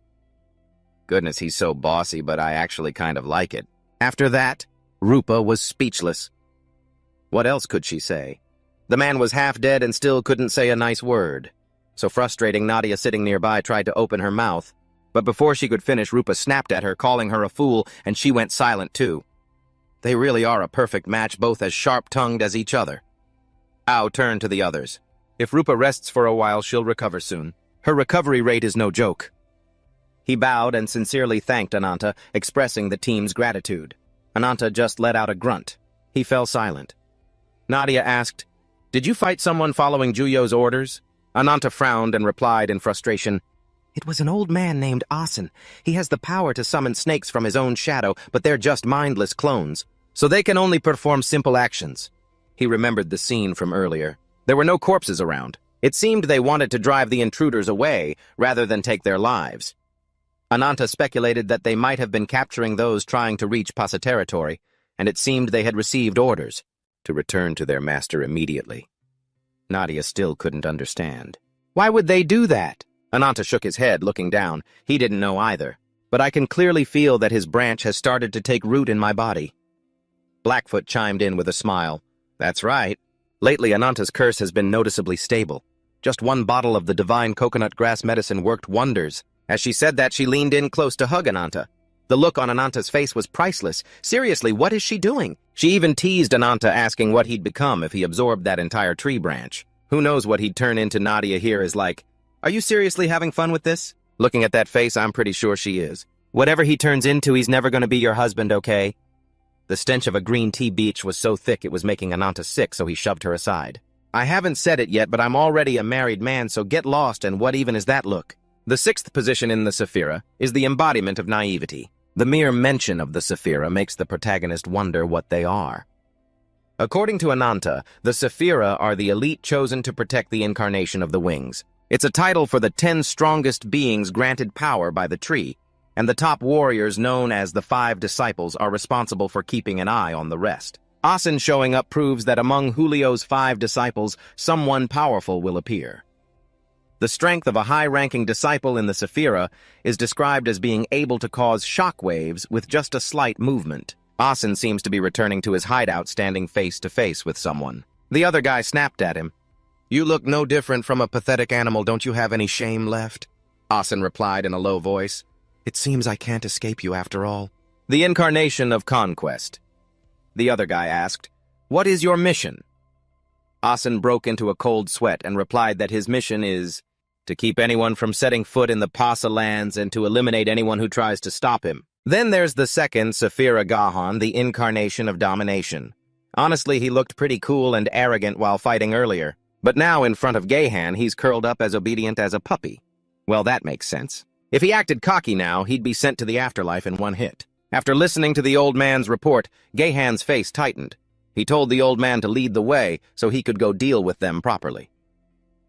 Goodness, he's so bossy, but I actually kind of like it. After that, Rupa was speechless. What else could she say? The man was half dead and still couldn't say a nice word. So frustrating, Nadia, sitting nearby, tried to open her mouth. But before she could finish, Rupa snapped at her, calling her a fool, and she went silent too. They really are a perfect match, both as sharp-tongued as each other. Ao turned to the others. "If Rupa rests for a while, she'll recover soon. Her recovery rate is no joke." He bowed and sincerely thanked Ananta, expressing the team's gratitude. Ananta just let out a grunt. He fell silent. Nadia asked, "Did you fight someone following Juyo's orders?" Ananta frowned and replied in frustration, "It was an old man named Asen. He has the power to summon snakes from his own shadow, but they're just mindless clones, so they can only perform simple actions." He remembered the scene from earlier. There were no corpses around. It seemed they wanted to drive the intruders away, rather than take their lives. Ananta speculated that they might have been capturing those trying to reach Pasa territory, and it seemed they had received orders to return to their master immediately. Nadia still couldn't understand. Why would they do that? Ananta shook his head, looking down. He didn't know either. But I can clearly feel that his branch has started to take root in my body. Blackfoot chimed in with a smile. "That's right. Lately, Ananta's curse has been noticeably stable. Just one bottle of the divine coconut grass medicine worked wonders." As she said that, she leaned in close to hug Ananta. The look on Ananta's face was priceless. Seriously, what is she doing? She even teased Ananta, asking what he'd become if he absorbed that entire tree branch. Who knows what he'd turn into. Nadia here is like, "Are you seriously having fun with this?" Looking at that face, I'm pretty sure she is. "Whatever he turns into, he's never going to be your husband, okay?" The stench of a green tea beach was so thick it was making Ananta sick, so he shoved her aside. "I haven't said it yet, but I'm already a married man, so get lost, and what even is that look?" The sixth position in the Sephira is the embodiment of naivety. The mere mention of the Sephira makes the protagonist wonder what they are. According to Ananta, the Sephira are the elite chosen to protect the incarnation of the wings. It's a title for the 10 strongest beings granted power by the tree, and the top warriors, known as the 5 disciples, are responsible for keeping an eye on the rest. Asen showing up proves that among Julio's 5 disciples, someone powerful will appear. The strength of a high-ranking disciple in the Sephira is described as being able to cause shockwaves with just a slight movement. Asen seems to be returning to his hideout, standing face-to-face with someone. The other guy snapped at him. "You look no different from a pathetic animal. Don't you have any shame left?" Asen replied in a low voice. "It seems I can't escape you after all." "The incarnation of conquest." The other guy asked, "What is your mission?" Asen broke into a cold sweat and replied that his mission is to keep anyone from setting foot in the Pasa lands and to eliminate anyone who tries to stop him. Then there's the second, Sephira Gahan, the incarnation of domination. Honestly, he looked pretty cool and arrogant while fighting earlier, but now in front of Gahan, he's curled up as obedient as a puppy. Well, that makes sense. If he acted cocky now, he'd be sent to the afterlife in one hit. After listening to the old man's report, Gahan's face tightened. He told the old man to lead the way so he could go deal with them properly.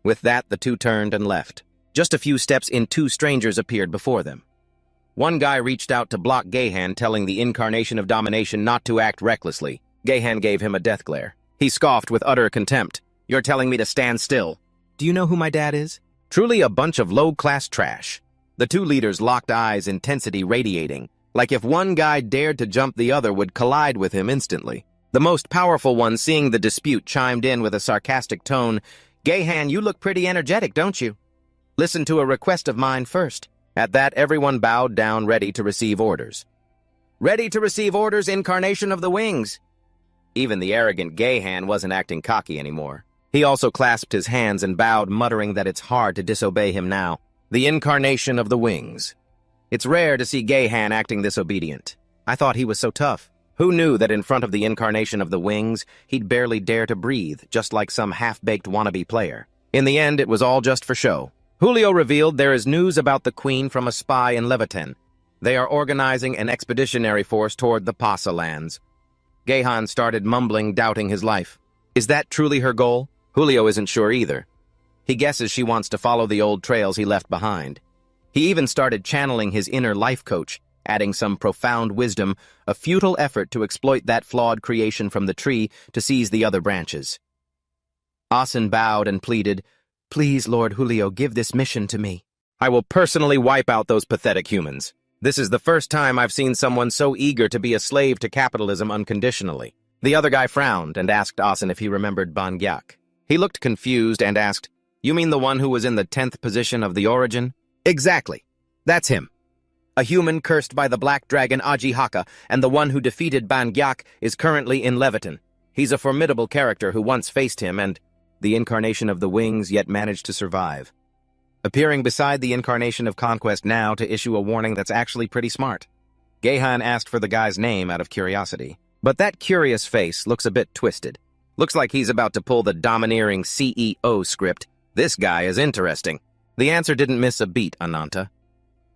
With that, the two turned and left. Just a few steps in, two strangers appeared before them. One guy reached out to block Gahan, telling the incarnation of domination not to act recklessly. Gahan gave him a death glare. He scoffed with utter contempt. "You're telling me to stand still. Do you know who my dad is?" Truly a bunch of low-class trash. The two leaders locked eyes, intensity radiating, like if one guy dared to jump, the other would collide with him instantly. The most powerful one, seeing the dispute, chimed in with a sarcastic tone. "Gahan, you look pretty energetic, don't you? Listen to a request of mine first." At that, everyone bowed down, ready to receive orders. "Ready to receive orders, incarnation of the wings." Even the arrogant Gahan wasn't acting cocky anymore. He also clasped his hands and bowed, muttering that it's hard to disobey him now. The incarnation of the wings. It's rare to see Gahan acting this obedient. I thought he was so tough. Who knew that in front of the incarnation of the wings, he'd barely dare to breathe, just like some half-baked wannabe player. In the end, it was all just for show. Julio revealed there is news about the Queen from a spy in Levitan. They are organizing an expeditionary force toward the Pasa lands. Gahan started mumbling, doubting his life. Is that truly her goal? Julio isn't sure either. He guesses she wants to follow the old trails he left behind. He even started channeling his inner life coach, adding some profound wisdom, a futile effort to exploit that flawed creation from the tree to seize the other branches. Asen bowed and pleaded, "Please, Lord Julio, give this mission to me. I will personally wipe out those pathetic humans. This is the first time I've seen someone so eager to be a slave to capitalism unconditionally." The other guy frowned and asked Asen if he remembered Bangyak. He looked confused and asked, "You mean the one who was in the 10th position of the origin?" "Exactly. That's him. A human cursed by the black dragon Ajihaka, and the one who defeated Bangyak is currently in Levitan. He's a formidable character who once faced him and the incarnation of the wings, yet managed to survive. Appearing beside the incarnation of conquest now to issue a warning that's actually pretty smart." Gahan asked for the guy's name out of curiosity. But that curious face looks a bit twisted. Looks like he's about to pull the domineering CEO script. This guy is interesting. The answer didn't miss a beat, Ananta.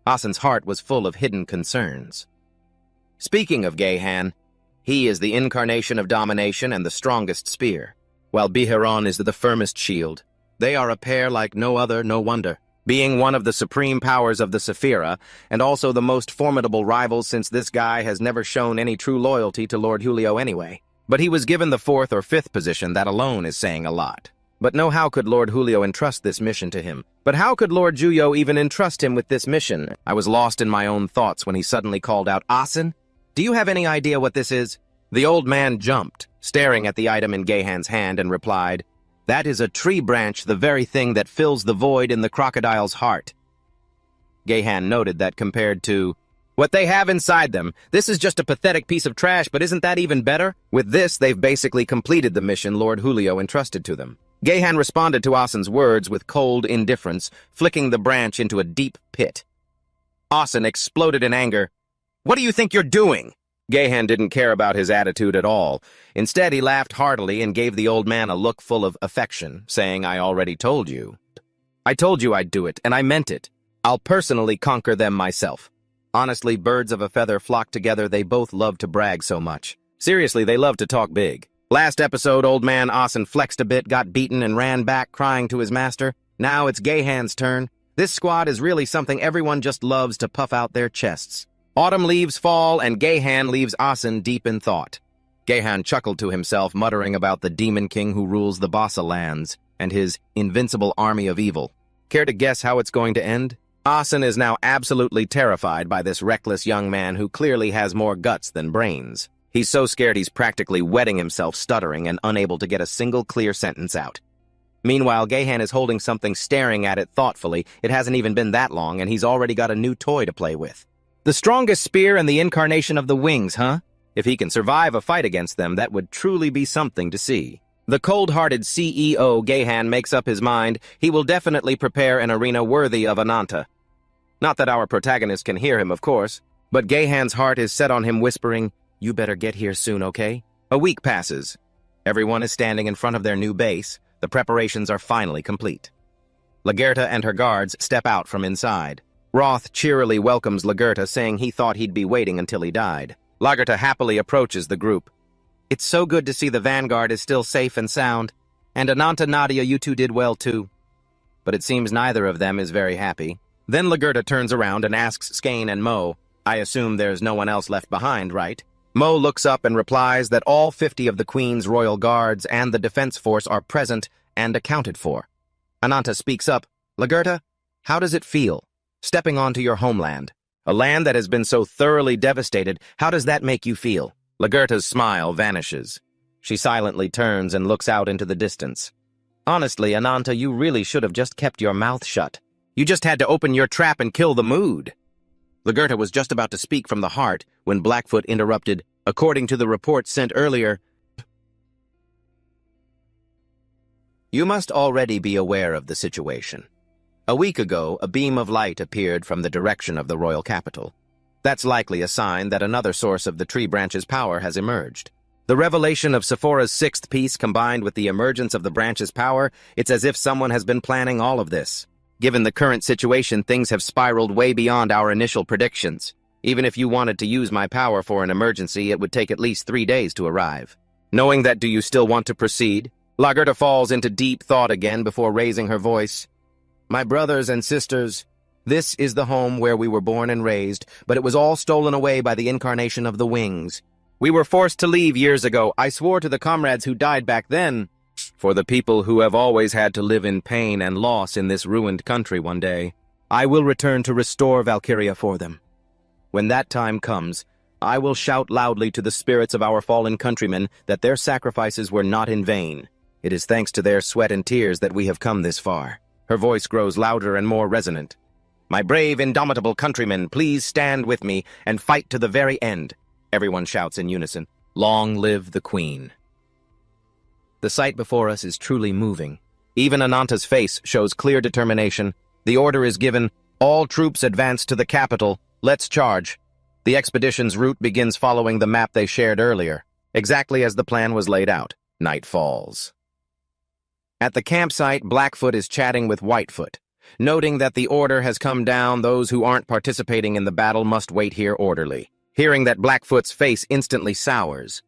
Asen's heart was full of hidden concerns. Speaking of Gahan, he is the incarnation of domination and the strongest spear, while Biharon is the firmest shield. They are a pair like no other, no wonder. Being one of the supreme powers of the Sephira, and also the most formidable rivals, since this guy has never shown any true loyalty to Lord Julio anyway. But he was given the 4th or 5th position, that alone is saying a lot. But no, how could Lord Julio entrust this mission to him? But how could Lord Julio even entrust him with this mission? I was lost in my own thoughts when he suddenly called out, "Asen, do you have any idea what this is?" The old man jumped, staring at the item in Gahan's hand, and replied, "That is a tree branch, the very thing that fills the void in the crocodile's heart." Gahan noted that compared to what they have inside them, this is just a pathetic piece of trash, but isn't that even better? With this, they've basically completed the mission Lord Julio entrusted to them. Gahan responded to Asen's words with cold indifference, flicking the branch into a deep pit. Asen exploded in anger. "What do you think you're doing?" Gahan didn't care about his attitude at all. Instead, he laughed heartily and gave the old man a look full of affection, saying, "I already told you. I told you I'd do it, and I meant it. I'll personally conquer them myself." Honestly, birds of a feather flock together. They both love to brag so much. Seriously, they love to talk big. Last episode, old man Asen flexed a bit, got beaten, and ran back crying to his master. Now it's Gahan's turn. This squad is really something. Everyone just loves to puff out their chests. Autumn leaves fall, and Gahan leaves Asen deep in thought. Gahan chuckled to himself, muttering about the demon king who rules the Basa lands and his invincible army of evil. Care to guess how it's going to end? Asen is now absolutely terrified by this reckless young man who clearly has more guts than brains. He's so scared he's practically wetting himself, stuttering and unable to get a single clear sentence out. Meanwhile, Gahan is holding something, staring at it thoughtfully. It hasn't even been that long, and he's already got a new toy to play with. The strongest spear and the incarnation of the wings, huh? If he can survive a fight against them, that would truly be something to see. The cold-hearted CEO Gahan makes up his mind. He will definitely prepare an arena worthy of Ananta. Not that our protagonist can hear him, of course, but Gahan's heart is set on him, whispering, "You better get here soon, okay?" A week passes. Everyone is standing in front of their new base. The preparations are finally complete. Lagerta and her guards step out from inside. Roth cheerily welcomes Lagerta, saying he thought he'd be waiting until he died. Lagerta happily approaches the group. It's so good to see the Vanguard is still safe and sound. And Ananta, Nadia, you two did well too. But it seems neither of them is very happy. Then Lagerta turns around and asks Skane and Mo, I assume there's no one else left behind, right? Mo looks up and replies that all 50 of the Queen's royal guards and the defense force are present and accounted for. Ananta speaks up, Lagerta, how does it feel, stepping onto your homeland? A land that has been so thoroughly devastated, how does that make you feel? Lagerta's smile vanishes. She silently turns and looks out into the distance. Honestly, Ananta, you really should have just kept your mouth shut. You just had to open your trap and kill the mood. Lagerta was just about to speak from the heart when Blackfoot interrupted, according to the report sent earlier. You must already be aware of the situation. A week ago, a beam of light appeared from the direction of the royal capital. That's likely a sign that another source of the tree branch's power has emerged. The revelation of Sephora's sixth piece combined with the emergence of the branch's power, it's as if someone has been planning all of this. Given the current situation, things have spiraled way beyond our initial predictions. Even if you wanted to use my power for an emergency, it would take at least 3 days to arrive. Knowing that, do you still want to proceed? Lagerta falls into deep thought again before raising her voice. My brothers and sisters, this is the home where we were born and raised, but it was all stolen away by the incarnation of the wings. We were forced to leave years ago. I swore to the comrades who died back then. For the people who have always had to live in pain and loss in this ruined country one day, I will return to restore Valkyria for them. When that time comes, I will shout loudly to the spirits of our fallen countrymen that their sacrifices were not in vain. It is thanks to their sweat and tears that we have come this far. Her voice grows louder and more resonant. My brave, indomitable countrymen, please stand with me and fight to the very end. Everyone shouts in unison, Long live the Queen. The sight before us is truly moving. Even Ananta's face shows clear determination. The order is given, all troops advance to the capital. Let's charge. The expedition's route begins following the map they shared earlier, exactly as the plan was laid out. Night falls. At the campsite, Blackfoot is chatting with Whitefoot. Noting that the order has come down, those who aren't participating in the battle must wait here orderly. Hearing that, Blackfoot's face instantly sours.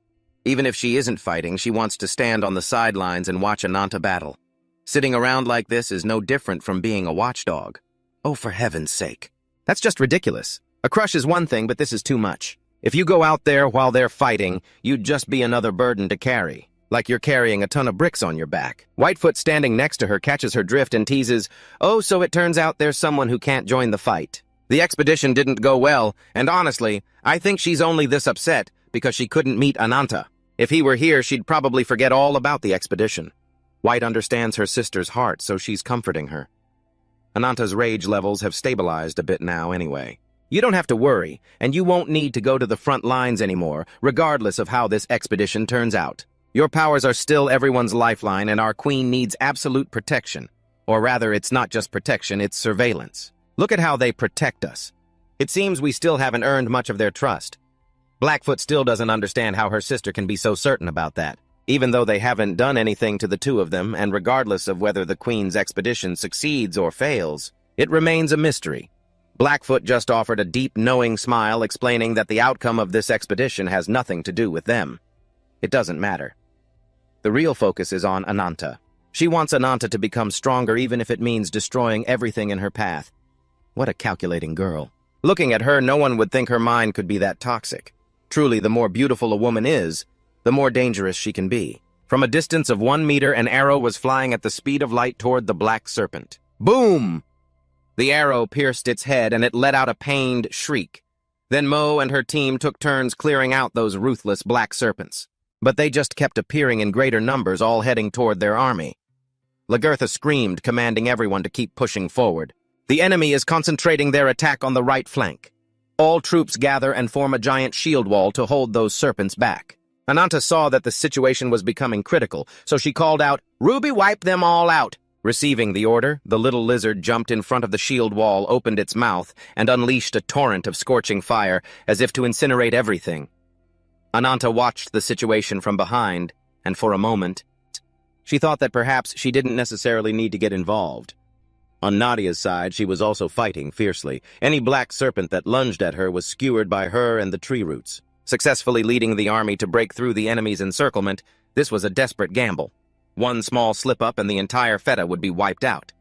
Even if she isn't fighting, she wants to stand on the sidelines and watch Ananta battle. Sitting around like this is no different from being a watchdog. Oh, for heaven's sake. That's just ridiculous. A crush is one thing, but this is too much. If you go out there while they're fighting, you'd just be another burden to carry. Like you're carrying a ton of bricks on your back. Whitefoot, standing next to her, catches her drift and teases, Oh, so it turns out there's someone who can't join the fight. The expedition didn't go well, and honestly, I think she's only this upset because she couldn't meet Ananta. If he were here, she'd probably forget all about the expedition. White understands her sister's heart, so she's comforting her. Ananta's rage levels have stabilized a bit now anyway. You don't have to worry, and you won't need to go to the front lines anymore, regardless of how this expedition turns out. Your powers are still everyone's lifeline, and our queen needs absolute protection. Or rather, it's not just protection, it's surveillance. Look at how they protect us. It seems we still haven't earned much of their trust. Blackfoot still doesn't understand how her sister can be so certain about that, even though they haven't done anything to the two of them, and regardless of whether the Queen's expedition succeeds or fails, it remains a mystery. Blackfoot just offered a deep, knowing smile, explaining that the outcome of this expedition has nothing to do with them. It doesn't matter. The real focus is on Ananta. She wants Ananta to become stronger even if it means destroying everything in her path. What a calculating girl. Looking at her, no one would think her mind could be that toxic. Truly, the more beautiful a woman is, the more dangerous she can be. From a distance of 1 meter, an arrow was flying at the speed of light toward the black serpent. Boom! The arrow pierced its head, and it let out a pained shriek. Then Mo and her team took turns clearing out those ruthless black serpents. But they just kept appearing in greater numbers, all heading toward their army. Lagertha screamed, commanding everyone to keep pushing forward. The enemy is concentrating their attack on the right flank. All troops gather and form a giant shield wall to hold those serpents back. Ananta saw that the situation was becoming critical, so she called out, "Ruby, wipe them all out!" Receiving the order, the little lizard jumped in front of the shield wall, opened its mouth, and unleashed a torrent of scorching fire, as if to incinerate everything. Ananta watched the situation from behind, and for a moment, she thought that perhaps she didn't necessarily need to get involved. On Nadia's side, she was also fighting fiercely. Any black serpent that lunged at her was skewered by her and the tree roots. Successfully leading the army to break through the enemy's encirclement, this was a desperate gamble. One small slip-up and the entire feta would be wiped out.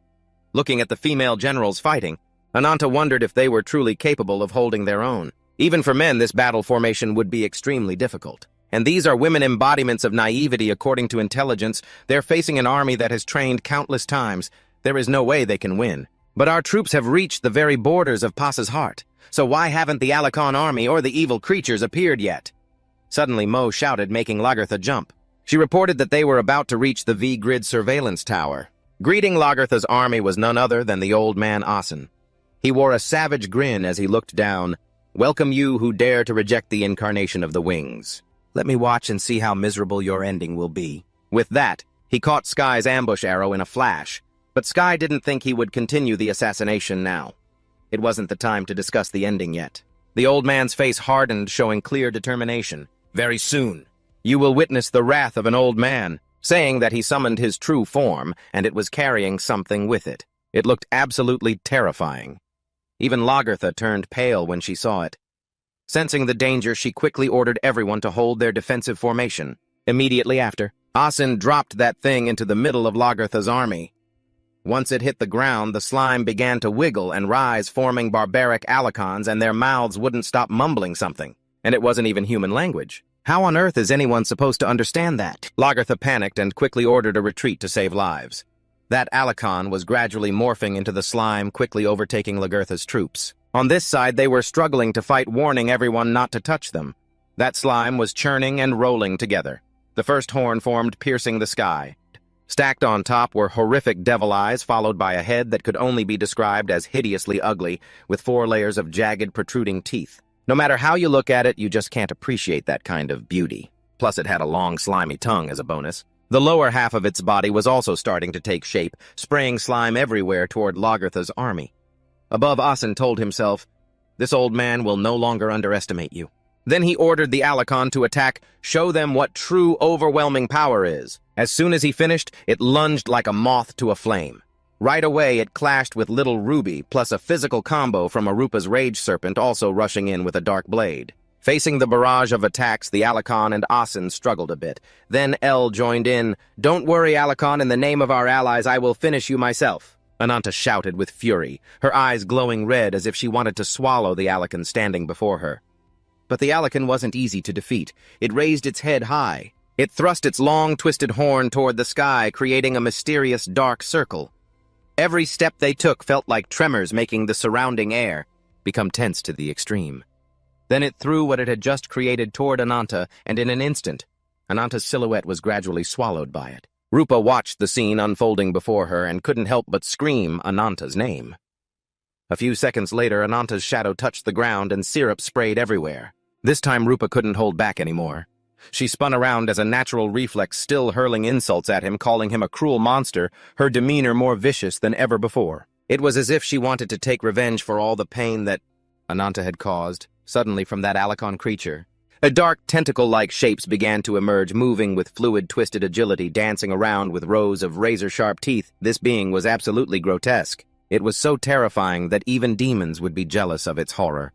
Looking at the female generals fighting, Ananta wondered if they were truly capable of holding their own. Even for men, this battle formation would be extremely difficult. And these are women embodiments of naivety according to intelligence. They're facing an army that has trained countless times. There is no way they can win. But our troops have reached the very borders of Pasa's heart. So why haven't the Alicon army or the evil creatures appeared yet? Suddenly Mo shouted, making Lagertha jump. She reported that they were about to reach the V-Grid surveillance tower. Greeting Lagertha's army was none other than the old man Asen. He wore a savage grin as he looked down. Welcome you who dare to reject the incarnation of the wings. Let me watch and see how miserable your ending will be. With that, he caught Sky's ambush arrow in a flash. But Sky didn't think he would continue the assassination now. It wasn't the time to discuss the ending yet. The old man's face hardened, showing clear determination. Very soon, you will witness the wrath of an old man, saying that he summoned his true form, and it was carrying something with it. It looked absolutely terrifying. Even Lagertha turned pale when she saw it. Sensing the danger, she quickly ordered everyone to hold their defensive formation. Immediately after, Asen dropped that thing into the middle of Lagertha's army. Once it hit the ground, the slime began to wiggle and rise, forming barbaric alicons, and their mouths wouldn't stop mumbling something. And it wasn't even human language. How on earth is anyone supposed to understand that? Lagertha panicked and quickly ordered a retreat to save lives. That alicon was gradually morphing into the slime, quickly overtaking Lagertha's troops. On this side, they were struggling to fight, warning everyone not to touch them. That slime was churning and rolling together. The first horn formed, piercing the sky. Stacked on top were horrific devil eyes, followed by a head that could only be described as hideously ugly, with 4 layers of jagged, protruding teeth. No matter how you look at it, you just can't appreciate that kind of beauty. Plus, it had a long, slimy tongue as a bonus. The lower half of its body was also starting to take shape, spraying slime everywhere toward Lagertha's army. Above, Asen told himself, "This old man will no longer underestimate you." Then he ordered the Alicon to attack, show them what true overwhelming power is. As soon as he finished, it lunged like a moth to a flame. Right away, it clashed with Little Ruby, plus a physical combo from Arupa's Rage Serpent also rushing in with a dark blade. Facing the barrage of attacks, the Alicon and Asen struggled a bit. Then El joined in. "Don't worry, Alicon, in the name of our allies, I will finish you myself." Ananta shouted with fury, her eyes glowing red as if she wanted to swallow the Alicon standing before her. But the Alicon wasn't easy to defeat. It raised its head high. It thrust its long, twisted horn toward the sky, creating a mysterious dark circle. Every step they took felt like tremors, making the surrounding air become tense to the extreme. Then it threw what it had just created toward Ananta, and in an instant, Ananta's silhouette was gradually swallowed by it. Rupa watched the scene unfolding before her and couldn't help but scream Ananta's name. A few seconds later, Ananta's shadow touched the ground and syrup sprayed everywhere. This time, Rupa couldn't hold back anymore. She spun around as a natural reflex, still hurling insults at him, calling him a cruel monster, her demeanor more vicious than ever before. It was as if she wanted to take revenge for all the pain that Ananta had caused, suddenly from that Alicon creature. A dark tentacle-like shapes began to emerge, moving with fluid, twisted agility, dancing around with rows of razor-sharp teeth. This being was absolutely grotesque. It was so terrifying that even demons would be jealous of its horror.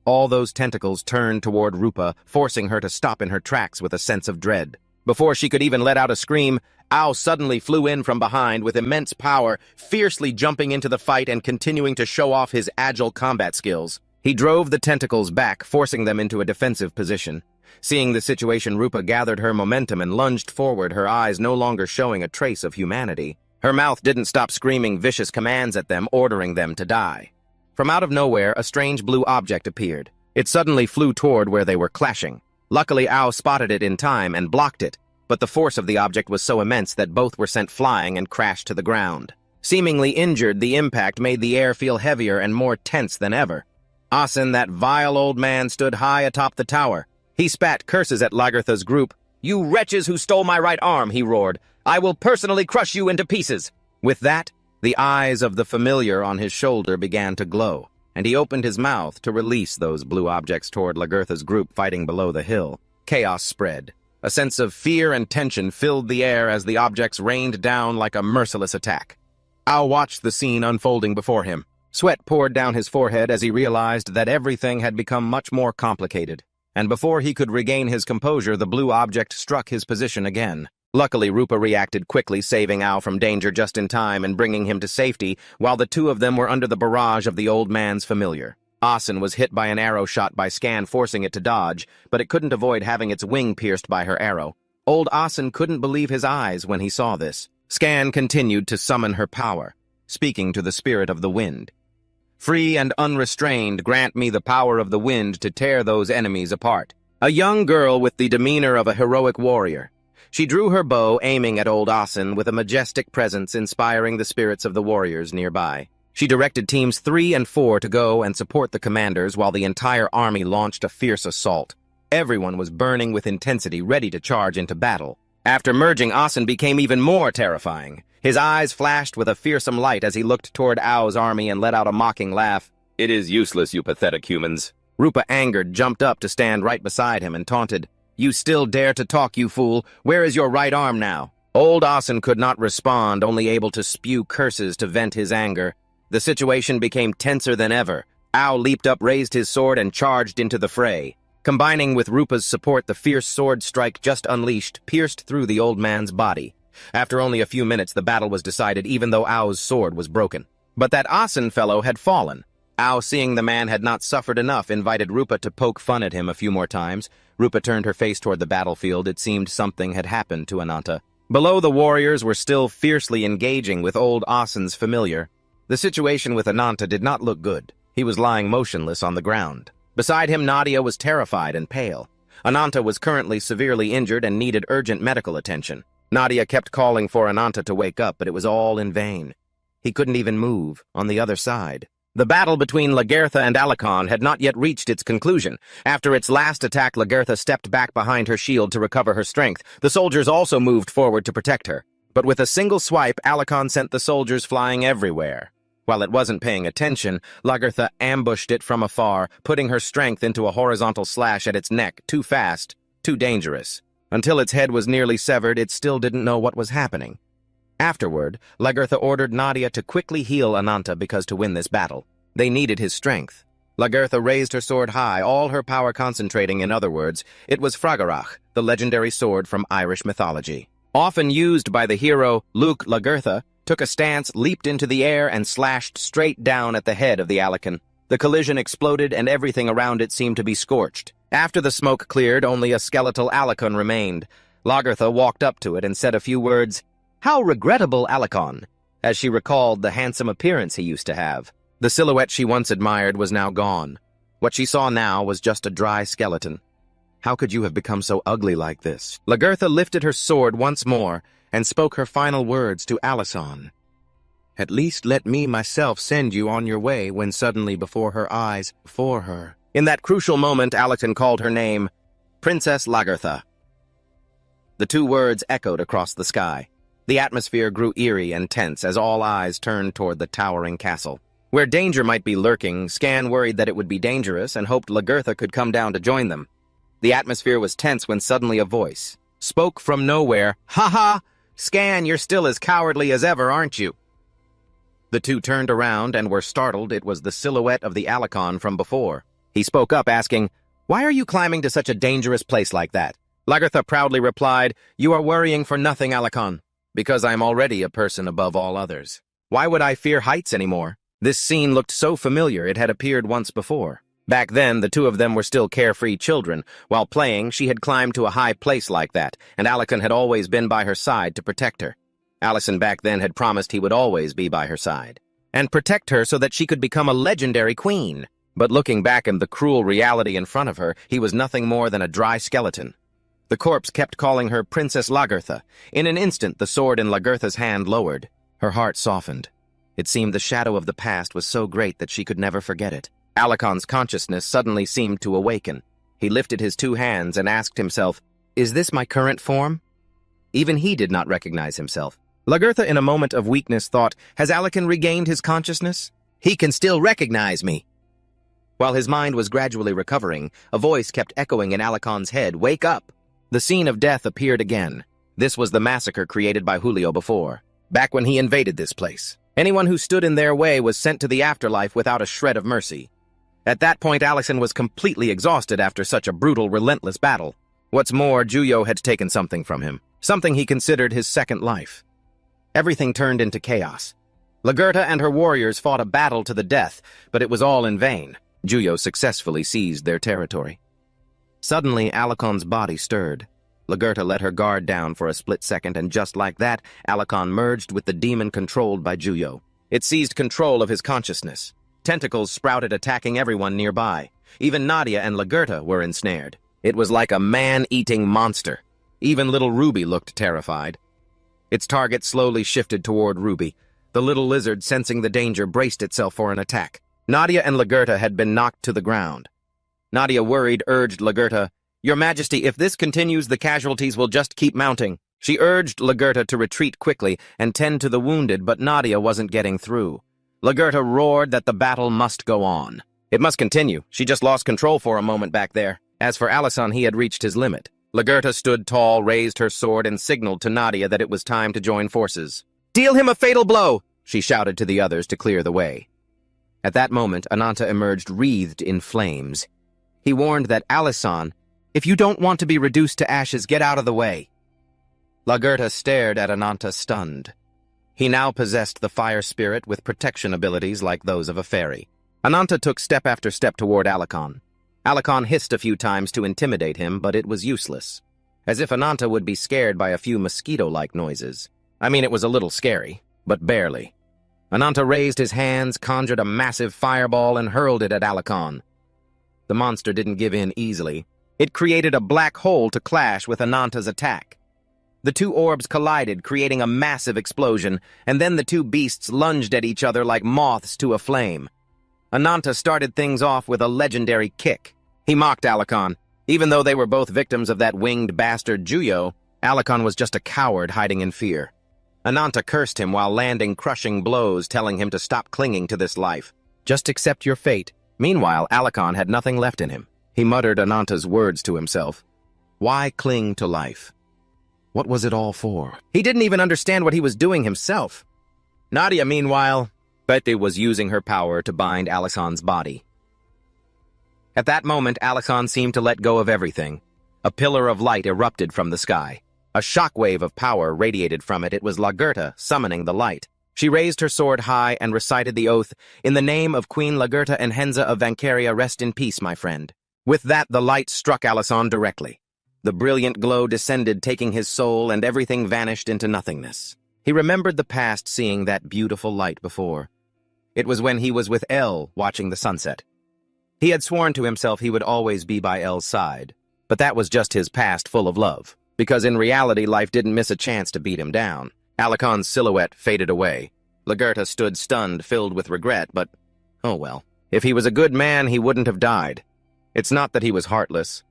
All those tentacles turned toward Rupa, forcing her to stop in her tracks with a sense of dread. Before she could even let out a scream, Ao suddenly flew in from behind with immense power, fiercely jumping into the fight and continuing to show off his agile combat skills. He drove the tentacles back, forcing them into a defensive position. Seeing the situation, Rupa gathered her momentum and lunged forward, her eyes no longer showing a trace of humanity. Her mouth didn't stop screaming vicious commands at them, ordering them to die. From out of nowhere, a strange blue object appeared. It suddenly flew toward where they were clashing. Luckily, Ao spotted it in time and blocked it, but the force of the object was so immense that both were sent flying and crashed to the ground. Seemingly injured, the impact made the air feel heavier and more tense than ever. Asen, that vile old man, stood high atop the tower. He spat curses at Lagertha's group. "You wretches who stole my right arm," he roared. "I will personally crush you into pieces." With that, the eyes of the familiar on his shoulder began to glow, and he opened his mouth to release those blue objects toward Lagertha's group fighting below the hill. Chaos spread. A sense of fear and tension filled the air as the objects rained down like a merciless attack. Ao watched the scene unfolding before him. Sweat poured down his forehead as he realized that everything had become much more complicated. And before he could regain his composure, the blue object struck his position again. Luckily, Rupa reacted quickly, saving Ao from danger just in time and bringing him to safety, while the two of them were under the barrage of the old man's familiar. Asen was hit by an arrow shot by Scan, forcing it to dodge, but it couldn't avoid having its wing pierced by her arrow. Old Asen couldn't believe his eyes when he saw this. Scan continued to summon her power, speaking to the spirit of the wind. "Free and unrestrained, grant me the power of the wind to tear those enemies apart." A young girl with the demeanor of a heroic warrior. She drew her bow, aiming at old Asen with a majestic presence, inspiring the spirits of the warriors nearby. She directed teams 3 and 4 to go and support the commanders while the entire army launched a fierce assault. Everyone was burning with intensity, ready to charge into battle. After merging, Asen became even more terrifying. His eyes flashed with a fearsome light as he looked toward Ao's army and let out a mocking laugh. "It is useless, you pathetic humans." Rupa, angered, jumped up to stand right beside him and taunted, "You still dare to talk, you fool? Where is your right arm now?" Old Asen could not respond, only able to spew curses to vent his anger. The situation became tenser than ever. Ao leaped up, raised his sword, and charged into the fray. Combining with Rupa's support, the fierce sword strike just unleashed pierced through the old man's body. After only a few minutes, the battle was decided, even though Ao's sword was broken. But that Asen fellow had fallen. Ao, seeing the man had not suffered enough, invited Rupa to poke fun at him a few more times. Rupa turned her face toward the battlefield. It seemed something had happened to Ananta. Below, the warriors were still fiercely engaging with old Asen's familiar. The situation with Ananta did not look good. He was lying motionless on the ground. Beside him, Nadia was terrified and pale. Ananta was currently severely injured and needed urgent medical attention. Nadia kept calling for Ananta to wake up, but it was all in vain. He couldn't even move on the other side. The battle between Lagertha and Alicon had not yet reached its conclusion. After its last attack, Lagertha stepped back behind her shield to recover her strength. The soldiers also moved forward to protect her. But with a single swipe, Alicon sent the soldiers flying everywhere. While it wasn't paying attention, Lagertha ambushed it from afar, putting her strength into a horizontal slash at its neck, too fast, too dangerous. Until its head was nearly severed, it still didn't know what was happening. Afterward, Lagertha ordered Nadia to quickly heal Ananta because to win this battle, they needed his strength. Lagertha raised her sword high, all her power concentrating. In other words, it was Fragarach, the legendary sword from Irish mythology. Often used by the hero Luke, Lagertha took a stance, leaped into the air, and slashed straight down at the head of the Alicon. The collision exploded, and everything around it seemed to be scorched. After the smoke cleared, only a skeletal Alicon remained. Lagertha walked up to it and said a few words, "How regrettable, Alicon," as she recalled the handsome appearance he used to have. The silhouette she once admired was now gone. What she saw now was just a dry skeleton. "How could you have become so ugly like this?" Lagertha lifted her sword once more and spoke her final words to Alicon. "At least let me myself send you on your way," when suddenly before her eyes, In that crucial moment, Alicon called her name, Princess Lagertha. The two words echoed across the sky. The atmosphere grew eerie and tense as all eyes turned toward the towering castle. Where danger might be lurking, Scan worried that it would be dangerous and hoped Lagertha could come down to join them. The atmosphere was tense when suddenly a voice spoke from nowhere. "Ha ha! Scan, you're still as cowardly as ever, aren't you?" The two turned around and were startled. It was the silhouette of the Alicon from before. He spoke up, asking, "Why are you climbing to such a dangerous place like that?" Lagertha proudly replied, "You are worrying for nothing, Alicon, because I am already a person above all others. Why would I fear heights anymore?" This scene looked so familiar. It had appeared once before. Back then, the two of them were still carefree children. While playing, she had climbed to a high place like that, and Alicon had always been by her side to protect her. Allison back then had promised he would always be by her side, and protect her so that she could become a legendary queen. But looking back at the cruel reality in front of her, he was nothing more than a dry skeleton. The corpse kept calling her Princess Lagertha. In an instant, the sword in Lagertha's hand lowered. Her heart softened. It seemed the shadow of the past was so great that she could never forget it. Alicon's consciousness suddenly seemed to awaken. He lifted his two hands and asked himself, "Is this my current form?" Even he did not recognize himself. Lagertha, in a moment of weakness, thought, "Has Alicon regained his consciousness? He can still recognize me." While his mind was gradually recovering, a voice kept echoing in Alicon's head, "Wake up!" The scene of death appeared again. This was the massacre created by Julio before, back when he invaded this place. Anyone who stood in their way was sent to the afterlife without a shred of mercy. At that point, Allison was completely exhausted after such a brutal, relentless battle. What's more, Juyo had taken something from him, something he considered his second life. Everything turned into chaos. Lagerta and her warriors fought a battle to the death, but it was all in vain. Juyo successfully seized their territory. Suddenly, Alakon's body stirred. Lagerta let her guard down for a split second, and just like that, Alakon merged with the demon controlled by Juyo. It seized control of his consciousness. Tentacles sprouted, attacking everyone nearby. Even Nadia and Lagerta were ensnared. It was like a man-eating monster. Even little Ruby looked terrified. Its target slowly shifted toward Ruby. The little lizard, sensing the danger, braced itself for an attack. Nadia and Lagerta had been knocked to the ground. Nadia, worried, urged Lagerta, "Your Majesty, if this continues, the casualties will just keep mounting." She urged Lagerta to retreat quickly and tend to the wounded, but Nadia wasn't getting through. Lagerta roared that the battle must go on. It must continue. She just lost control for a moment back there. As for Allison, he had reached his limit. Lagerta stood tall, raised her sword, and signaled to Nadia that it was time to join forces. "Deal him a fatal blow!" she shouted to the others to clear the way. At that moment, Ananta emerged wreathed in flames. He warned that Allison, "If you don't want to be reduced to ashes, get out of the way." Lagerta stared at Ananta, stunned. He now possessed the fire spirit with protection abilities like those of a fairy. Ananta took step after step toward Alakon. Alakon hissed a few times to intimidate him, but it was useless. As if Ananta would be scared by a few mosquito-like noises. I mean, it was a little scary, but barely. Ananta raised his hands, conjured a massive fireball, and hurled it at Alakon. The monster didn't give in easily. It created a black hole to clash with Ananta's attack. The two orbs collided, creating a massive explosion, and then the two beasts lunged at each other like moths to a flame. Ananta started things off with a legendary kick. He mocked Alakon. Even though they were both victims of that winged bastard Juyo, Alakon was just a coward hiding in fear. Ananta cursed him while landing crushing blows, telling him to stop clinging to this life. Just accept your fate. Meanwhile, Alakon had nothing left in him. He muttered Ananta's words to himself. Why cling to life? What was it all for? He didn't even understand what he was doing himself. Nadia, meanwhile, Betty was using her power to bind Alakon's body. At that moment, Alakon seemed to let go of everything. A pillar of light erupted from the sky. A shockwave of power radiated from it. It was Lagerta summoning the light. She raised her sword high and recited the oath, "In the name of Queen Lagerta and Henza of Vancaria, rest in peace, my friend." With that, the light struck Alakon directly. The brilliant glow descended, taking his soul, and everything vanished into nothingness. He remembered the past, seeing that beautiful light before. It was when he was with Elle, watching the sunset. He had sworn to himself he would always be by Elle's side, but that was just his past full of love, because in reality life didn't miss a chance to beat him down. Alakon's silhouette faded away. Lagerta stood stunned, filled with regret, but oh well. If he was a good man, he wouldn't have died. It's not that he was heartless.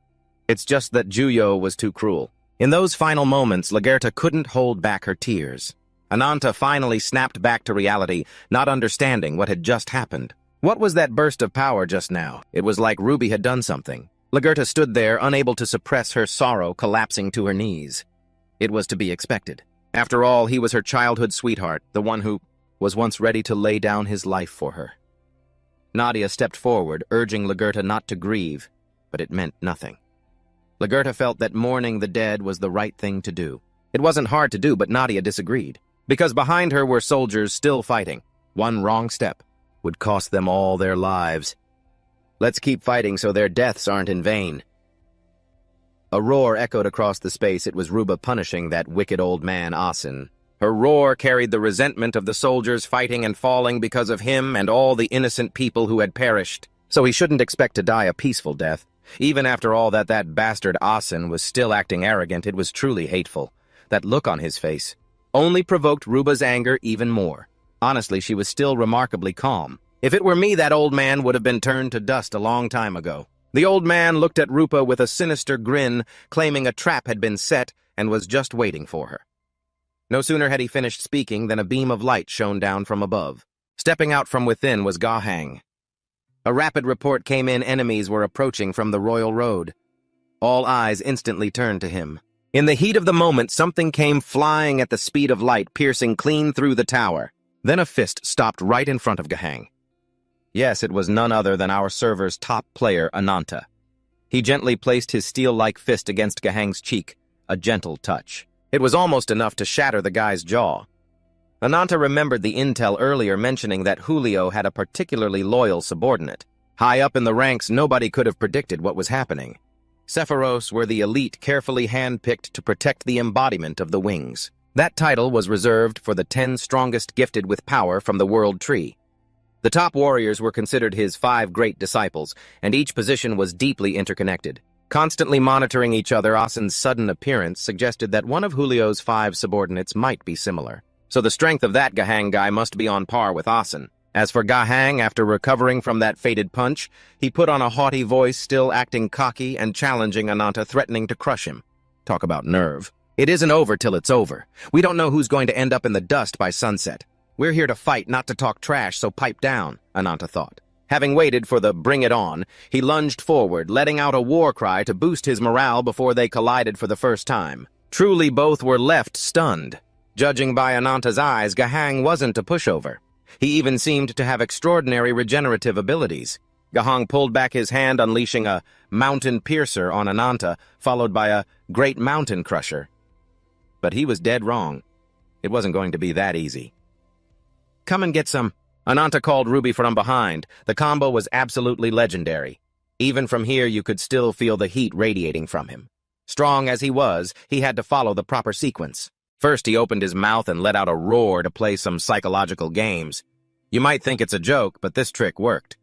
It's just that Juyo was too cruel. In those final moments, Lagerta couldn't hold back her tears. Ananta finally snapped back to reality, not understanding what had just happened. What was that burst of power just now? It was like Ruby had done something. Lagerta stood there, unable to suppress her sorrow, collapsing to her knees. It was to be expected. After all, he was her childhood sweetheart, the one who was once ready to lay down his life for her. Nadia stepped forward, urging Lagerta not to grieve, but it meant nothing. Lagerta felt that mourning the dead was the right thing to do. It wasn't hard to do, but Nadia disagreed, because behind her were soldiers still fighting. One wrong step would cost them all their lives. Let's keep fighting so their deaths aren't in vain. A roar echoed across the space. It was Ruba punishing that wicked old man, Asin. Her roar carried the resentment of the soldiers fighting and falling because of him and all the innocent people who had perished. So he shouldn't expect to die a peaceful death. Even after all that bastard Asin was still acting arrogant, it was truly hateful. That look on his face only provoked Ruba's anger even more. Honestly, she was still remarkably calm. If it were me, that old man would have been turned to dust a long time ago. The old man looked at Rupa with a sinister grin, claiming a trap had been set and was just waiting for her. No sooner had he finished speaking than a beam of light shone down from above. Stepping out from within was Gahang. A rapid report came in. Enemies were approaching from the Royal Road. All eyes instantly turned to him. In the heat of the moment, something came flying at the speed of light, piercing clean through the tower. Then a fist stopped right in front of Gahang. Yes, it was none other than our server's top player, Ananta. He gently placed his steel-like fist against Gahang's cheek, a gentle touch. It was almost enough to shatter the guy's jaw. Ananta remembered the intel earlier mentioning that Julio had a particularly loyal subordinate. High up in the ranks, nobody could have predicted what was happening. Sephiros were the elite carefully handpicked to protect the embodiment of the wings. That title was reserved for the 10 strongest gifted with power from the world tree. The top warriors were considered his 5 great disciples, and each position was deeply interconnected. Constantly monitoring each other, Asen's sudden appearance suggested that one of Julio's 5 subordinates might be similar. So the strength of that Gahang guy must be on par with Asen. As for Gahang, after recovering from that fated punch, he put on a haughty voice, still acting cocky and challenging Ananta, threatening to crush him. Talk about nerve. It isn't over till it's over. We don't know who's going to end up in the dust by sunset. We're here to fight, not to talk trash, so pipe down, Ananta thought. Having waited for the bring it on, he lunged forward, letting out a war cry to boost his morale before they collided for the first time. Truly, both were left stunned. Judging by Ananta's eyes, Gahang wasn't a pushover. He even seemed to have extraordinary regenerative abilities. Gahang pulled back his hand, unleashing a mountain piercer on Ananta, followed by a great mountain crusher. But he was dead wrong. It wasn't going to be that easy. Come and get some, Ananta called Ruby from behind. The combo was absolutely legendary. Even from here, you could still feel the heat radiating from him. Strong as he was, he had to follow the proper sequence. First, he opened his mouth and let out a roar to play some psychological games. You might think it's a joke, but this trick worked.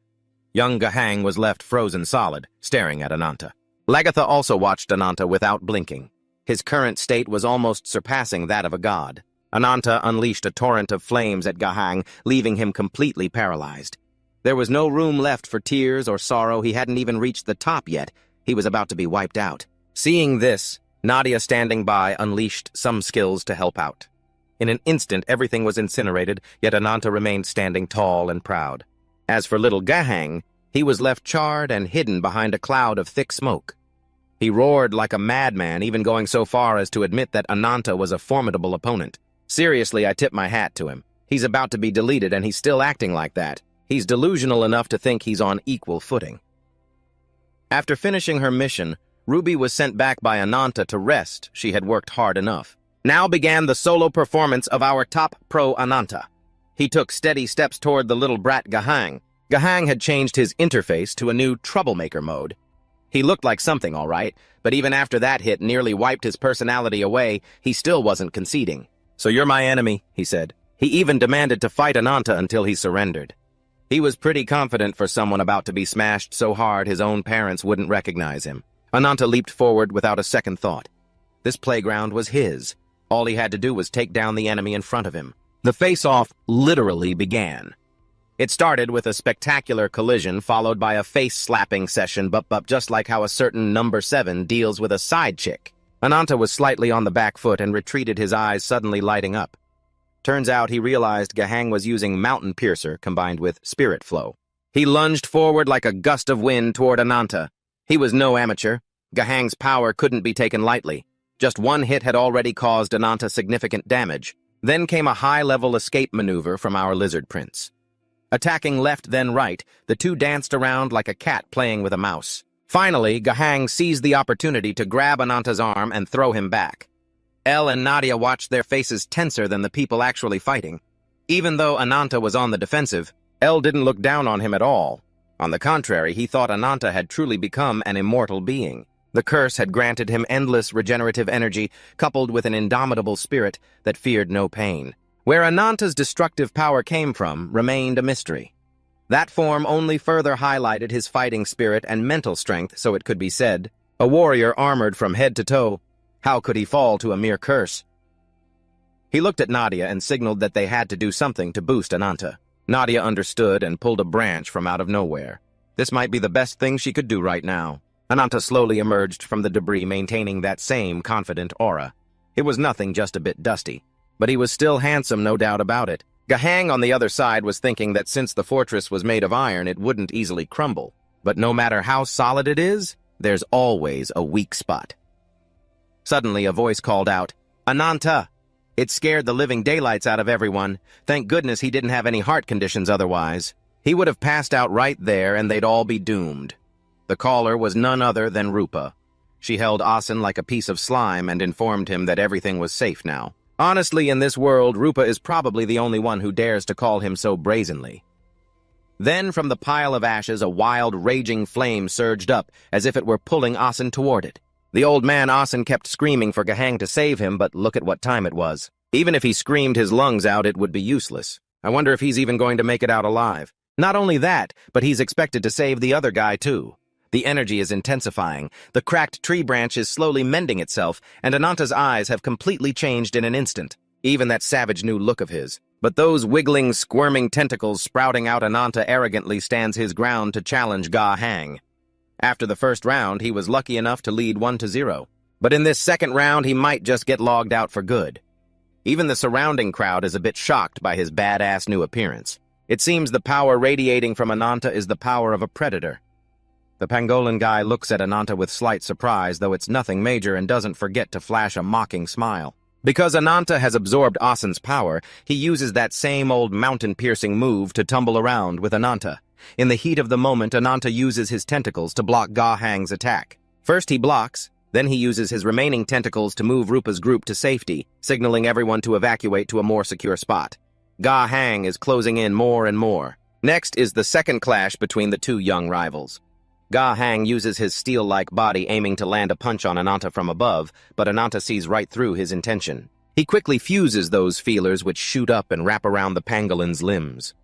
Young Gahang was left frozen solid, staring at Ananta. Lagatha also watched Ananta without blinking. His current state was almost surpassing that of a god. Ananta unleashed a torrent of flames at Gahang, leaving him completely paralyzed. There was no room left for tears or sorrow. He hadn't even reached the top yet. He was about to be wiped out. Seeing this, Nadia, standing by, unleashed some skills to help out. In an instant, everything was incinerated, yet Ananta remained standing tall and proud. As for little Gahang, he was left charred and hidden behind a cloud of thick smoke. He roared like a madman, even going so far as to admit that Ananta was a formidable opponent. Seriously, I tip my hat to him. He's about to be deleted, and he's still acting like that. He's delusional enough to think he's on equal footing. After finishing her mission, Ruby was sent back by Ananta to rest. She had worked hard enough. Now began the solo performance of our top pro Ananta. He took steady steps toward the little brat Gahang. Gahang had changed his interface to a new troublemaker mode. He looked like something, all right, but even after that hit nearly wiped his personality away, he still wasn't conceding. So you're my enemy, he said. He even demanded to fight Ananta until he surrendered. He was pretty confident for someone about to be smashed so hard his own parents wouldn't recognize him. Ananta leaped forward without a second thought. This playground was his. All he had to do was take down the enemy in front of him. The face-off literally began. It started with a spectacular collision followed by a face-slapping session, but just like how a certain number 7 deals with a side chick. Ananta was slightly on the back foot and retreated, his eyes suddenly lighting up. Turns out he realized Gahang was using Mountain Piercer combined with Spirit Flow. He lunged forward like a gust of wind toward Ananta. He was no amateur. Gahang's power couldn't be taken lightly. Just one hit had already caused Ananta significant damage. Then came a high-level escape maneuver from our lizard prince. Attacking left then right, the two danced around like a cat playing with a mouse. Finally, Gahang seized the opportunity to grab Ananta's arm and throw him back. Elle and Nadia watched, their faces tenser than the people actually fighting. Even though Ananta was on the defensive, Elle didn't look down on him at all. On the contrary, he thought Ananta had truly become an immortal being. The curse had granted him endless regenerative energy, coupled with an indomitable spirit that feared no pain. Where Ananta's destructive power came from remained a mystery. That form only further highlighted his fighting spirit and mental strength, so it could be said. A warrior armored from head to toe, how could he fall to a mere curse? He looked at Nadia and signaled that they had to do something to boost Ananta. Nadia understood and pulled a branch from out of nowhere. This might be the best thing she could do right now. Ananta slowly emerged from the debris, maintaining that same confident aura. It was nothing, just a bit dusty. But he was still handsome, no doubt about it. Gahang on the other side was thinking that since the fortress was made of iron, it wouldn't easily crumble. But no matter how solid it is, there's always a weak spot. Suddenly, a voice called out, "Ananta!" It scared the living daylights out of everyone. Thank goodness he didn't have any heart conditions otherwise. He would have passed out right there and they'd all be doomed. The caller was none other than Rupa. She held Asen like a piece of slime and informed him that everything was safe now. Honestly, in this world, Rupa is probably the only one who dares to call him so brazenly. Then from the pile of ashes, a wild, raging flame surged up, as if it were pulling Asen toward it. The old man Asen kept screaming for Gahang to save him, but look at what time it was. Even if he screamed his lungs out, it would be useless. I wonder if he's even going to make it out alive. Not only that, but he's expected to save the other guy too. The energy is intensifying, the cracked tree branch is slowly mending itself, and Ananta's eyes have completely changed in an instant. Even that savage new look of his. But those wiggling, squirming tentacles sprouting out, Ananta arrogantly stands his ground to challenge Gahang. After the first round, he was lucky enough to lead 1-0. But in this second round, he might just get logged out for good. Even the surrounding crowd is a bit shocked by his badass new appearance. It seems the power radiating from Ananta is the power of a predator. The pangolin guy looks at Ananta with slight surprise, though it's nothing major, and doesn't forget to flash a mocking smile. Because Ananta has absorbed Asen's power, he uses that same old mountain-piercing move to tumble around with Ananta. In the heat of the moment, Ananta uses his tentacles to block Gahang's attack. First he blocks, then he uses his remaining tentacles to move Rupa's group to safety, signaling everyone to evacuate to a more secure spot. Gahang is closing in more and more. Next is the second clash between the two young rivals. Gahang uses his steel-like body aiming to land a punch on Ananta from above, but Ananta sees right through his intention. He quickly fuses those feelers which shoot up and wrap around the pangolin's limbs.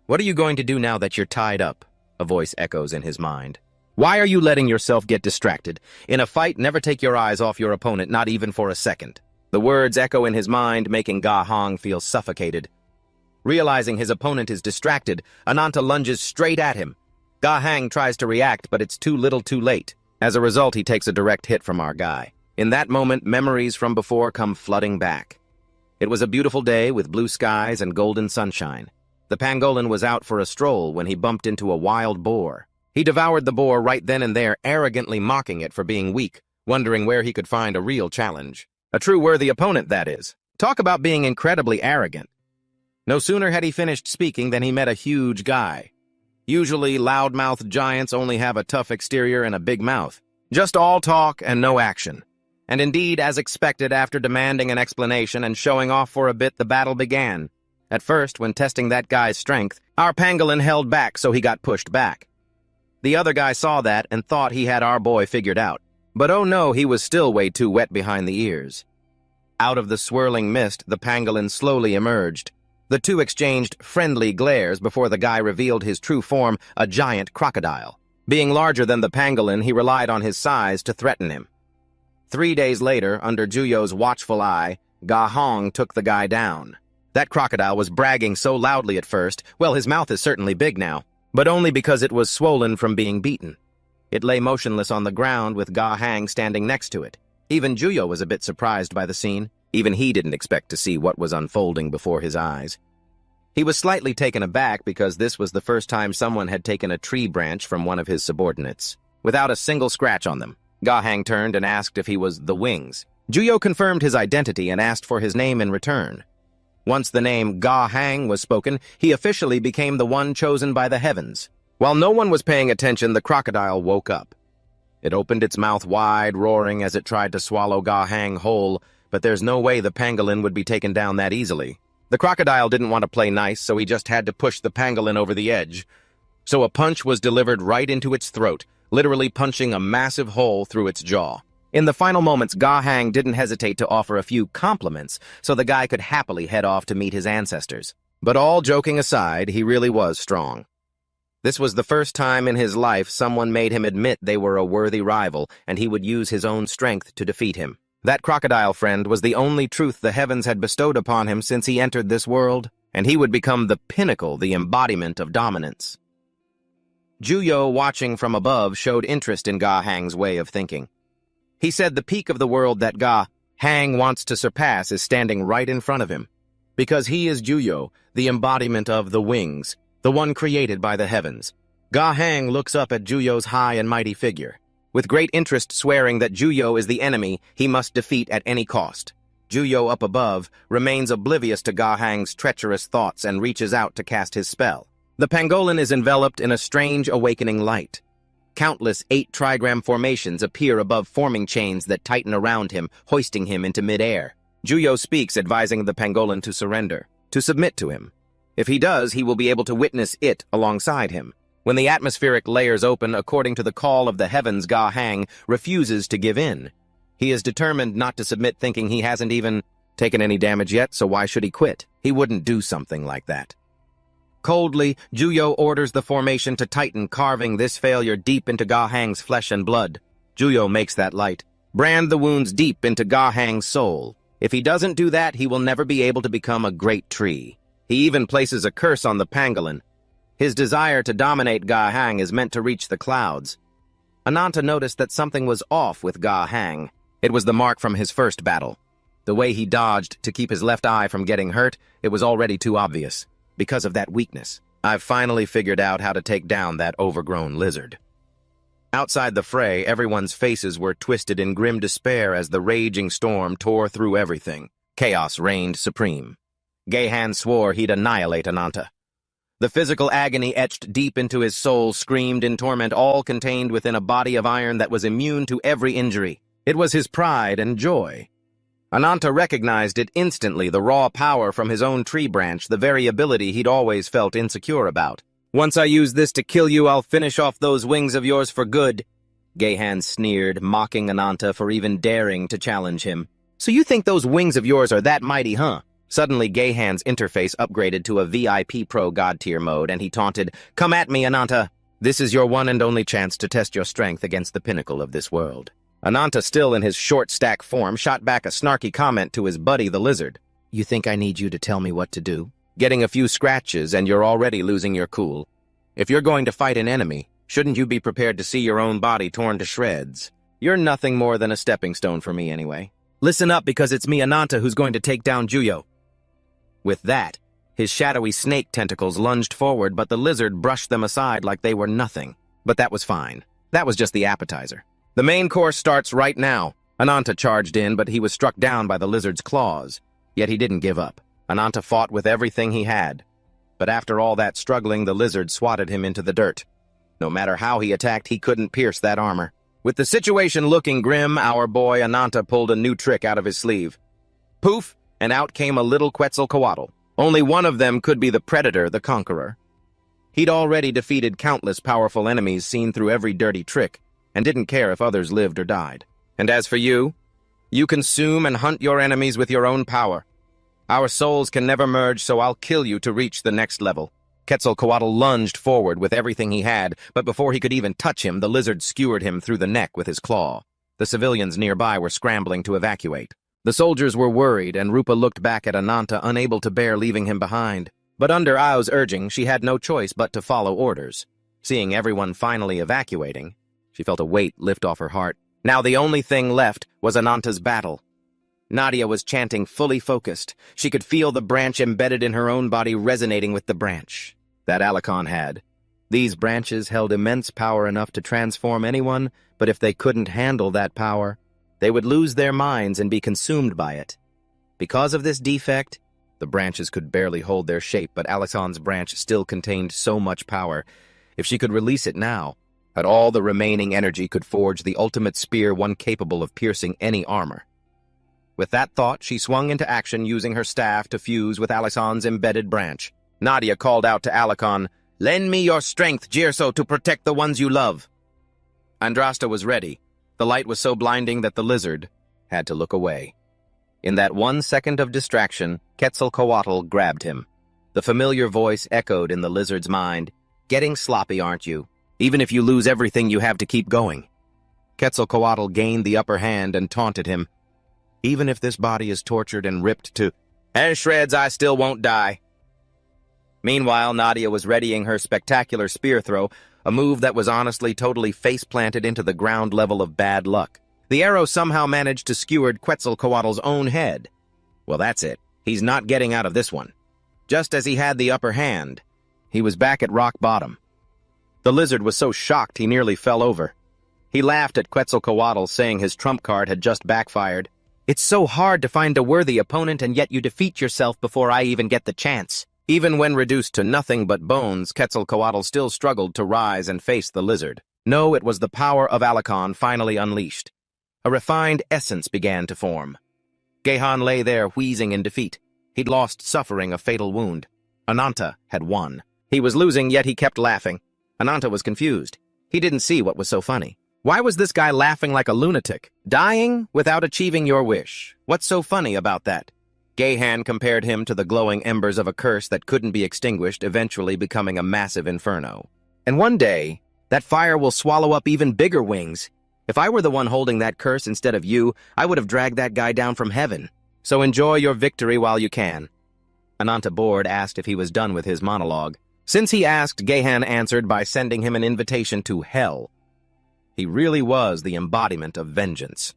"What are you going to do now that you're tied up?" a voice echoes in his mind. "Why are you letting yourself get distracted? In a fight, never take your eyes off your opponent, not even for a second." The words echo in his mind, making Gahang feel suffocated. Realizing his opponent is distracted, Ananta lunges straight at him. Gahang tries to react, but it's too little too late. As a result, he takes a direct hit from our guy. In that moment, memories from before come flooding back. It was a beautiful day with blue skies and golden sunshine. The pangolin was out for a stroll when he bumped into a wild boar. He devoured the boar right then and there, arrogantly mocking it for being weak, wondering where he could find a real challenge. A true worthy opponent, that is. Talk about being incredibly arrogant. No sooner had he finished speaking than he met a huge guy. Usually, loudmouthed giants only have a tough exterior and a big mouth. Just all talk and no action. And indeed, as expected, after demanding an explanation and showing off for a bit, the battle began. At first, when testing that guy's strength, our pangolin held back, so he got pushed back. The other guy saw that and thought he had our boy figured out. But oh no, he was still way too wet behind the ears. Out of the swirling mist, the pangolin slowly emerged. The two exchanged friendly glares before the guy revealed his true form, a giant crocodile. Being larger than the pangolin, he relied on his size to threaten him. 3 days later, under Juyo's watchful eye, Gahang took the guy down. That crocodile was bragging so loudly at first, well, his mouth is certainly big now, but only because it was swollen from being beaten. It lay motionless on the ground with Gahang standing next to it. Even Juyo was a bit surprised by the scene. Even he didn't expect to see what was unfolding before his eyes. He was slightly taken aback because this was the first time someone had taken a tree branch from one of his subordinates, without a single scratch on them. Gahang turned and asked if he was the Wings. Juyo confirmed his identity and asked for his name in return. Once the name Gahang was spoken, he officially became the one chosen by the heavens. While no one was paying attention, the crocodile woke up. It opened its mouth wide, roaring as it tried to swallow Gahang whole, but there's no way the pangolin would be taken down that easily. The crocodile didn't want to play nice, so he just had to push the pangolin over the edge. So a punch was delivered right into its throat, literally punching a massive hole through its jaw. In the final moments, Gahang didn't hesitate to offer a few compliments so the guy could happily head off to meet his ancestors. But all joking aside, he really was strong. This was the first time in his life someone made him admit they were a worthy rival, and he would use his own strength to defeat him. That crocodile friend was the only truth the heavens had bestowed upon him since he entered this world, and he would become the pinnacle, the embodiment of dominance. Juyo, watching from above, showed interest in Gahang's way of thinking. He said the peak of the world that Gahang wants to surpass is standing right in front of him, because he is Juyo, the embodiment of the Wings, the one created by the heavens. Gahang looks up at Juyo's high and mighty figure, with great interest swearing that Juyo is the enemy he must defeat at any cost. Juyo up above remains oblivious to Gahang's treacherous thoughts and reaches out to cast his spell. The pangolin is enveloped in a strange awakening light. Countless 8-trigram formations appear above forming chains that tighten around him, hoisting him into midair. Juyo speaks, advising the pangolin to surrender, to submit to him. If he does, he will be able to witness it alongside him. When the atmospheric layers open according to the call of the heavens, Gahang refuses to give in. He is determined not to submit, thinking he hasn't even taken any damage yet, so why should he quit? He wouldn't do something like that. Coldly, Juyo orders the formation to tighten, carving this failure deep into Gahang's flesh and blood. Juyo makes that light. Brand the wounds deep into Gahang's soul. If he doesn't do that, he will never be able to become a great tree. He even places a curse on the pangolin. His desire to dominate Gahang is meant to reach the clouds. Ananta noticed that something was off with Gahang. It was the mark from his first battle. The way he dodged to keep his left eye from getting hurt, it was already too obvious. Because of that weakness, I've finally figured out how to take down that overgrown lizard. Outside the fray, everyone's faces were twisted in grim despair as the raging storm tore through everything. Chaos reigned supreme. Gahan swore he'd annihilate Ananta. The physical agony etched deep into his soul screamed in torment, all contained within a body of iron that was immune to every injury. It was his pride and joy. Ananta recognized it instantly, the raw power from his own tree branch, the very ability he'd always felt insecure about. "Once I use this to kill you, I'll finish off those wings of yours for good," Gahan sneered, mocking Ananta for even daring to challenge him. "So you think those wings of yours are that mighty, huh?" Suddenly, Gahan's interface upgraded to a VIP Pro God-tier mode, and he taunted, "Come at me, Ananta! This is your one and only chance to test your strength against the pinnacle of this world." Ananta, still in his short-stack form, shot back a snarky comment to his buddy the lizard. "You think I need you to tell me what to do? Getting a few scratches and you're already losing your cool. If you're going to fight an enemy, shouldn't you be prepared to see your own body torn to shreds? You're nothing more than a stepping stone for me anyway. Listen up, because it's me, Ananta, who's going to take down Juyo." With that, his shadowy snake tentacles lunged forward, but the lizard brushed them aside like they were nothing. But that was fine. That was just the appetizer. The main course starts right now. Ananta charged in, but he was struck down by the lizard's claws. Yet he didn't give up. Ananta fought with everything he had. But after all that struggling, the lizard swatted him into the dirt. No matter how he attacked, he couldn't pierce that armor. With the situation looking grim, our boy Ananta pulled a new trick out of his sleeve. Poof, and out came a little Quetzalcoatl. Only one of them could be the predator, the conqueror. He'd already defeated countless powerful enemies, seen through every dirty trick, and didn't care if others lived or died. And as for you, you consume and hunt your enemies with your own power. Our souls can never merge, so I'll kill you to reach the next level. Quetzalcoatl lunged forward with everything he had, but before he could even touch him, the lizard skewered him through the neck with his claw. The civilians nearby were scrambling to evacuate. The soldiers were worried, and Rupa looked back at Ananta, unable to bear leaving him behind. But under Ao's urging, she had no choice but to follow orders. Seeing everyone finally evacuating, she felt a weight lift off her heart. Now the only thing left was Ananta's battle. Nadia was chanting, fully focused. She could feel the branch embedded in her own body resonating with the branch that Alicon had. These branches held immense power enough to transform anyone, but if they couldn't handle that power, they would lose their minds and be consumed by it. Because of this defect, the branches could barely hold their shape, but Alicon's branch still contained so much power. If she could release it now, at all the remaining energy could forge the ultimate spear, one capable of piercing any armor. With that thought, she swung into action, using her staff to fuse with Alicon's embedded branch. Nadia called out to Alicon, "Lend me your strength, Girso, to protect the ones you love." Andrasta was ready. The light was so blinding that the lizard had to look away. In that 1 second of distraction, Quetzalcoatl grabbed him. The familiar voice echoed in the lizard's mind, "Getting sloppy, aren't you? Even if you lose everything, you have to keep going." Quetzalcoatl gained the upper hand and taunted him. "Even if this body is tortured and ripped to shreds, I still won't die." Meanwhile, Nadia was readying her spectacular spear throw, a move that was honestly totally face-planted into the ground level of bad luck. The arrow somehow managed to skewer Quetzalcoatl's own head. Well, that's it. He's not getting out of this one. Just as he had the upper hand, he was back at rock bottom. The lizard was so shocked he nearly fell over. He laughed at Quetzalcoatl, saying his trump card had just backfired. It's so hard to find a worthy opponent, and yet you defeat yourself before I even get the chance. Even when reduced to nothing but bones, Quetzalcoatl still struggled to rise and face the lizard. No, it was the power of Alicon finally unleashed. A refined essence began to form. Gehan lay there wheezing in defeat. He'd lost, suffering a fatal wound. Ananta had won. He was losing, yet he kept laughing. Ananta was confused. He didn't see what was so funny. Why was this guy laughing like a lunatic? Dying without achieving your wish. What's so funny about that? Gehan compared him to the glowing embers of a curse that couldn't be extinguished, eventually becoming a massive inferno. And one day, that fire will swallow up even bigger wings. If I were the one holding that curse instead of you, I would have dragged that guy down from heaven. So enjoy your victory while you can. Ananta, bored, asked if he was done with his monologue. Since he asked, Gehan answered by sending him an invitation to hell. He really was the embodiment of vengeance.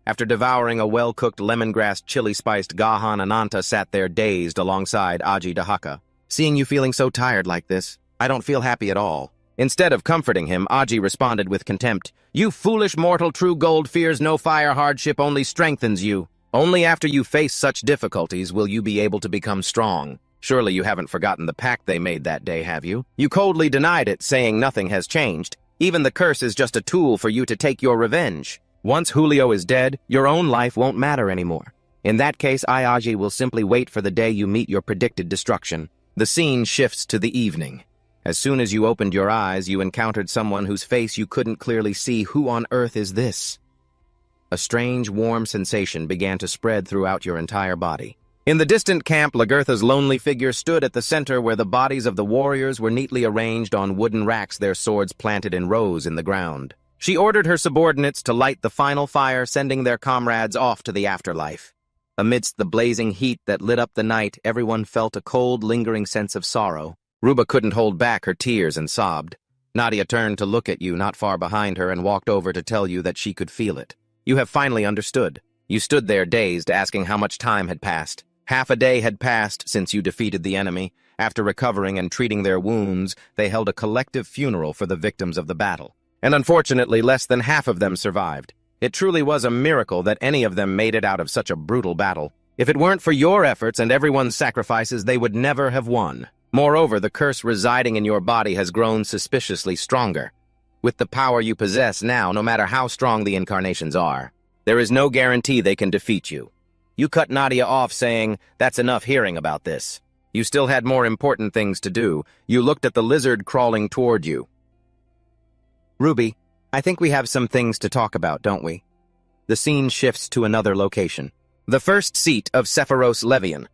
After devouring a well-cooked lemongrass chili-spiced Gahan, Ananta sat there dazed alongside Aji Dahaka. Seeing you feeling so tired like this, I don't feel happy at all. Instead of comforting him, Aji responded with contempt. You foolish mortal, true gold fears no fire, hardship only strengthens you. Only after you face such difficulties will you be able to become strong. Surely you haven't forgotten the pact they made that day, have you? You coldly denied it, saying nothing has changed. Even the curse is just a tool for you to take your revenge. Once Julio is dead, your own life won't matter anymore. In that case, Aji will simply wait for the day you meet your predicted destruction. The scene shifts to the evening. As soon as you opened your eyes, you encountered someone whose face you couldn't clearly see. Who on earth is this? A strange, warm sensation began to spread throughout your entire body. In the distant camp, Lagertha's lonely figure stood at the center where the bodies of the warriors were neatly arranged on wooden racks, their swords planted in rows in the ground. She ordered her subordinates to light the final fire, sending their comrades off to the afterlife. Amidst the blazing heat that lit up the night, everyone felt a cold, lingering sense of sorrow. Ruba couldn't hold back her tears and sobbed. Nadia turned to look at you not far behind her and walked over to tell you that she could feel it. You have finally understood. You stood there dazed, asking how much time had passed. Half a day had passed since you defeated the enemy. After recovering and treating their wounds, they held a collective funeral for the victims of the battle. And unfortunately, less than half of them survived. It truly was a miracle that any of them made it out of such a brutal battle. If it weren't for your efforts and everyone's sacrifices, they would never have won. Moreover, the curse residing in your body has grown suspiciously stronger. With the power you possess now, no matter how strong the incarnations are, there is no guarantee they can defeat you. You cut Nadia off, saying, "That's enough hearing about this." You still had more important things to do. You looked at the lizard crawling toward you. Ruby, I think we have some things to talk about, don't we? The scene shifts to another location. The first seat of Sephiros Levian.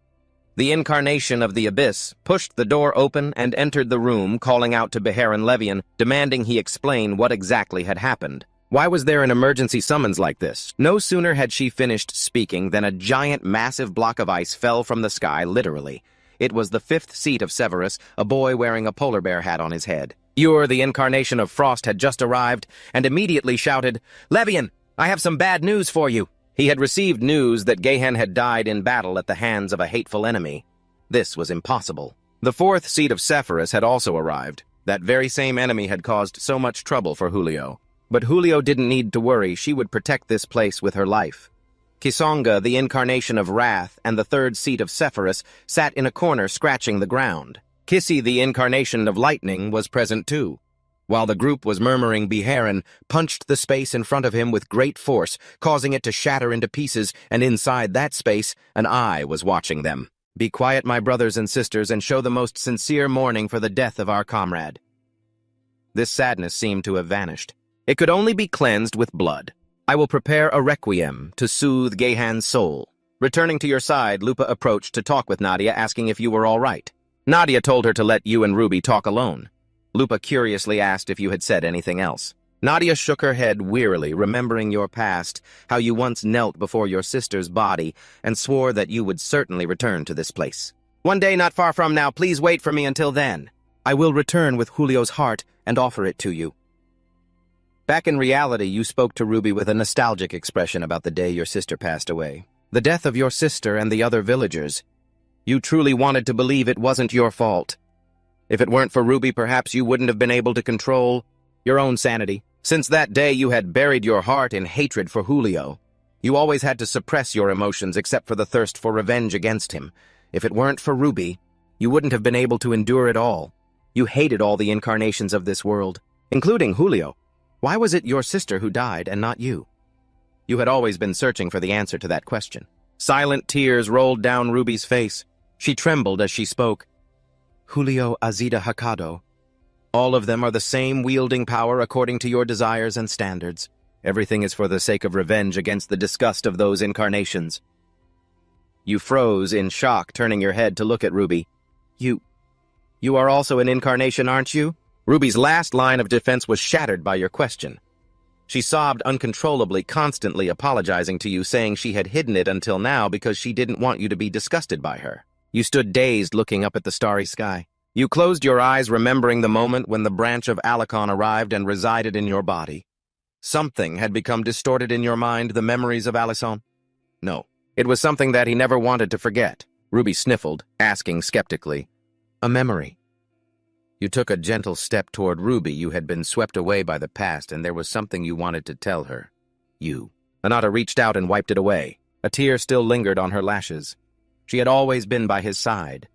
The incarnation of the Abyss pushed the door open and entered the room, calling out to Beharan Levian, demanding he explain what exactly had happened. Why was there an emergency summons like this? No sooner had she finished speaking than a giant, massive block of ice fell from the sky, literally. It was the fifth seat of Severus, a boy wearing a polar bear hat on his head. Ur, the incarnation of Frost, had just arrived and immediately shouted, "Levian, I have some bad news for you." He had received news that Gehan had died in battle at the hands of a hateful enemy. This was impossible. The fourth seat of Severus had also arrived. That very same enemy had caused so much trouble for Julio. But Julio didn't need to worry. She would protect this place with her life. Kisonga, the incarnation of Wrath, and the third seat of Severus, sat in a corner scratching the ground. Kissy, the incarnation of Lightning, was present too. While the group was murmuring, Beharan punched the space in front of him with great force, causing it to shatter into pieces, and inside that space, an eye was watching them. "Be quiet, my brothers and sisters, and show the most sincere mourning for the death of our comrade." This sadness seemed to have vanished. It could only be cleansed with blood. "I will prepare a requiem to soothe Gehan's soul." Returning to your side, Lupa approached to talk with Nadia, asking if you were all right. Nadia told her to let you and Ruby talk alone. Lupa curiously asked if you had said anything else. Nadia shook her head wearily, remembering your past, how you once knelt before your sister's body and swore that you would certainly return to this place. "One day not far from now, please wait for me until then. I will return with Julio's heart and offer it to you." Back in reality, you spoke to Ruby with a nostalgic expression about the day your sister passed away. The death of your sister and the other villagers. You truly wanted to believe it wasn't your fault. If it weren't for Ruby, perhaps you wouldn't have been able to control your own sanity. Since that day, you had buried your heart in hatred for Julio. You always had to suppress your emotions except for the thirst for revenge against him. If it weren't for Ruby, you wouldn't have been able to endure it all. You hated all the incarnations of this world, including Julio. Why was it your sister who died and not you? You had always been searching for the answer to that question. Silent tears rolled down Ruby's face. She trembled as she spoke. Julio Azida Hakado. All of them are the same wielding power according to your desires and standards. Everything is for the sake of revenge against the disgust of those incarnations. You froze in shock, turning your head to look at Ruby. You are also an incarnation, aren't you? Ruby's last line of defense was shattered by your question. She sobbed uncontrollably, constantly apologizing to you, saying she had hidden it until now because she didn't want you to be disgusted by her. You stood dazed, looking up at the starry sky. You closed your eyes, remembering the moment when the branch of Alicon arrived and resided in your body. Something had become distorted in your mind, the memories of Alicon? No, it was something that he never wanted to forget. Ruby sniffled, asking skeptically, a memory. You took a gentle step toward Ruby. You had been swept away by the past, and there was something you wanted to tell her. Anata reached out and wiped it away. A tear still lingered on her lashes. She had always been by his side.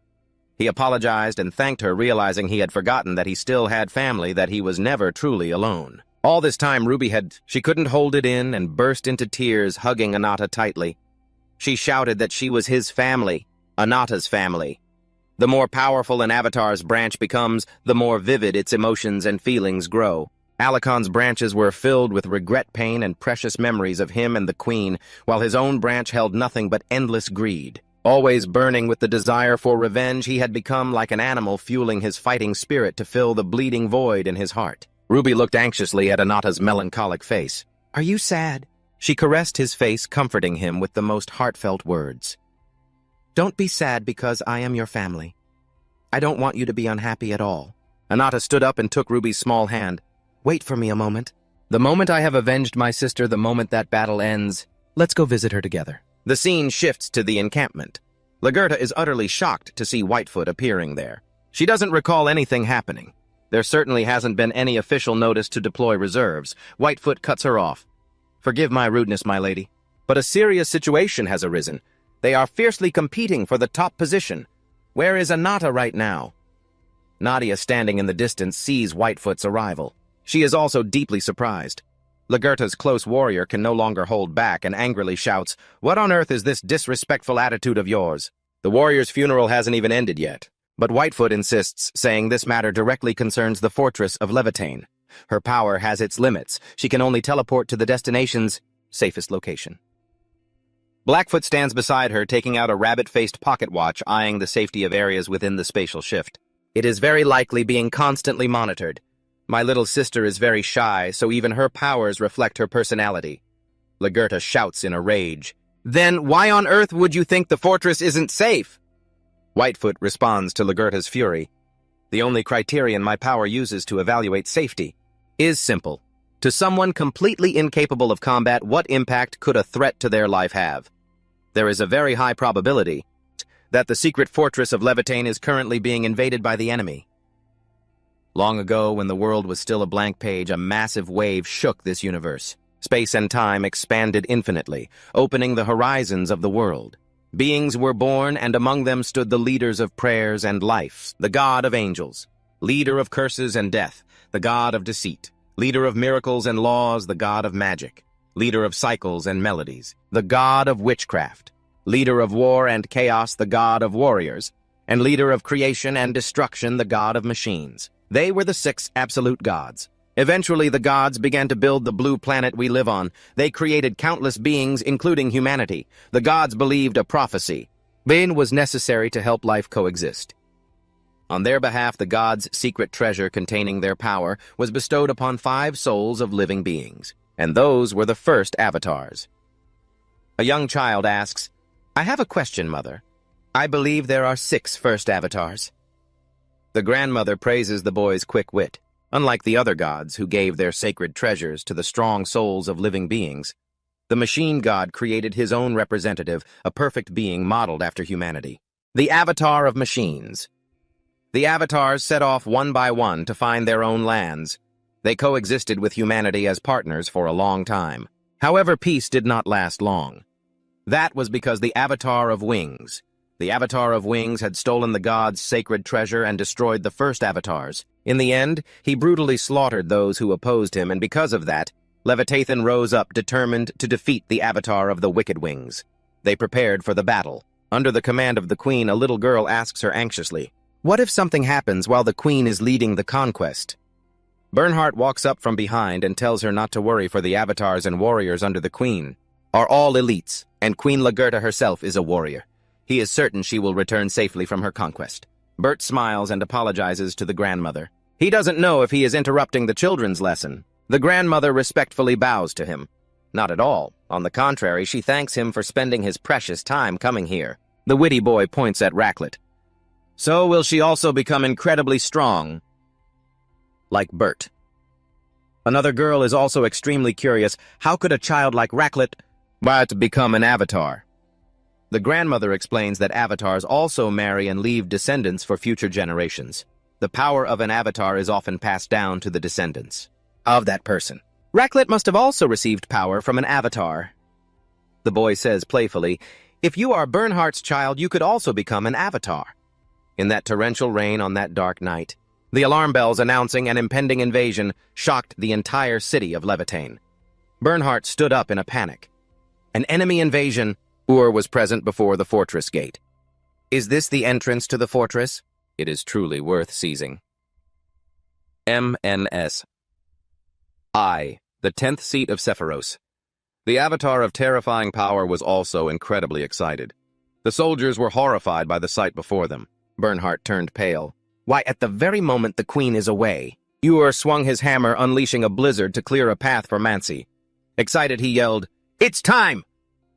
He apologized and thanked her, realizing he had forgotten that he still had family, that he was never truly alone. All this time, she couldn't hold it in and burst into tears, hugging Anata tightly. She shouted that she was his family, Anata's family. The more powerful an avatar's branch becomes, the more vivid its emotions and feelings grow. Alicon's branches were filled with regret, pain, and precious memories of him and the queen, while his own branch held nothing but endless greed. Always burning with the desire for revenge, he had become like an animal, fueling his fighting spirit to fill the bleeding void in his heart. Ruby looked anxiously at Anata's melancholic face. Are you sad? She caressed his face, comforting him with the most heartfelt words. Don't be sad because I am your family. I don't want you to be unhappy at all. Anata stood up and took Ruby's small hand. Wait for me a moment. The moment I have avenged my sister, the moment that battle ends, let's go visit her together. The scene shifts to the encampment. Lagerta is utterly shocked to see Whitefoot appearing there. She doesn't recall anything happening. There certainly hasn't been any official notice to deploy reserves. Whitefoot cuts her off. Forgive my rudeness, my lady, but a serious situation has arisen. They are fiercely competing for the top position. Where is Anata right now? Nadia, standing in the distance, sees Whitefoot's arrival. She is also deeply surprised. Lagerta's close warrior can no longer hold back and angrily shouts, "What on earth is this disrespectful attitude of yours?" The warrior's funeral hasn't even ended yet, but Whitefoot insists, saying this matter directly concerns the fortress of Levitane. Her power has its limits. She can only teleport to the destination's safest location. Blackfoot stands beside her, taking out a rabbit-faced pocket watch, eyeing the safety of areas within the spatial shift. It is very likely being constantly monitored. My little sister is very shy, so even her powers reflect her personality. Lagerta shouts in a rage. Then why on earth would you think the fortress isn't safe? Whitefoot responds to Lagerta's fury. The only criterion my power uses to evaluate safety is simple. To someone completely incapable of combat, what impact could a threat to their life have? There is a very high probability that the secret fortress of Levitane is currently being invaded by the enemy. Long ago, when the world was still a blank page, a massive wave shook this universe. Space and time expanded infinitely, opening the horizons of the world. Beings were born, and among them stood the leaders of prayers and life, the god of angels, leader of curses and death, the god of deceit, leader of miracles and laws, the god of magic, leader of cycles and melodies, the god of witchcraft, leader of war and chaos, the god of warriors, and leader of creation and destruction, the god of machines. They were the 6 absolute gods. Eventually, the gods began to build the blue planet we live on. They created countless beings, including humanity. The gods believed a prophecy. Pain was necessary to help life coexist. On their behalf, the gods' secret treasure containing their power was bestowed upon 5 souls of living beings, and those were the first avatars. A young child asks, I have a question, Mother. I believe there are 6 first avatars. The grandmother praises the boy's quick wit. Unlike the other gods who gave their sacred treasures to the strong souls of living beings, the machine god created his own representative, a perfect being modeled after humanity. The avatar of machines. The avatars set off one by one to find their own lands. They coexisted with humanity as partners for a long time. However, peace did not last long. That was because the Avatar of Wings. The Avatar of Wings had stolen the gods' sacred treasure and destroyed the first avatars. In the end, he brutally slaughtered those who opposed him, and because of that, Levitathan rose up determined to defeat the Avatar of the Wicked Wings. They prepared for the battle. Under the command of the Queen, a little girl asks her anxiously, "What if something happens while the Queen is leading the conquest?" Bernhardt walks up from behind and tells her not to worry, for the avatars and warriors under the Queen are all elites, and Queen Lagerta herself is a warrior. He is certain she will return safely from her conquest. Bert smiles and apologizes to the grandmother. He doesn't know if he is interrupting the children's lesson. The grandmother respectfully bows to him. Not at all. On the contrary, she thanks him for spending his precious time coming here. The witty boy points at Raclet. So will she also become incredibly strong, like Bert. Another girl is also extremely curious. How could a child like Raclet become an avatar? The grandmother explains that avatars also marry and leave descendants for future generations. The power of an avatar is often passed down to the descendants of that person. Raclet must have also received power from an avatar. The boy says playfully, "If you are Bernhardt's child, you could also become an avatar." In that torrential rain on that dark night, the alarm bells announcing an impending invasion shocked the entire city of Levitain. Bernhardt stood up in a panic. An enemy invasion. Ur was present before the fortress gate. Is this the entrance to the fortress? It is truly worth seizing. MNS I, the 10th seat of Sephiros. The avatar of terrifying power was also incredibly excited. The soldiers were horrified by the sight before them. Bernhardt turned pale. Why, at the very moment the Queen is away, Ur swung his hammer, unleashing a blizzard to clear a path for Mansi. Excited, he yelled, "It's time!"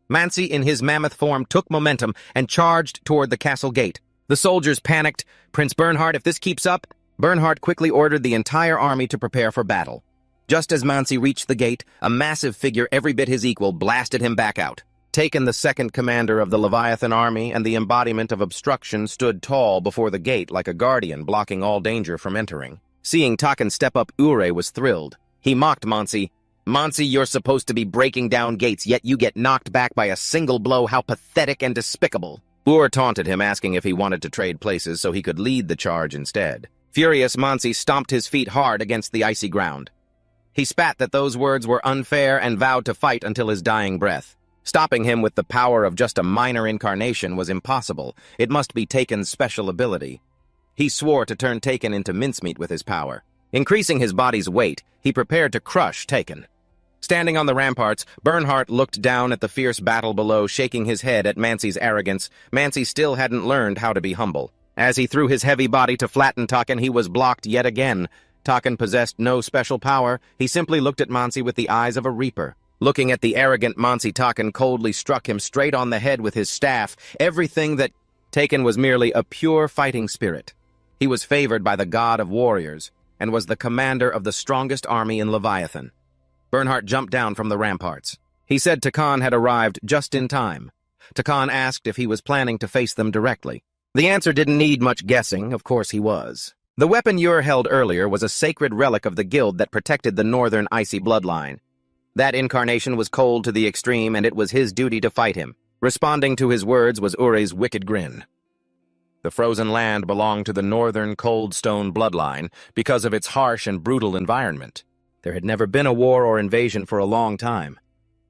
Mansi, in his mammoth form, took momentum and charged toward the castle gate. The soldiers panicked. Prince Bernhardt, if this keeps up... Bernhardt quickly ordered the entire army to prepare for battle. Just as Mansi reached the gate, a massive figure every bit his equal blasted him back out. Taken, the second commander of the Leviathan army and the embodiment of obstruction, stood tall before the gate like a guardian, blocking all danger from entering. Seeing Taken step up, Ure was thrilled. He mocked Mansi. "Mansi, you're supposed to be breaking down gates, yet you get knocked back by a single blow. How pathetic and despicable." Ur taunted him, asking if he wanted to trade places so he could lead the charge instead. Furious, Mansi stomped his feet hard against the icy ground. He spat that those words were unfair and vowed to fight until his dying breath. Stopping him with the power of just a minor incarnation was impossible. It must be Taken's special ability. He swore to turn Taken into mincemeat with his power. Increasing his body's weight, he prepared to crush Taken. Standing on the ramparts, Bernhardt looked down at the fierce battle below, shaking his head at Mansi's arrogance. Mansi still hadn't learned how to be humble. As he threw his heavy body to flatten Taken, he was blocked yet again. Taken possessed no special power. He simply looked at Mansi with the eyes of a reaper. Looking at the arrogant Mansi, Taken coldly struck him straight on the head with his staff. Everything that Taken was merely a pure fighting spirit. He was favored by the god of warriors, and was the commander of the strongest army in Leviathan. Bernhardt jumped down from the ramparts. He said Takan had arrived just in time. Takan asked if he was planning to face them directly. The answer didn't need much guessing. Of course he was. The weapon Ur held earlier was a sacred relic of the guild that protected the northern icy bloodline. That incarnation was cold to the extreme, and it was his duty to fight him. Responding to his words was Ure's wicked grin. The frozen land belonged to the northern cold stone bloodline because of its harsh and brutal environment. There had never been a war or invasion for a long time.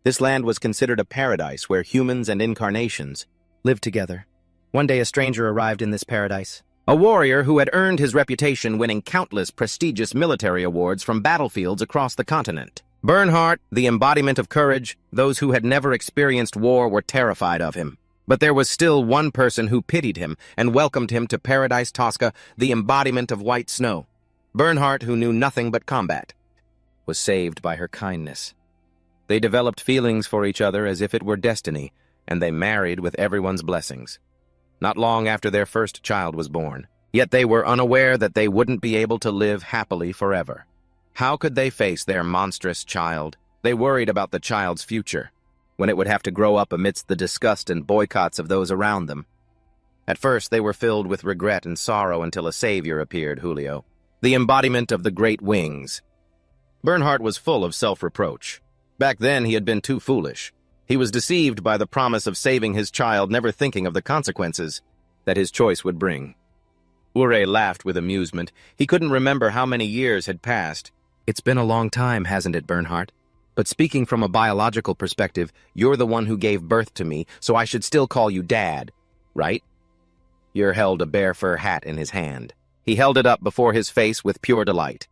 This land was considered a paradise where humans and incarnations lived together. One day a stranger arrived in this paradise. A warrior who had earned his reputation winning countless prestigious military awards from battlefields across the continent. Bernhardt, the embodiment of courage, those who had never experienced war were terrified of him. But there was still one person who pitied him and welcomed him to Paradise Tosca, the embodiment of white snow. Bernhardt, who knew nothing but combat, was saved by her kindness. They developed feelings for each other as if it were destiny, and they married with everyone's blessings. Not long after their first child was born, yet they were unaware that they wouldn't be able to live happily forever. How could they face their monstrous child? They worried about the child's future, when it would have to grow up amidst the disgust and boycotts of those around them. At first, they were filled with regret and sorrow until a savior appeared, Julio, the embodiment of the great wings. Bernhardt was full of self-reproach. Back then, he had been too foolish. He was deceived by the promise of saving his child, never thinking of the consequences that his choice would bring. Ure laughed with amusement. He couldn't remember how many years had passed. It's been a long time, hasn't it, Bernhardt? But speaking from a biological perspective, you're the one who gave birth to me, so I should still call you Dad, right? Ure held a bear fur hat in his hand. He held it up before his face with pure delight.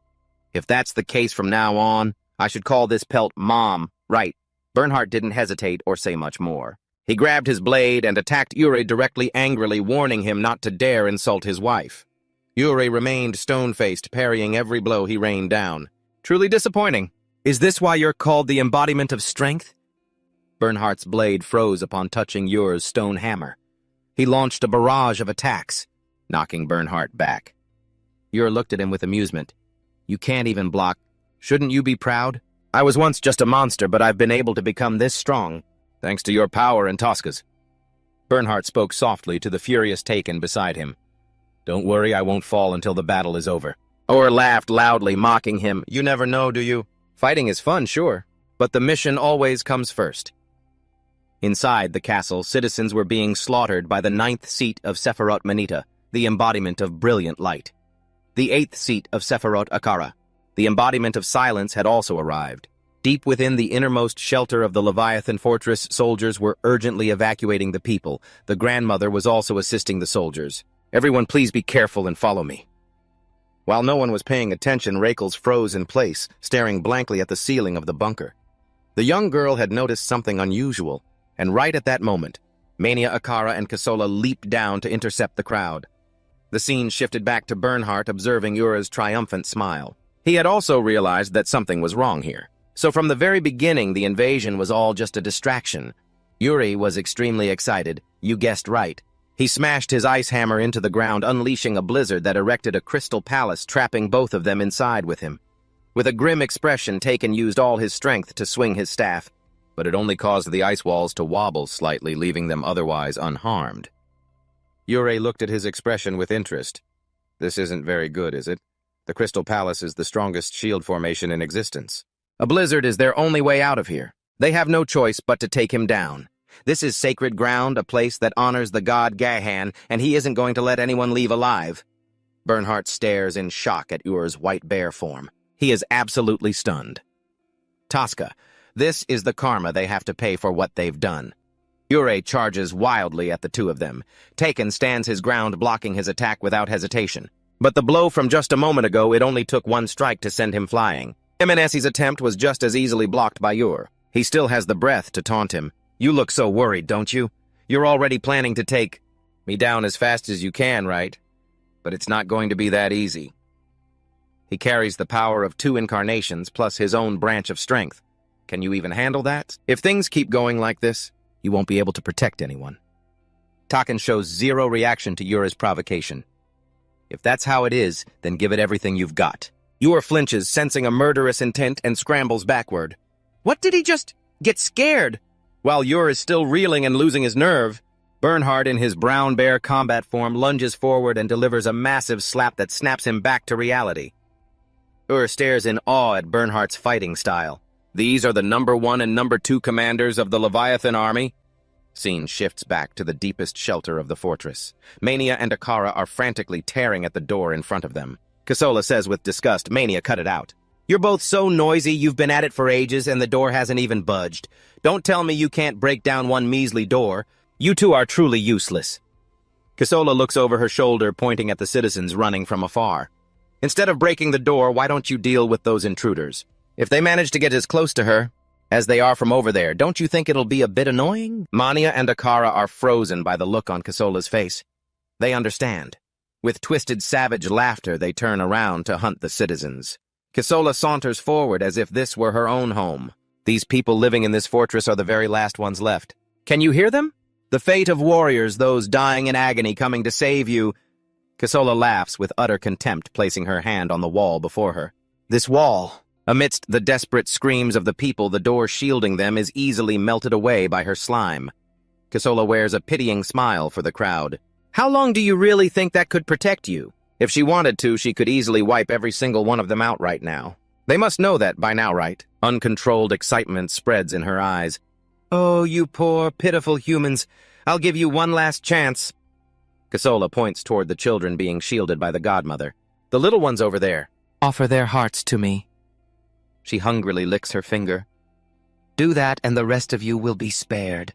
If that's the case from now on, I should call this pelt Mom, right? Bernhardt didn't hesitate or say much more. He grabbed his blade and attacked Ure directly, angrily, warning him not to dare insult his wife. Ure remained stone-faced, parrying every blow he rained down. Truly disappointing. Is this why you're called the embodiment of strength? Bernhardt's blade froze upon touching Ure's stone hammer. He launched a barrage of attacks, knocking Bernhardt back. Ure looked at him with amusement. You can't even block. Shouldn't you be proud? I was once just a monster, but I've been able to become this strong, thanks to your power and Tosca's. Bernhardt spoke softly to the furious Taken beside him. Don't worry, I won't fall until the battle is over. Or laughed loudly, mocking him. You never know, do you? Fighting is fun, sure, but the mission always comes first. Inside the castle, citizens were being slaughtered by the 9th seat of Sephiroth Manita, the embodiment of brilliant light. The 8th seat of Sephiroth Akara, the embodiment of silence, had also arrived. Deep within the innermost shelter of the Leviathan fortress, soldiers were urgently evacuating the people. The grandmother was also assisting the soldiers. Everyone please be careful and follow me. While no one was paying attention, Rakels froze in place, staring blankly at the ceiling of the bunker. The young girl had noticed something unusual, and right at that moment, Mania, Akara, and Kasola leaped down to intercept the crowd. The scene shifted back to Bernhardt, observing Ura's triumphant smile. He had also realized that something was wrong here. So from the very beginning, the invasion was all just a distraction. Ure was extremely excited. You guessed right. He smashed his ice hammer into the ground, unleashing a blizzard that erected a crystal palace, trapping both of them inside with him. With a grim expression, Taken used all his strength to swing his staff, but it only caused the ice walls to wobble slightly, leaving them otherwise unharmed. Ure looked at his expression with interest. This isn't very good, is it? The Crystal Palace is the strongest shield formation in existence. A blizzard is their only way out of here. They have no choice but to take him down. This is sacred ground, a place that honors the god Gahan, and he isn't going to let anyone leave alive. Bernhardt stares in shock at Ure's white bear form. He is absolutely stunned. Tosca, this is the karma they have to pay for what they've done. Ure charges wildly at the two of them. Taken stands his ground, blocking his attack without hesitation. But the blow from just a moment ago, it only took one strike to send him flying. Emanesi's attempt was just as easily blocked by Ure. He still has the breath to taunt him. You look so worried, don't you? You're already planning to take me down as fast as you can, right? But it's not going to be that easy. He carries the power of 2 incarnations plus his own branch of strength. Can you even handle that? If things keep going like this, you won't be able to protect anyone. Taken shows zero reaction to Ure's provocation. If that's how it is, then give it everything you've got. Ure flinches, sensing a murderous intent, and scrambles backward. What did he just get scared? While Ure is still reeling and losing his nerve, Bernhardt, in his brown bear combat form, lunges forward and delivers a massive slap that snaps him back to reality. Ure stares in awe at Bernhardt's fighting style. These are the number 1 and number 2 commanders of the Leviathan army? Scene shifts back to the deepest shelter of the fortress. Mania and Akara are frantically tearing at the door in front of them. Kasola says with disgust, Mania, cut it out. You're both so noisy, you've been at it for ages, and the door hasn't even budged. Don't tell me you can't break down one measly door. You two are truly useless. Kasola looks over her shoulder, pointing at the citizens running from afar. Instead of breaking the door, why don't you deal with those intruders? If they manage to get as close to her as they are from over there, don't you think it'll be a bit annoying? Mania and Akara are frozen by the look on Kasola's face. They understand. With twisted, savage laughter, they turn around to hunt the citizens. Kasola saunters forward as if this were her own home. These people living in this fortress are the very last ones left. Can you hear them? The fate of warriors, those dying in agony, coming to save you. Kasola laughs with utter contempt, placing her hand on the wall before her. This wall, amidst the desperate screams of the people, the door shielding them is easily melted away by her slime. Kasola wears a pitying smile for the crowd. How long do you really think that could protect you? If she wanted to, she could easily wipe every single one of them out right now. They must know that by now, right? Uncontrolled excitement spreads in her eyes. Oh, you poor, pitiful humans. I'll give you one last chance. Casola points toward the children being shielded by the godmother. The little ones over there. Offer their hearts to me. She hungrily licks her finger. Do that and the rest of you will be spared.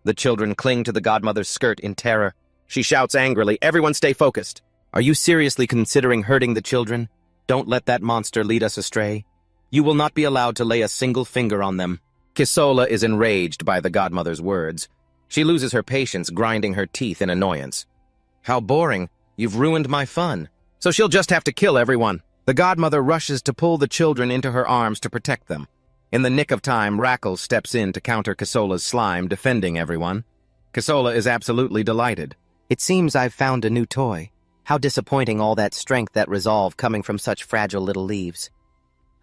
The children cling to the godmother's skirt in terror. She shouts angrily, everyone stay focused. Are you seriously considering hurting the children? Don't let that monster lead us astray. You will not be allowed to lay a single finger on them. Casola is enraged by the godmother's words. She loses her patience, grinding her teeth in annoyance. How boring. You've ruined my fun. So she'll just have to kill everyone. The godmother rushes to pull the children into her arms to protect them. In the nick of time, Rackle steps in to counter Casola's slime, defending everyone. Casola is absolutely delighted. It seems I've found a new toy. How disappointing all that strength, that resolve coming from such fragile little leaves.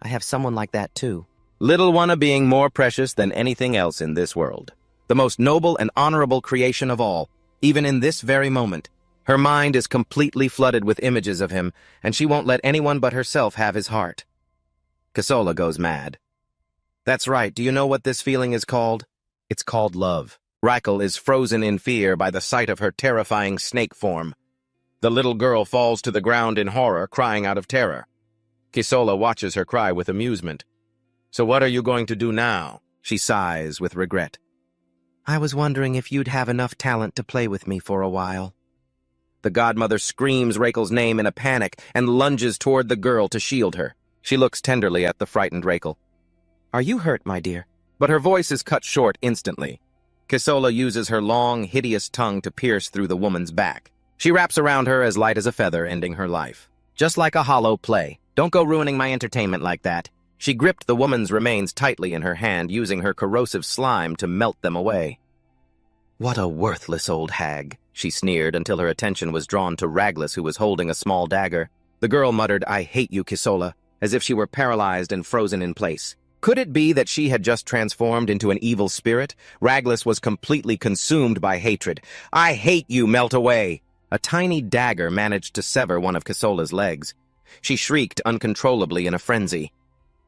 I have someone like that too. Little one being more precious than anything else in this world. The most noble and honorable creation of all, even in this very moment. Her mind is completely flooded with images of him, and she won't let anyone but herself have his heart. Casola goes mad. That's right, do you know what this feeling is called? It's called love. Rackle is frozen in fear by the sight of her terrifying snake form. The little girl falls to the ground in horror, crying out of terror. Casola watches her cry with amusement. So what are you going to do now? She sighs with regret. I was wondering if you'd have enough talent to play with me for a while. The godmother screams Rackle's name in a panic and lunges toward the girl to shield her. She looks tenderly at the frightened Rackle. Are you hurt, my dear? But her voice is cut short instantly. Casola uses her long, hideous tongue to pierce through the woman's back. She wraps around her as light as a feather, ending her life. Just like a hollow play. Don't go ruining my entertainment like that. She gripped the woman's remains tightly in her hand, using her corrosive slime to melt them away. What a worthless old hag, she sneered until her attention was drawn to Raglas, who was holding a small dagger. The girl muttered, I hate you, Casola, as if she were paralyzed and frozen in place. Could it be that she had just transformed into an evil spirit? Raglas was completely consumed by hatred. I hate you, melt away! A tiny dagger managed to sever one of Casola's legs. She shrieked uncontrollably in a frenzy.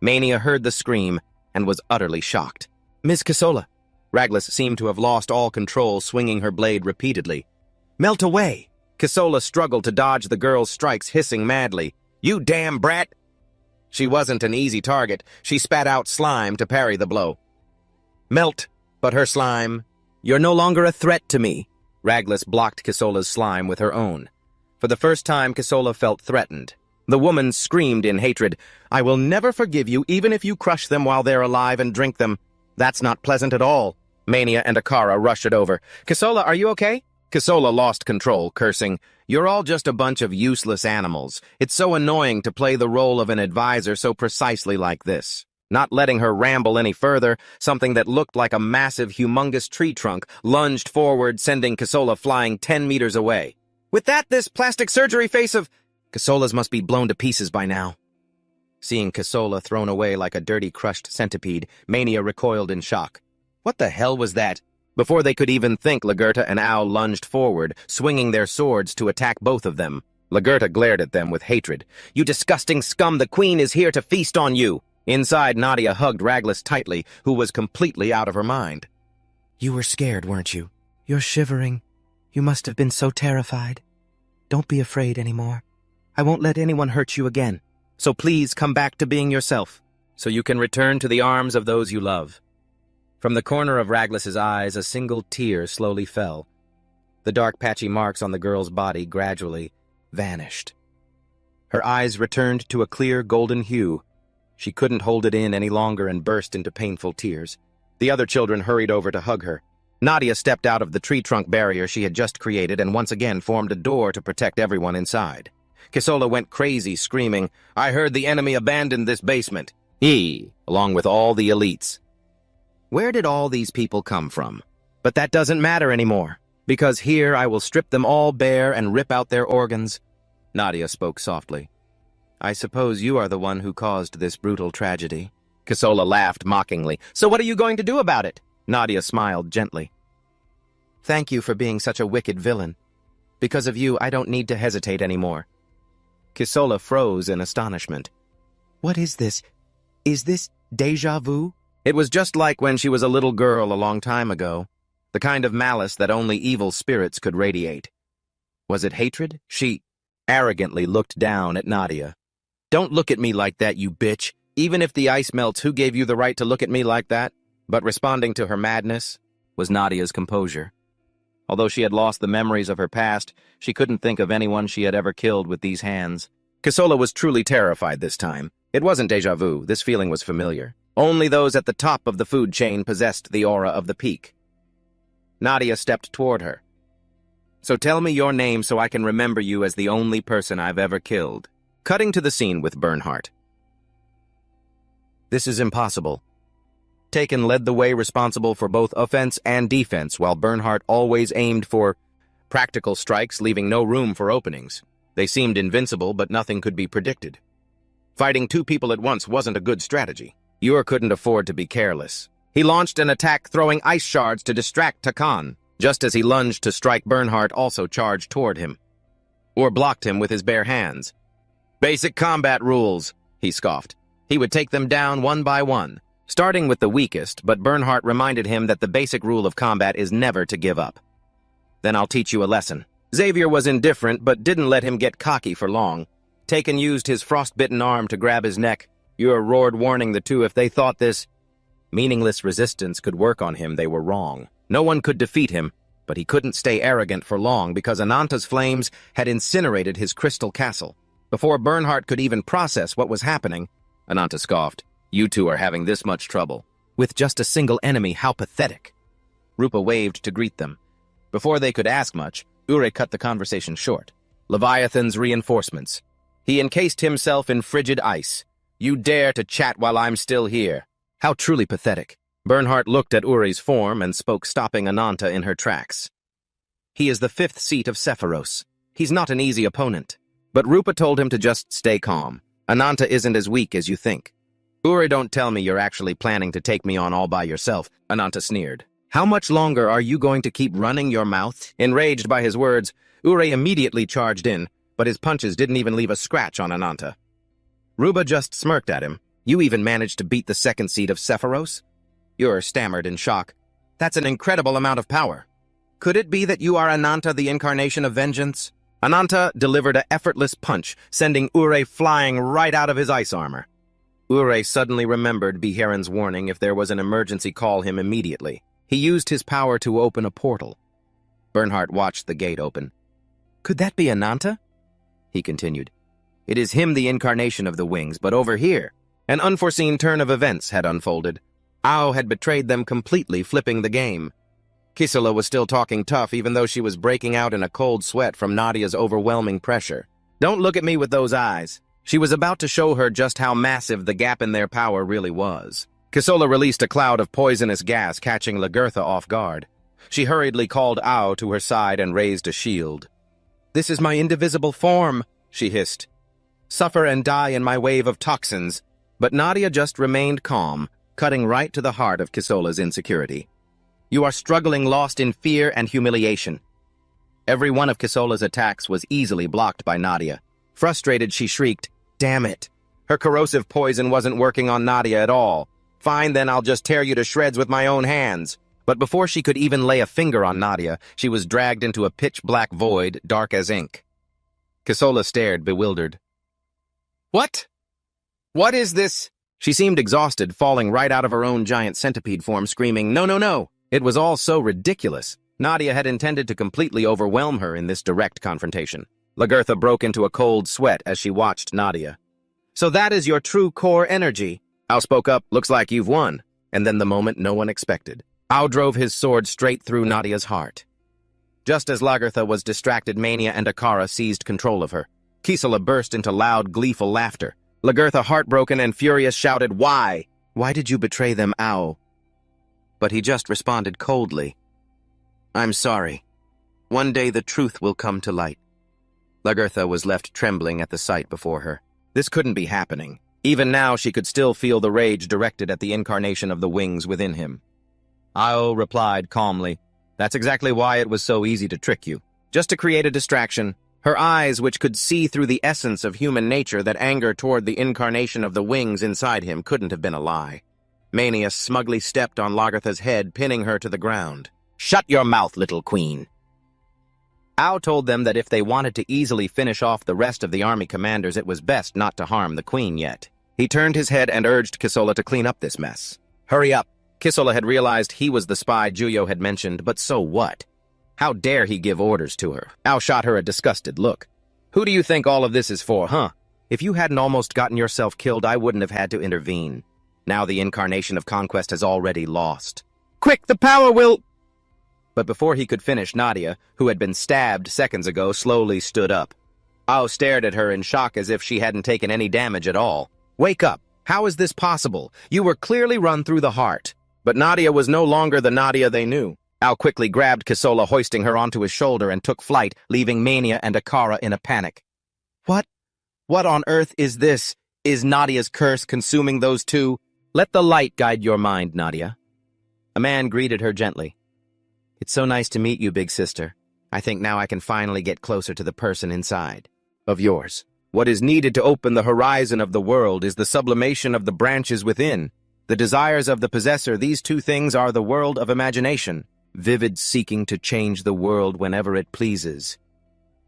Mania heard the scream and was utterly shocked. Miss Casola! Raglas seemed to have lost all control, swinging her blade repeatedly. Melt away! Casola struggled to dodge the girl's strikes, hissing madly. You damn brat! She wasn't an easy target. She spat out slime to parry the blow. Melt, but her slime. You're no longer a threat to me. Raglas blocked Casola's slime with her own. For the first time, Casola felt threatened. The woman screamed in hatred, I will never forgive you, even if you crush them while they're alive and drink them. That's not pleasant at all. Mania and Akara rushed it over. Casola, are you okay? Casola lost control, cursing, You're all just a bunch of useless animals. It's so annoying to play the role of an advisor so precisely like this. Not letting her ramble any further, something that looked like a massive, humongous tree trunk lunged forward, sending Casola flying 10 meters away. With that, this plastic surgery face of... Casola's must be blown to pieces by now. Seeing Casola thrown away like a dirty, crushed centipede, Mania recoiled in shock. What the hell was that? Before they could even think, Lagerta and Ao lunged forward, swinging their swords to attack both of them. Lagerta glared at them with hatred. You disgusting scum, the queen is here to feast on you! Inside, Nadia hugged Raglas tightly, who was completely out of her mind. You were scared, weren't you? You're shivering. You must have been so terrified. Don't be afraid anymore. I won't let anyone hurt you again. So please come back to being yourself, so you can return to the arms of those you love. From the corner of Raglas's eyes, a single tear slowly fell. The dark patchy marks on the girl's body gradually vanished. Her eyes returned to a clear golden hue. She couldn't hold it in any longer and burst into painful tears. The other children hurried over to hug her. Nadia stepped out of the tree trunk barrier she had just created and once again formed a door to protect everyone inside. Casola went crazy, screaming, I heard the enemy abandoned this basement. Along with all the elites. Where did all these people come from? But that doesn't matter anymore, because here I will strip them all bare and rip out their organs. Nadia spoke softly. I suppose you are the one who caused this brutal tragedy. Casola laughed mockingly. So what are you going to do about it? Nadia smiled gently. Thank you for being such a wicked villain. Because of you, I don't need to hesitate anymore. Casola froze in astonishment. What is this? Is this déjà vu? It was just like when she was a little girl a long time ago. The kind of malice that only evil spirits could radiate. Was it hatred? She arrogantly looked down at Nadia. Don't look at me like that, you bitch. Even if the ice melts, who gave you the right to look at me like that? But responding to her madness was Nadia's composure. Although she had lost the memories of her past, she couldn't think of anyone she had ever killed with these hands. Kisola was truly terrified this time. It wasn't déjà vu, this feeling was familiar. Only those at the top of the food chain possessed the aura of the peak. Nadia stepped toward her. So tell me your name so I can remember you as the only person I've ever killed. Cutting to the scene with Bernhardt. This is impossible. Taken led the way, responsible for both offense and defense, while Bernhardt always aimed for practical strikes, leaving no room for openings. They seemed invincible, but nothing could be predicted. Fighting two people at once wasn't a good strategy. Ur couldn't afford to be careless. He launched an attack, throwing ice shards to distract Takan. Just as he lunged to strike, Bernhardt also charged toward him. Ur blocked him with his bare hands. Basic combat rules, he scoffed. He would take them down one by one, starting with the weakest, but Bernhardt reminded him that the basic rule of combat is never to give up. Then I'll teach you a lesson. Xavier was indifferent, but didn't let him get cocky for long. Taken used his frostbitten arm to grab his neck. Ur roared, warning the two if they thought this meaningless resistance could work on him, they were wrong. No one could defeat him, but he couldn't stay arrogant for long because Ananta's flames had incinerated his crystal castle. Before Bernhardt could even process what was happening, Ananta scoffed. You two are having this much trouble. With just a single enemy, how pathetic. Rupa waved to greet them. Before they could ask much, Ure cut the conversation short. Leviathan's reinforcements. He encased himself in frigid ice. You dare to chat while I'm still here. How truly pathetic. Bernhardt looked at Uri's form and spoke, stopping Ananta in her tracks. He is the 5th seat of Sephiros. He's not an easy opponent. But Rupa told him to just stay calm. Ananta isn't as weak as you think. Uri, don't tell me you're actually planning to take me on all by yourself, Ananta sneered. How much longer are you going to keep running your mouth? Enraged by his words, Uri immediately charged in, but his punches didn't even leave a scratch on Ananta. Ruba just smirked at him. You even managed to beat the 2nd seed of Sephiros? Ur stammered in shock. That's an incredible amount of power. Could it be that you are Ananta, the incarnation of vengeance? Ananta delivered an effortless punch, sending Ure flying right out of his ice armor. Ure suddenly remembered Beheron's warning: if there was an emergency, call him immediately. He used his power to open a portal. Bernhardt watched the gate open. Could that be Ananta? He continued. It is him, the incarnation of the wings, but over here, an unforeseen turn of events had unfolded. Ao had betrayed them completely, flipping the game. Kisola was still talking tough, even though she was breaking out in a cold sweat from Nadia's overwhelming pressure. Don't look at me with those eyes. She was about to show her just how massive the gap in their power really was. Kisola released a cloud of poisonous gas, catching Lagertha off guard. She hurriedly called Ao to her side and raised a shield. This is my indivisible form, she hissed. Suffer and die in my wave of toxins. But Nadia just remained calm, cutting right to the heart of Kisola's insecurity. You are struggling, lost in fear and humiliation. Every one of Kisola's attacks was easily blocked by Nadia. Frustrated, she shrieked, Damn it! Her corrosive poison wasn't working on Nadia at all. Fine, then I'll just tear you to shreds with my own hands. But before she could even lay a finger on Nadia, she was dragged into a pitch-black void, dark as ink. Kisola stared, bewildered. What? What is this? She seemed exhausted, falling right out of her own giant centipede form, screaming, No, no, no! It was all so ridiculous. Nadia had intended to completely overwhelm her in this direct confrontation. Lagertha broke into a cold sweat as she watched Nadia. So that is your true core energy. Ao spoke up, looks like you've won. And then the moment no one expected. Ao drove his sword straight through Nadia's heart. Just as Lagertha was distracted, Mania and Akara seized control of her. Kisola burst into loud, gleeful laughter. Lagertha, heartbroken and furious, shouted, Why? Why did you betray them, Ao? But he just responded coldly. I'm sorry. One day the truth will come to light. Lagertha was left trembling at the sight before her. This couldn't be happening. Even now she could still feel the rage directed at the incarnation of the wings within him. Ao replied calmly, That's exactly why it was so easy to trick you. Just to create a distraction. Her eyes, which could see through the essence of human nature that anger toward the incarnation of the wings inside him couldn't have been a lie. Mania smugly stepped on Lagartha's head, pinning her to the ground. "Shut your mouth, little queen." Ao told them that if they wanted to easily finish off the rest of the army commanders, it was best not to harm the queen yet. He turned his head and urged Kisola to clean up this mess. "Hurry up." Kisola had realized he was the spy Juyo had mentioned, but so what? How dare he give orders to her? Ao shot her a disgusted look. "Who do you think all of this is for, huh? If you hadn't almost gotten yourself killed, I wouldn't have had to intervene. Now the incarnation of conquest has already lost. Quick, the power will—" But before he could finish, Nadia, who had been stabbed seconds ago, slowly stood up. Ao stared at her in shock as if she hadn't taken any damage at all. "Wake up! How is this possible? You were clearly run through the heart." But Nadia was no longer the Nadia they knew. Ao quickly grabbed Kisola, hoisting her onto his shoulder, and took flight, leaving Mania and Akara in a panic. What on earth is this? Is Nadia's curse consuming those two? Let the light guide your mind, Nadia. A man greeted her gently. "It's so nice to meet you, big sister. I think now I can finally get closer to the person inside of yours. What is needed to open the horizon of the world is the sublimation of the branches within. The desires of the possessor, these two things are the world of imagination, vivid seeking to change the world whenever it pleases.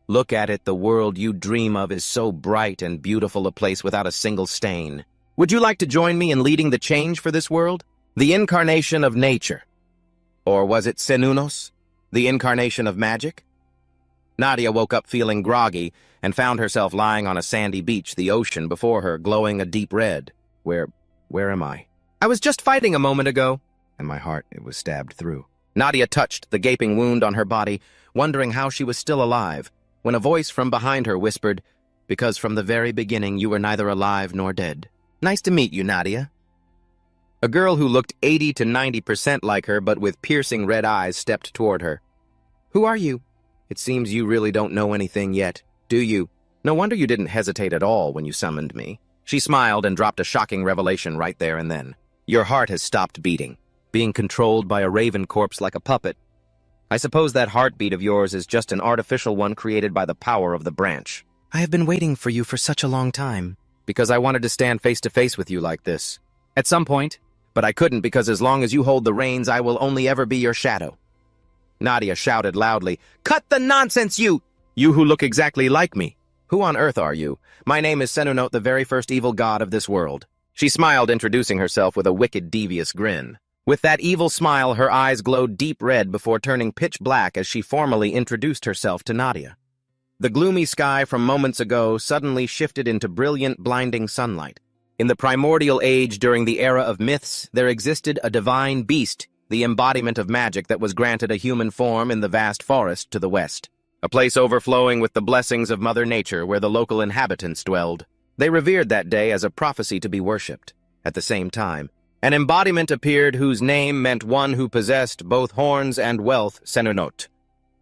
Look at it, the world you dream of is so bright and beautiful a place without a single stain. Would you like to join me in leading the change for this world? The incarnation of nature. Or was it Senunos, the incarnation of magic?" Nadia woke up feeling groggy and found herself lying on a sandy beach, the ocean before her glowing a deep red. Where am I? "I was just fighting a moment ago." And my heart, it was stabbed through. Nadia touched the gaping wound on her body, wondering how she was still alive, when a voice from behind her whispered, "Because from the very beginning you were neither alive nor dead. Nice to meet you, Nadia." A girl who looked 80 to 90% like her, but with piercing red eyes, stepped toward her. "Who are you? It seems you really don't know anything yet, do you? No wonder you didn't hesitate at all when you summoned me." She smiled and dropped a shocking revelation right there and then. "Your heart has stopped beating, being controlled by a raven corpse like a puppet. I suppose that heartbeat of yours is just an artificial one created by the power of the branch. I have been waiting for you for such a long time, because I wanted to stand face to face with you like this. At some point, but I couldn't because as long as you hold the reins, I will only ever be your shadow." Nadia shouted loudly, "Cut the nonsense, you who look exactly like me. Who on earth are you? My name is Senunot, the very first evil god of this world." She smiled, introducing herself with a wicked, devious grin. With that evil smile, her eyes glowed deep red before turning pitch black as she formally introduced herself to Nadia. The gloomy sky from moments ago suddenly shifted into brilliant, blinding sunlight. In the primordial age during the era of myths, there existed a divine beast, the embodiment of magic that was granted a human form in the vast forest to the west. A place overflowing with the blessings of Mother Nature where the local inhabitants dwelled. They revered that day as a prophecy to be worshipped. At the same time, an embodiment appeared whose name meant one who possessed both horns and wealth, Senunot.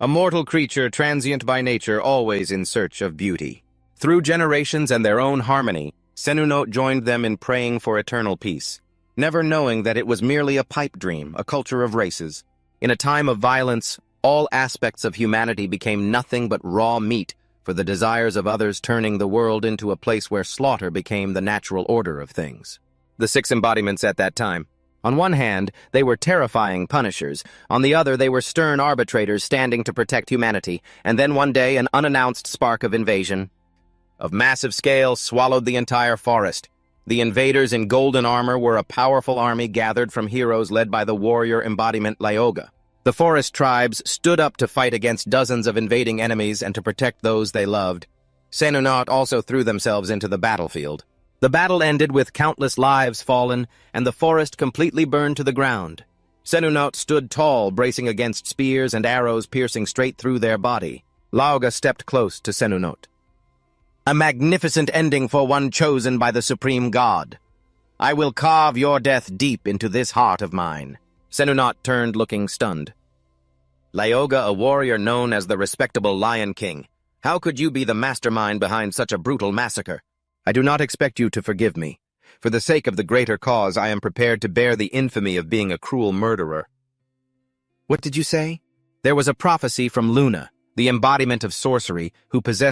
A mortal creature transient by nature, always in search of beauty. Through generations and their own harmony, Senunot joined them in praying for eternal peace, never knowing that it was merely a pipe dream, a culture of races. In a time of violence, all aspects of humanity became nothing but raw meat for the desires of others, turning the world into a place where slaughter became the natural order of things. The six embodiments at that time. On one hand, they were terrifying punishers. On the other, they were stern arbitrators standing to protect humanity. And then one day, an unannounced spark of invasion of massive scale swallowed the entire forest. The invaders in golden armor were a powerful army gathered from heroes led by the warrior embodiment Lyoga. The forest tribes stood up to fight against dozens of invading enemies and to protect those they loved. Senunot also threw themselves into the battlefield. The battle ended with countless lives fallen and the forest completely burned to the ground. Senunot stood tall, bracing against spears and arrows piercing straight through their body. Lyoga stepped close to Senunot. "A magnificent ending for one chosen by the supreme god. I will carve your death deep into this heart of mine." Senunot turned, looking stunned. "Lyoga, a warrior known as the respectable Lion King. How could you be the mastermind behind such a brutal massacre? I do not expect you to forgive me. For the sake of the greater cause, I am prepared to bear the infamy of being a cruel murderer." "What did you say?" "There was a prophecy from Luna. the embodiment of sorcery, who possessed